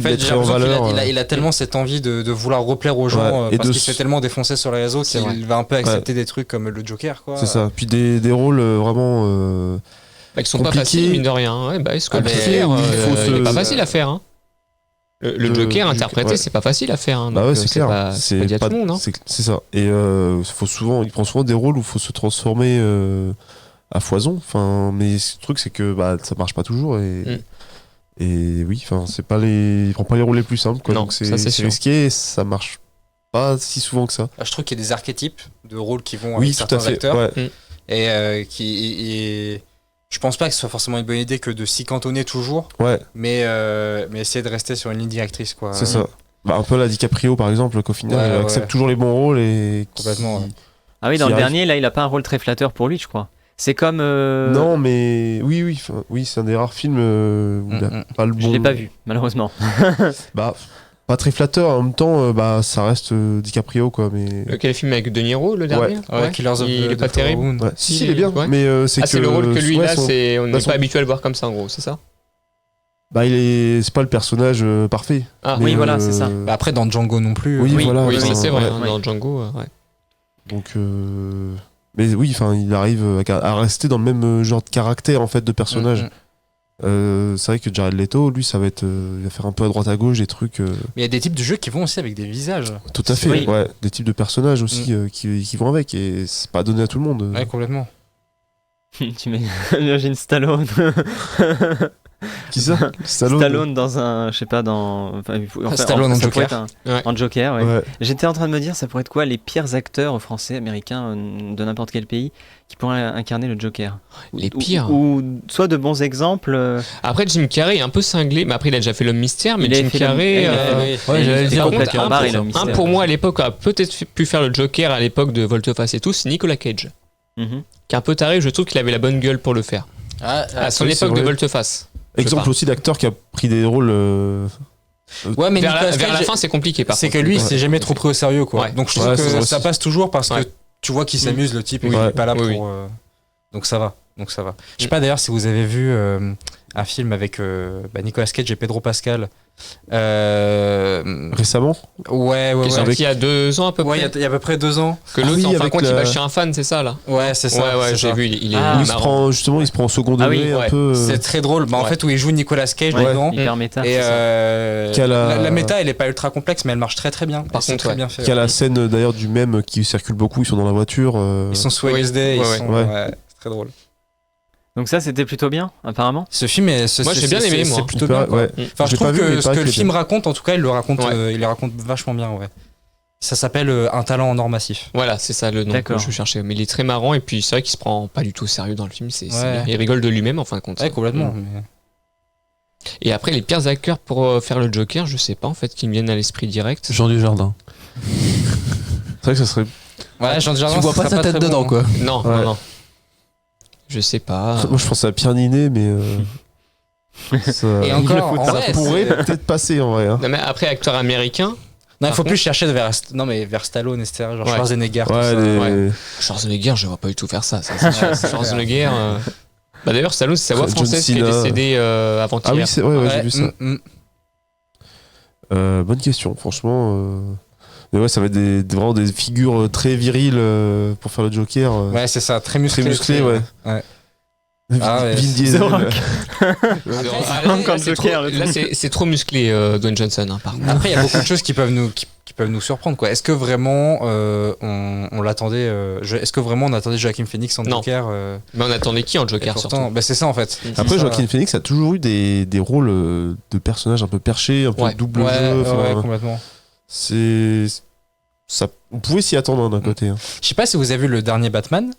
fait, j'ai l'impression qu'il a tellement cette envie de vouloir replaire aux gens parce qu'il se fait tellement défoncer sur les réseaux qu'il va un peu accepter des trucs comme le Joker, quoi. C'est ça. Puis des rôles vraiment qui sont pas faciles, mine de rien. Est-ce que il est pas facile à faire, hein. Le Joker interprété, c'est pas facile à faire, hein. Bah ouais, c'est clair. C'est pas tout le monde, hein. C'est ça. Et il prend souvent des rôles où il faut se transformer à foison. Enfin, mais le truc, c'est que ça marche pas toujours et oui, enfin, il prend pas les rôles les plus simples, quoi. Non, donc c'est risqué et ça marche pas si souvent que ça. Je trouve qu'il y a des archétypes de rôles qui vont avec certains acteurs et Je pense pas que ce soit forcément une bonne idée que de s'y cantonner toujours, Ouais, mais essayer de rester sur une ligne directrice, quoi. c'est ça. Bah, un peu la DiCaprio par exemple, qu'au final, Ouais, il accepte ouais. toujours les bons rôles et. Complètement, ouais. Ah oui, dans Qui le arrive. dernier, là, il a pas un rôle très flatteur pour lui, je crois. C'est comme. Non, mais oui, c'est un des rares films où il a pas le bon. Je l'ai pas vu, malheureusement. Bah, pas très flatteur. En même temps, bah, ça reste DiCaprio, quoi. Mais Quel film avec De Niro, le dernier Ouais, Killers of Il the est pas Flower terrible. Moon. ouais. Si, il est bien. Ouais. Mais c'est C'est le rôle que lui, ouais, là, son- on n'est bah, son- pas habitué à le voir comme ça, en gros, c'est ça Bah, c'est pas le personnage parfait. Ah, Mais, oui, voilà, c'est ça. Bah, après, dans Django non plus. Oui, Oui, voilà. Oui, enfin, ça c'est vrai, ouais. hein, dans Django, ouais. Donc, mais oui, enfin, il arrive à rester dans le même genre de caractère en fait de personnage. C'est vrai que Jared Leto, lui, ça va être, il va faire un peu à droite à gauche des trucs. Mais il y a des types de jeux qui vont aussi avec des visages. Tout à fait. Oui. Ouais, des types de personnages aussi qui vont avec et c'est pas donné à tout le monde. Ouais, complètement. Tu mets Imagine Stallone. Qui ça Stallone dans un, je sais pas, dans. Enfin, Stallone en ça pourrait Joker. être un- Ouais. En Joker, ouais. Ouais. J'étais en train de me dire, ça pourrait être quoi les pires acteurs français, américains, de n'importe quel pays, qui pourraient incarner le Joker. Les Ou- pires. Ou soit de bons exemples. Après, Jim Carrey est un peu cinglé, mais après, il a déjà fait l'homme mystère, mais Il a Jim fait Carrey. Ouais, j'allais il dire, était par contre, complètement un barré, pour- l'homme mystère. un pour moi à l'époque a peut-être pu faire le Joker à l'époque de Volteface et tout, c'est Nicolas Cage. Mhm. Qui est un peu taré, je trouve qu'il avait la bonne gueule pour le faire. À son oui, c'est époque de vrai. Volteface. Exemple pas. aussi d'acteur qui a pris des rôles. Ouais, mais Vers Nicolas la Cage, fin, c'est compliqué par c'est contre. que lui, il Ouais. s'est jamais trop pris au sérieux, quoi. Ouais. Donc je trouve Ouais, que c'est vrai ça aussi. passe toujours parce Ouais. que tu vois qu'il s'amuse, le type, et Oui. qu'il est pas là Oui, pour. oui. Donc ça va. Donc ça va. Je sais pas d'ailleurs si vous avez vu un film avec Nicolas Cage et Pedro Pascal. Récemment. Ouais, Qui est sorti il y a 2 ans à peu Ouais, près. il y a à peu près 2 ans. Que Ah l'autre, oui, en fin de avec compte, il la- va chez un fan, c'est ça là Ouais, c'est ça. Ouais, c'est j'ai ça. vu, il est Ah. Où il se marrant. prend justement, il se prend au second Ah degré oui, un ouais. peu. C'est très drôle. Bah, en Ouais. fait, où il joue Nicolas Cage Ouais. dedans. Hyper méta. Et c'est ça. Qui a la méta, elle est pas ultra complexe, mais elle marche très très bien. Par Et c'est contre, très ouais. bien fait. Qui a la scène d'ailleurs du même qui circule beaucoup. Ils sont dans la voiture. Ils sont sous Oui. LSD. Ils Ouais, sont. ouais. Ouais, c'est très drôle. Donc ça, c'était plutôt bien, apparemment. Ce film est. Moi, j'ai bien aimé, moi. C'est plutôt Il paraît- bien. quoi. ouais. Enfin, Je je l'ai pas trouve vu, mais il que ce paraît que le qu'il est film raconte, en tout cas, il le raconte Ouais. vachement bien, ouais. Ça s'appelle Un talent en or massif. Voilà, c'est ça le nom que D'accord. je cherchais. Mais il est très marrant et puis c'est vrai qu'il se prend pas du tout au sérieux dans le film. C'est Ouais. bien. Il rigole de lui-même en fin de compte. Ouais, complètement. Mm. mais- Et après, les pires acteurs pour faire le Joker, je sais pas en fait, qui me viennent à l'esprit direct. Jean Dujardin. C'est vrai que ça serait. Ouais, Jean Dujardin, Tu vois ce pas serait sa tête très dedans, bon. quoi. Non, Ouais. non. Je sais pas. Moi, je pensais à Pierre Ninet, mais. Ça, Et encore, en ça vrai, pourrait c'est- peut-être passer en vrai. Hein. Non, mais après, acteur américain, Non, il faut Par plus chercher vers Stallone, etc. Genre Ouais. Schwarzenegger, tout Ouais, ça. les- Schwarzenegger, je vois pas du tout faire ça. C'est sûr. c'est Schwarzenegger. Bah d'ailleurs, Stallone, c'est sa voix John française qui est Cena. décédée avant-hier. Ah oui, c'est ouais, ouais, j'ai vu ça. Mm. Bonne question, franchement. Mais ouais, ça va être vraiment des figures très viriles pour faire le Joker. Ouais, c'est ça, très musclé. Très musclé, ouais. Ouais. Vin Ah ouais, Diesel. The Rock. Ah, là, Comme c'est Joker, trop- le là, truc. c'est trop musclé, Dwayne Johnson, hein, par contre. Après, il y a beaucoup de choses qui peuvent nous surprendre, quoi. Est-ce que vraiment on l'attendait est-ce que vraiment on attendait Joaquin Phoenix en Non. Joker Mais on attendait qui en et Joker pourtant, surtout bah, c'est ça en fait. Après, Ça- Joaquin Phoenix a toujours eu des rôles de personnages un peu perchés, un peu Ouais. double Ouais, jeu. enfin, ouais, complètement. ça, on pouvait s'y attendre hein, d'un côté. Hein. Je sais pas si vous avez vu le dernier Batman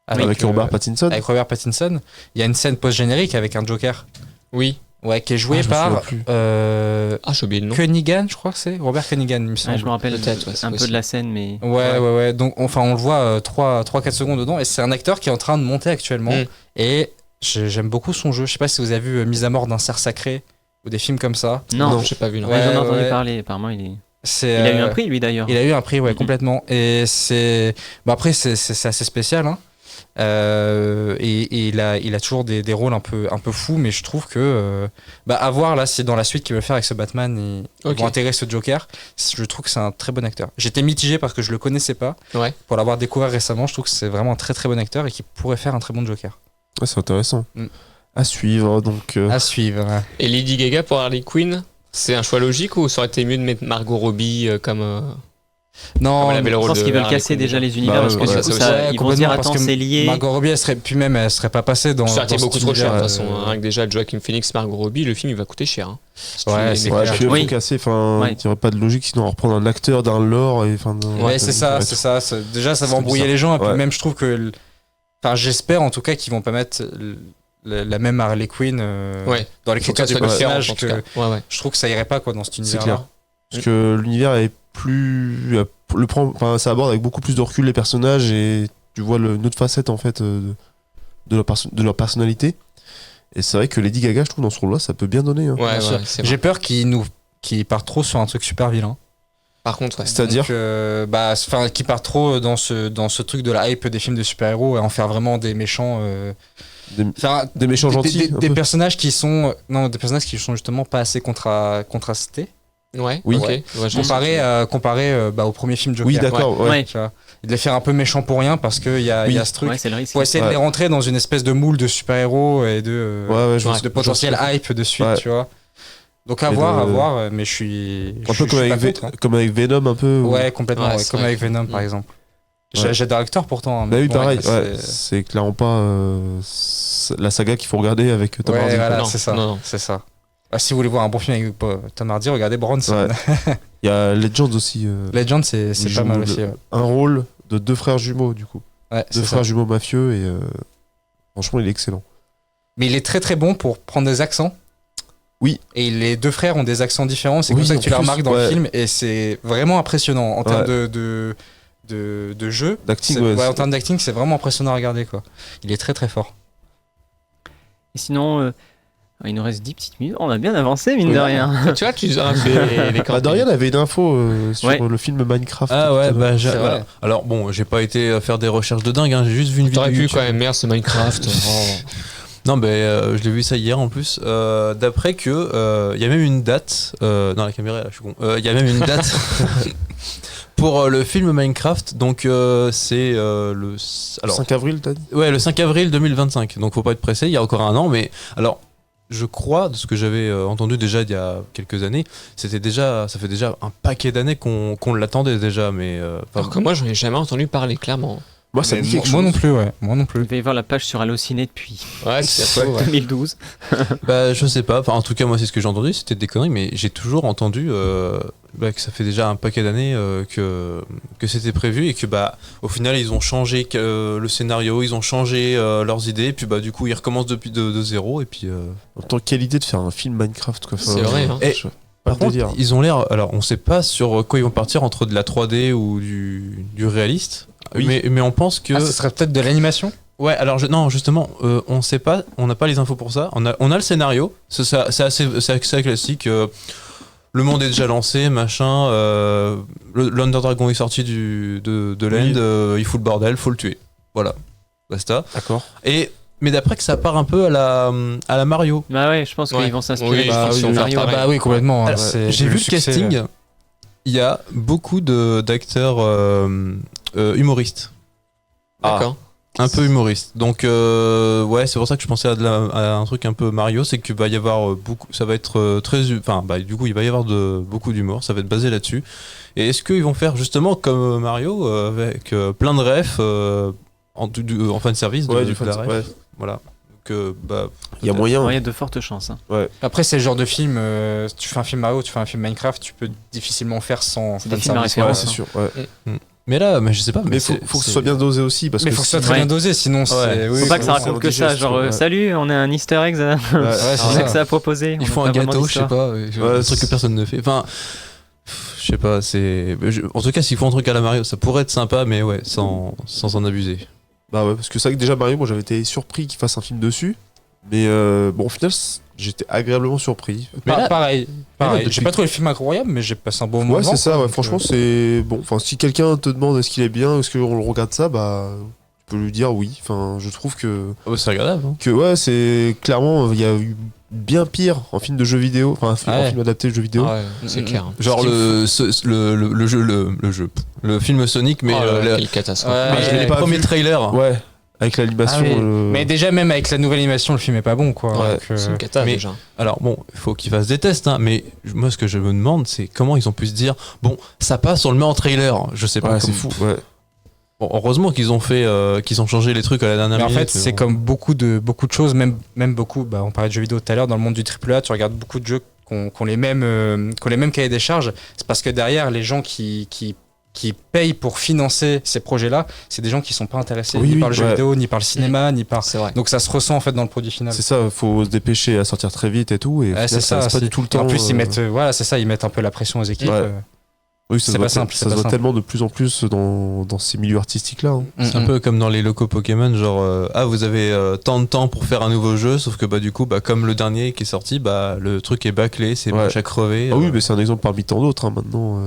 Avec Robert Pattinson. Avec Robert Pattinson. Il y a une scène post-générique avec un Joker. Oui. Ouais, qui est joué Ah, je me souviens par plus. Ah, j'ai oublié le nom. Cunningham, je crois que c'est Robert Cunningham, il me semble. Ouais, je me rappelle Peut-être, ouais, c'est un peu possible. de la scène, mais. Ouais. Donc, enfin, on le voit 3-4 secondes dedans. Et c'est un acteur qui est en train de monter actuellement. Mm. Et j'aime beaucoup son jeu. Je sais pas si vous avez vu Mise à mort d'un cerf sacré ou des films comme ça. Non, j'ai pas vu. Non. Ouais. j'en ai entendu parler. Apparemment, il C'est, a eu un prix, lui, d'ailleurs. Il a eu un prix, ouais, Mhm. complètement. Et c'est. Bah, après, c'est assez spécial. Hein. Et il a toujours des rôles un peu fous, mais je trouve que. À voir là, si dans la suite qu'il veut faire avec ce Batman, ils Ok. vont intégrer ce Joker. Je trouve que c'est un très bon acteur. J'étais mitigé parce que je le connaissais pas. Ouais. Pour l'avoir découvert récemment, je trouve que c'est vraiment un très très bon acteur et qui pourrait faire un très bon Joker. Ouais, c'est intéressant. Mm. À suivre. Donc, À suivre. Et Lady Gaga pour Harley Quinn, c'est un choix logique ou ça aurait été mieux de mettre Margot Robbie comme. Non, Comme elle avait le Je rôle pense de qu'ils veulent Harley casser Quinn, déjà déjà. les univers Bah, parce que ouais, du ça coup, aussi. ils vont se dire, parce attends, que c'est lié. Margot Robbie, elle serait pas passée dans. Ça aurait été dans beaucoup cet trop cher de toute univers, façon. Rien que déjà Joaquin Phoenix, Margot Robbie, le film il va coûter cher. Hein. Si tu Ouais, veux les c'est mecs- ouais, clair. puis il Oui. faut casser. Enfin, Ouais. il n'y aurait pas de logique sinon on reprendre un acteur d'un lore. Et, enfin, Ouais, c'est ça. Déjà, ça va C'est embrouiller bizarre. les gens. Et puis Ouais. même, je trouve que. Enfin, j'espère en tout cas qu'ils vont pas mettre la même Harley Quinn dans l'écriture du personnage, je trouve que ça irait pas quoi dans cet univers-là. C'est clair. Parce que l'univers est plus ça aborde avec beaucoup plus de recul les personnages et tu vois une autre facette en fait de leur personnalité. Et c'est vrai que Lady Gaga, je trouve, dans ce rôle-là, ça peut bien donner. Hein. J'ai peur qu'il parte trop sur un truc super vilain. Par contre, c'est-à-dire qu'il part trop dans ce truc de la hype des films de super-héros et en faire vraiment des méchants. Des méchants gentils. Des personnages qui sont justement pas assez contrastés. Ouais. Oui. Okay. Comparé au premier film Joker. Oui, d'accord. Ouais. Tu vois, de les faire un peu méchants pour rien parce qu'il y a ce truc. C'est le risque. Pour essayer de les rentrer dans une espèce de moule de super-héros et de potentiel hype de suite, tu vois. Donc à voir, mais je suis. Un peu comme avec Venom, un peu. Ouais, complètement. Comme avec Venom, par exemple. J'adore l'acteur pourtant. Bah oui, pareil. C'est clairement pas la saga qu'il faut regarder avec Tom Hardy. Voilà, c'est ça. Si vous voulez voir un bon film avec Tom Hardy, regardez Bronson. Il y a Legends aussi. Legends, c'est pas mal aussi. Un rôle de 2 frères jumeaux, du coup. Ouais, 2 frères jumeaux mafieux et franchement, il est excellent. Mais il est très très bon pour prendre des accents. Oui. Et les 2 frères ont des accents différents. C'est comme ça que tu les remarques dans le film. Et c'est vraiment impressionnant en termes de jeu. D'acting, en termes d'acting, c'est vraiment impressionnant à regarder, quoi. Il est très très fort. Et sinon, il nous reste 10 petites minutes. On a bien avancé, mine de rien. Tu vois, tu as fait les Dorian avait une info sur le film Minecraft. Ah ouais, alors bon, j'ai pas été faire des recherches de dingue, hein, j'ai juste vu une vidéo. T'aurais pu quand même, merde, ce Minecraft. Non, je l'ai vu ça hier en plus. D'après que il y a même une date. Non, la caméra là, je suis con. Il y a même une date pour le film Minecraft. Donc c'est le 5 avril, t'as dit ? Ouais, le 5 avril 2025. Donc faut pas être pressé. Il y a encore un an, mais alors. Je crois, de ce que j'avais entendu déjà il y a quelques années, ça fait déjà un paquet d'années qu'on l'attendait déjà, mais... Alors que moi, j'en ai jamais entendu parler, clairement. Moi, ça me dit quelque chose. Moi non plus, ouais. Moi non plus. Il va y avoir la page sur Allociné depuis c'est 2012. Je sais pas. Enfin, en tout cas, moi, c'est ce que j'ai entendu. C'était des conneries, mais j'ai toujours entendu que ça fait déjà un paquet d'années que c'était prévu et que au final, ils ont changé le scénario, ils ont changé leurs idées, et puis du coup, ils recommencent depuis de zéro. Et puis. En tant que quelle idée de faire un film Minecraft, quoi. C'est vrai. Hein. Par contre, ils ont l'air. Alors, on sait pas sur quoi ils vont partir, entre de la 3D ou du réaliste. Oui. Mais on pense que. Ce serait peut-être de l'animation ? Ouais, alors non, justement, on sait pas, on n'a pas les infos pour ça. On a le scénario, c'est assez classique. Le monde est déjà lancé, machin. L'Under Dragon est sorti de l'end, il fout le bordel, faut le tuer. Voilà, basta. D'accord. Mais d'après que ça part un peu à la Mario. Bah ouais, je pense qu'ils vont s'inspirer de Mario. Oui, complètement. Alors, j'ai vu le casting. Il y a beaucoup d'acteurs humoristes. D'accord. Un peu humoriste. Donc c'est pour ça que je pensais à un truc un peu Mario, c'est qu'il va y avoir beaucoup, ça va être du coup il va y avoir beaucoup d'humour, ça va être basé là-dessus. Et est-ce qu'ils vont faire justement comme Mario avec plein de refs en fin de service du la ref. Voilà. Donc il y a moyen. Il y a de fortes chances. Hein. Ouais. Après c'est le genre de film, tu fais un film Mario, tu fais un film Minecraft, tu peux difficilement faire sans des films à référence. Ouais, c'est sûr. Ouais. Mais là, je sais pas. Mais faut que ce soit bien dosé aussi. Parce mais faut que ce soit très bien dosé, sinon c'est. Faut pas que ça raconte que ça. Genre, salut, on a un Easter egg. C'est ça que ça a proposé. Ils font un gâteau, je sais pas. Un truc que personne ne fait. Enfin, je sais pas. En tout cas, s'ils font un truc à la Mario, ça pourrait être sympa, mais ouais, sans en abuser. Bah ouais, parce que c'est vrai que déjà Mario, moi j'avais été surpris qu'il fasse un film dessus. Mais au final, j'étais agréablement surpris. Mais là, pareil. J'ai pas trouvé le film incroyable, mais j'ai passé un bon moment. Ouais, c'est ça, franchement, c'est bon. Enfin, si quelqu'un te demande est-ce qu'il est bien, est-ce qu'on le regarde ça, tu peux lui dire oui. Enfin, je trouve que. C'est agréable. Hein. Que c'est clairement, il y a eu bien pire en film de jeux vidéo, en film adapté de jeux vidéo. C'est clair. Genre le film Sonic, mais quelle catastrophe. les premiers trailers. Ouais. Avec l'animation. Mais déjà, même avec la nouvelle animation, le film est pas bon, quoi. Ouais, c'est une cata, déjà. Alors, bon, il faut qu'ils fassent des tests, hein, mais moi, ce que je me demande, c'est comment ils ont pu se dire bon, ça passe, on le met en trailer. Je sais pas. C'est fou, ouais. Bon, heureusement qu'ils ont changé les trucs à la dernière minute. Mais en fait, c'est comme beaucoup de choses, même beaucoup. On parlait de jeux vidéo tout à l'heure, dans le monde du AAA, tu regardes beaucoup de jeux qui ont les mêmes cahiers des charges. C'est parce que derrière, les gens qui qui payent pour financer ces projets-là, c'est des gens qui sont pas intéressés ni par le jeu vidéo, ni par le cinéma, ni par. Donc ça se ressent en fait dans le produit final. C'est ça, faut se dépêcher à sortir très vite et tout, et c'est ça, pas du tout le temps. En plus ils mettent, c'est ça, ils mettent un peu la pression aux équipes. Oui, ça c'est pas simple. Ça se voit tellement de plus en plus dans ces milieux artistiques-là. Hein. C'est un peu comme dans les locaux Pokémon, genre vous avez tant de temps pour faire un nouveau jeu, sauf que du coup, comme le dernier qui est sorti, le truc est bâclé, c'est moche à crever. Ah oui, mais c'est un exemple parmi tant d'autres hein, maintenant.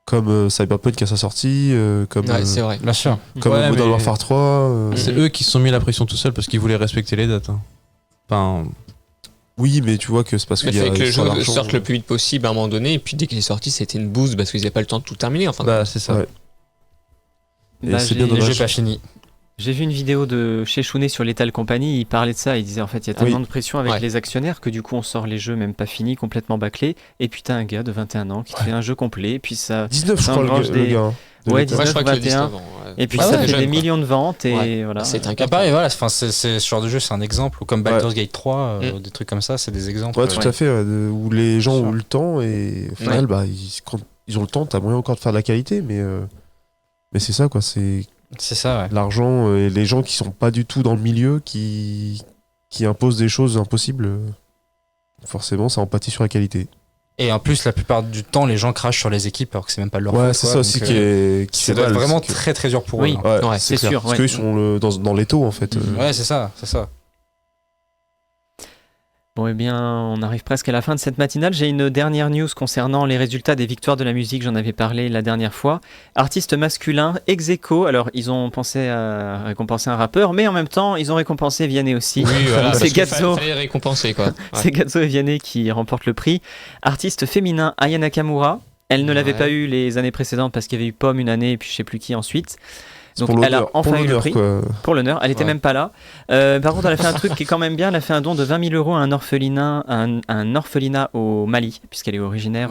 Comme Cyberpunk à sa sortie, comme c'est vrai, bien sûr. Comme Modern Warfare 3. C'est eux qui se sont mis la pression tout seuls parce qu'ils voulaient respecter les dates. Hein. Enfin. Oui, mais tu vois que c'est parce qu'il y a. Il fallait que le jeu sorte le plus vite possible à un moment donné, et puis dès qu'il est sorti, c'était une bouse parce qu'ils n'avaient pas le temps de tout terminer. Enfin, c'est ça. Ouais. Et c'est bien dommage. Le jeu pas fini. J'ai vu une vidéo de chez Chounet sur Lethal Company, il parlait de ça, il disait en fait il y a tellement de pression avec les actionnaires que du coup on sort les jeux même pas finis, complètement bâclés, et puis t'as un gars de 21 ans qui te fait un jeu complet, et puis ça 19 je crois le gars. Ouais, 19 ou 21. Et puis ça fait des millions de ventes et voilà. C'est un cas pareil, voilà, c'est ce genre de jeu, c'est un exemple, ou comme Baldur's Gate 3, des trucs comme ça, c'est des exemples. Ouais, tout à fait, où les gens ont eu le temps et au final, quand ils ont le temps, t'as moyen encore de faire de la qualité, mais c'est ça quoi, c'est ça, l'argent et les gens qui sont pas du tout dans le milieu qui imposent des choses impossibles. Forcément, ça empathie sur la qualité. Et en plus, la plupart du temps, les gens crachent sur les équipes alors que c'est même pas leur faute. Ouais, c'est ça aussi qui ça doit être vraiment très très dur pour eux. Ouais, c'est sûr. Parce qu'ils sont dans l'étau en fait. Ouais, c'est ça. Bon, eh bien, on arrive presque à la fin de cette matinale. J'ai une dernière news concernant les résultats des victoires de la musique. J'en avais parlé la dernière fois. Artiste masculin, ex aequo. Alors, ils ont pensé à récompenser un rappeur, mais en même temps, ils ont récompensé Vianney aussi. Oui, voilà. C'est Gazzo. Fallait récompenser, quoi. Ouais. C'est Gazzo et Vianney qui remportent le prix. Artiste féminin, Aya Nakamura. Elle ne l'avait pas eu les années précédentes parce qu'il y avait eu Pomme une année et puis je sais plus qui ensuite. Donc elle a enfin eu le prix pour l'honneur. Elle était même pas là. Par contre, elle a fait un truc qui est quand même bien. Elle a fait un don de 20 000 € à un orphelinat au Mali, puisqu'elle est originaire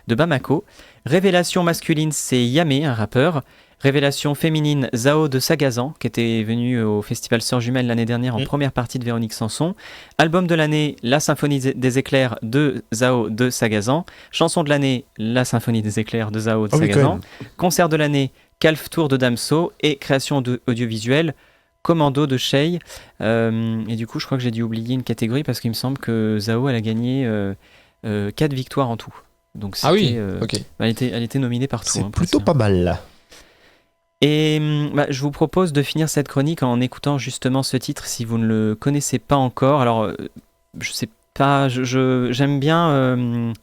de Bamako. Révélation masculine, c'est Yamé, un rappeur. Révélation féminine, Zao de Sagazan, qui était venu au festival Sœurs Jumelles l'année dernière en première partie de Véronique Sanson. Album de l'année, La Symphonie des éclairs de Zao de Sagazan. Chanson de l'année, La Symphonie des éclairs de Zao de Sagazan. Concert de l'année, Calf Tour de Damso, et création audiovisuelle, Commando de Shay. Et du coup, je crois que j'ai dû oublier une catégorie parce qu'il me semble que Zao, elle a gagné 4 victoires en tout. Donc elle était nominée partout. C'est plutôt pas mal. Et je vous propose de finir cette chronique en écoutant justement ce titre si vous ne le connaissez pas encore. Alors, je sais pas, j'aime bien...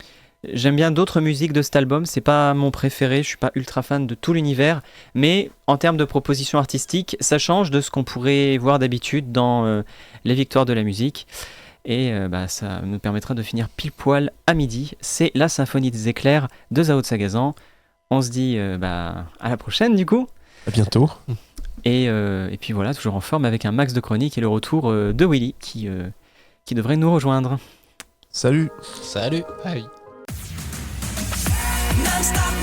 J'aime bien d'autres musiques de cet album, c'est pas mon préféré, je suis pas ultra fan de tout l'univers, mais en termes de propositions artistiques, ça change de ce qu'on pourrait voir d'habitude dans les victoires de la musique. Et ça nous permettra de finir pile poil à midi. C'est La Symphonie des éclairs de Zao de Sagazan. On se dit à la prochaine du coup. À bientôt. Et puis voilà, toujours en forme avec un max de chroniques et le retour de Willy qui devrait nous rejoindre. Salut. Salut. Bye. Non-stop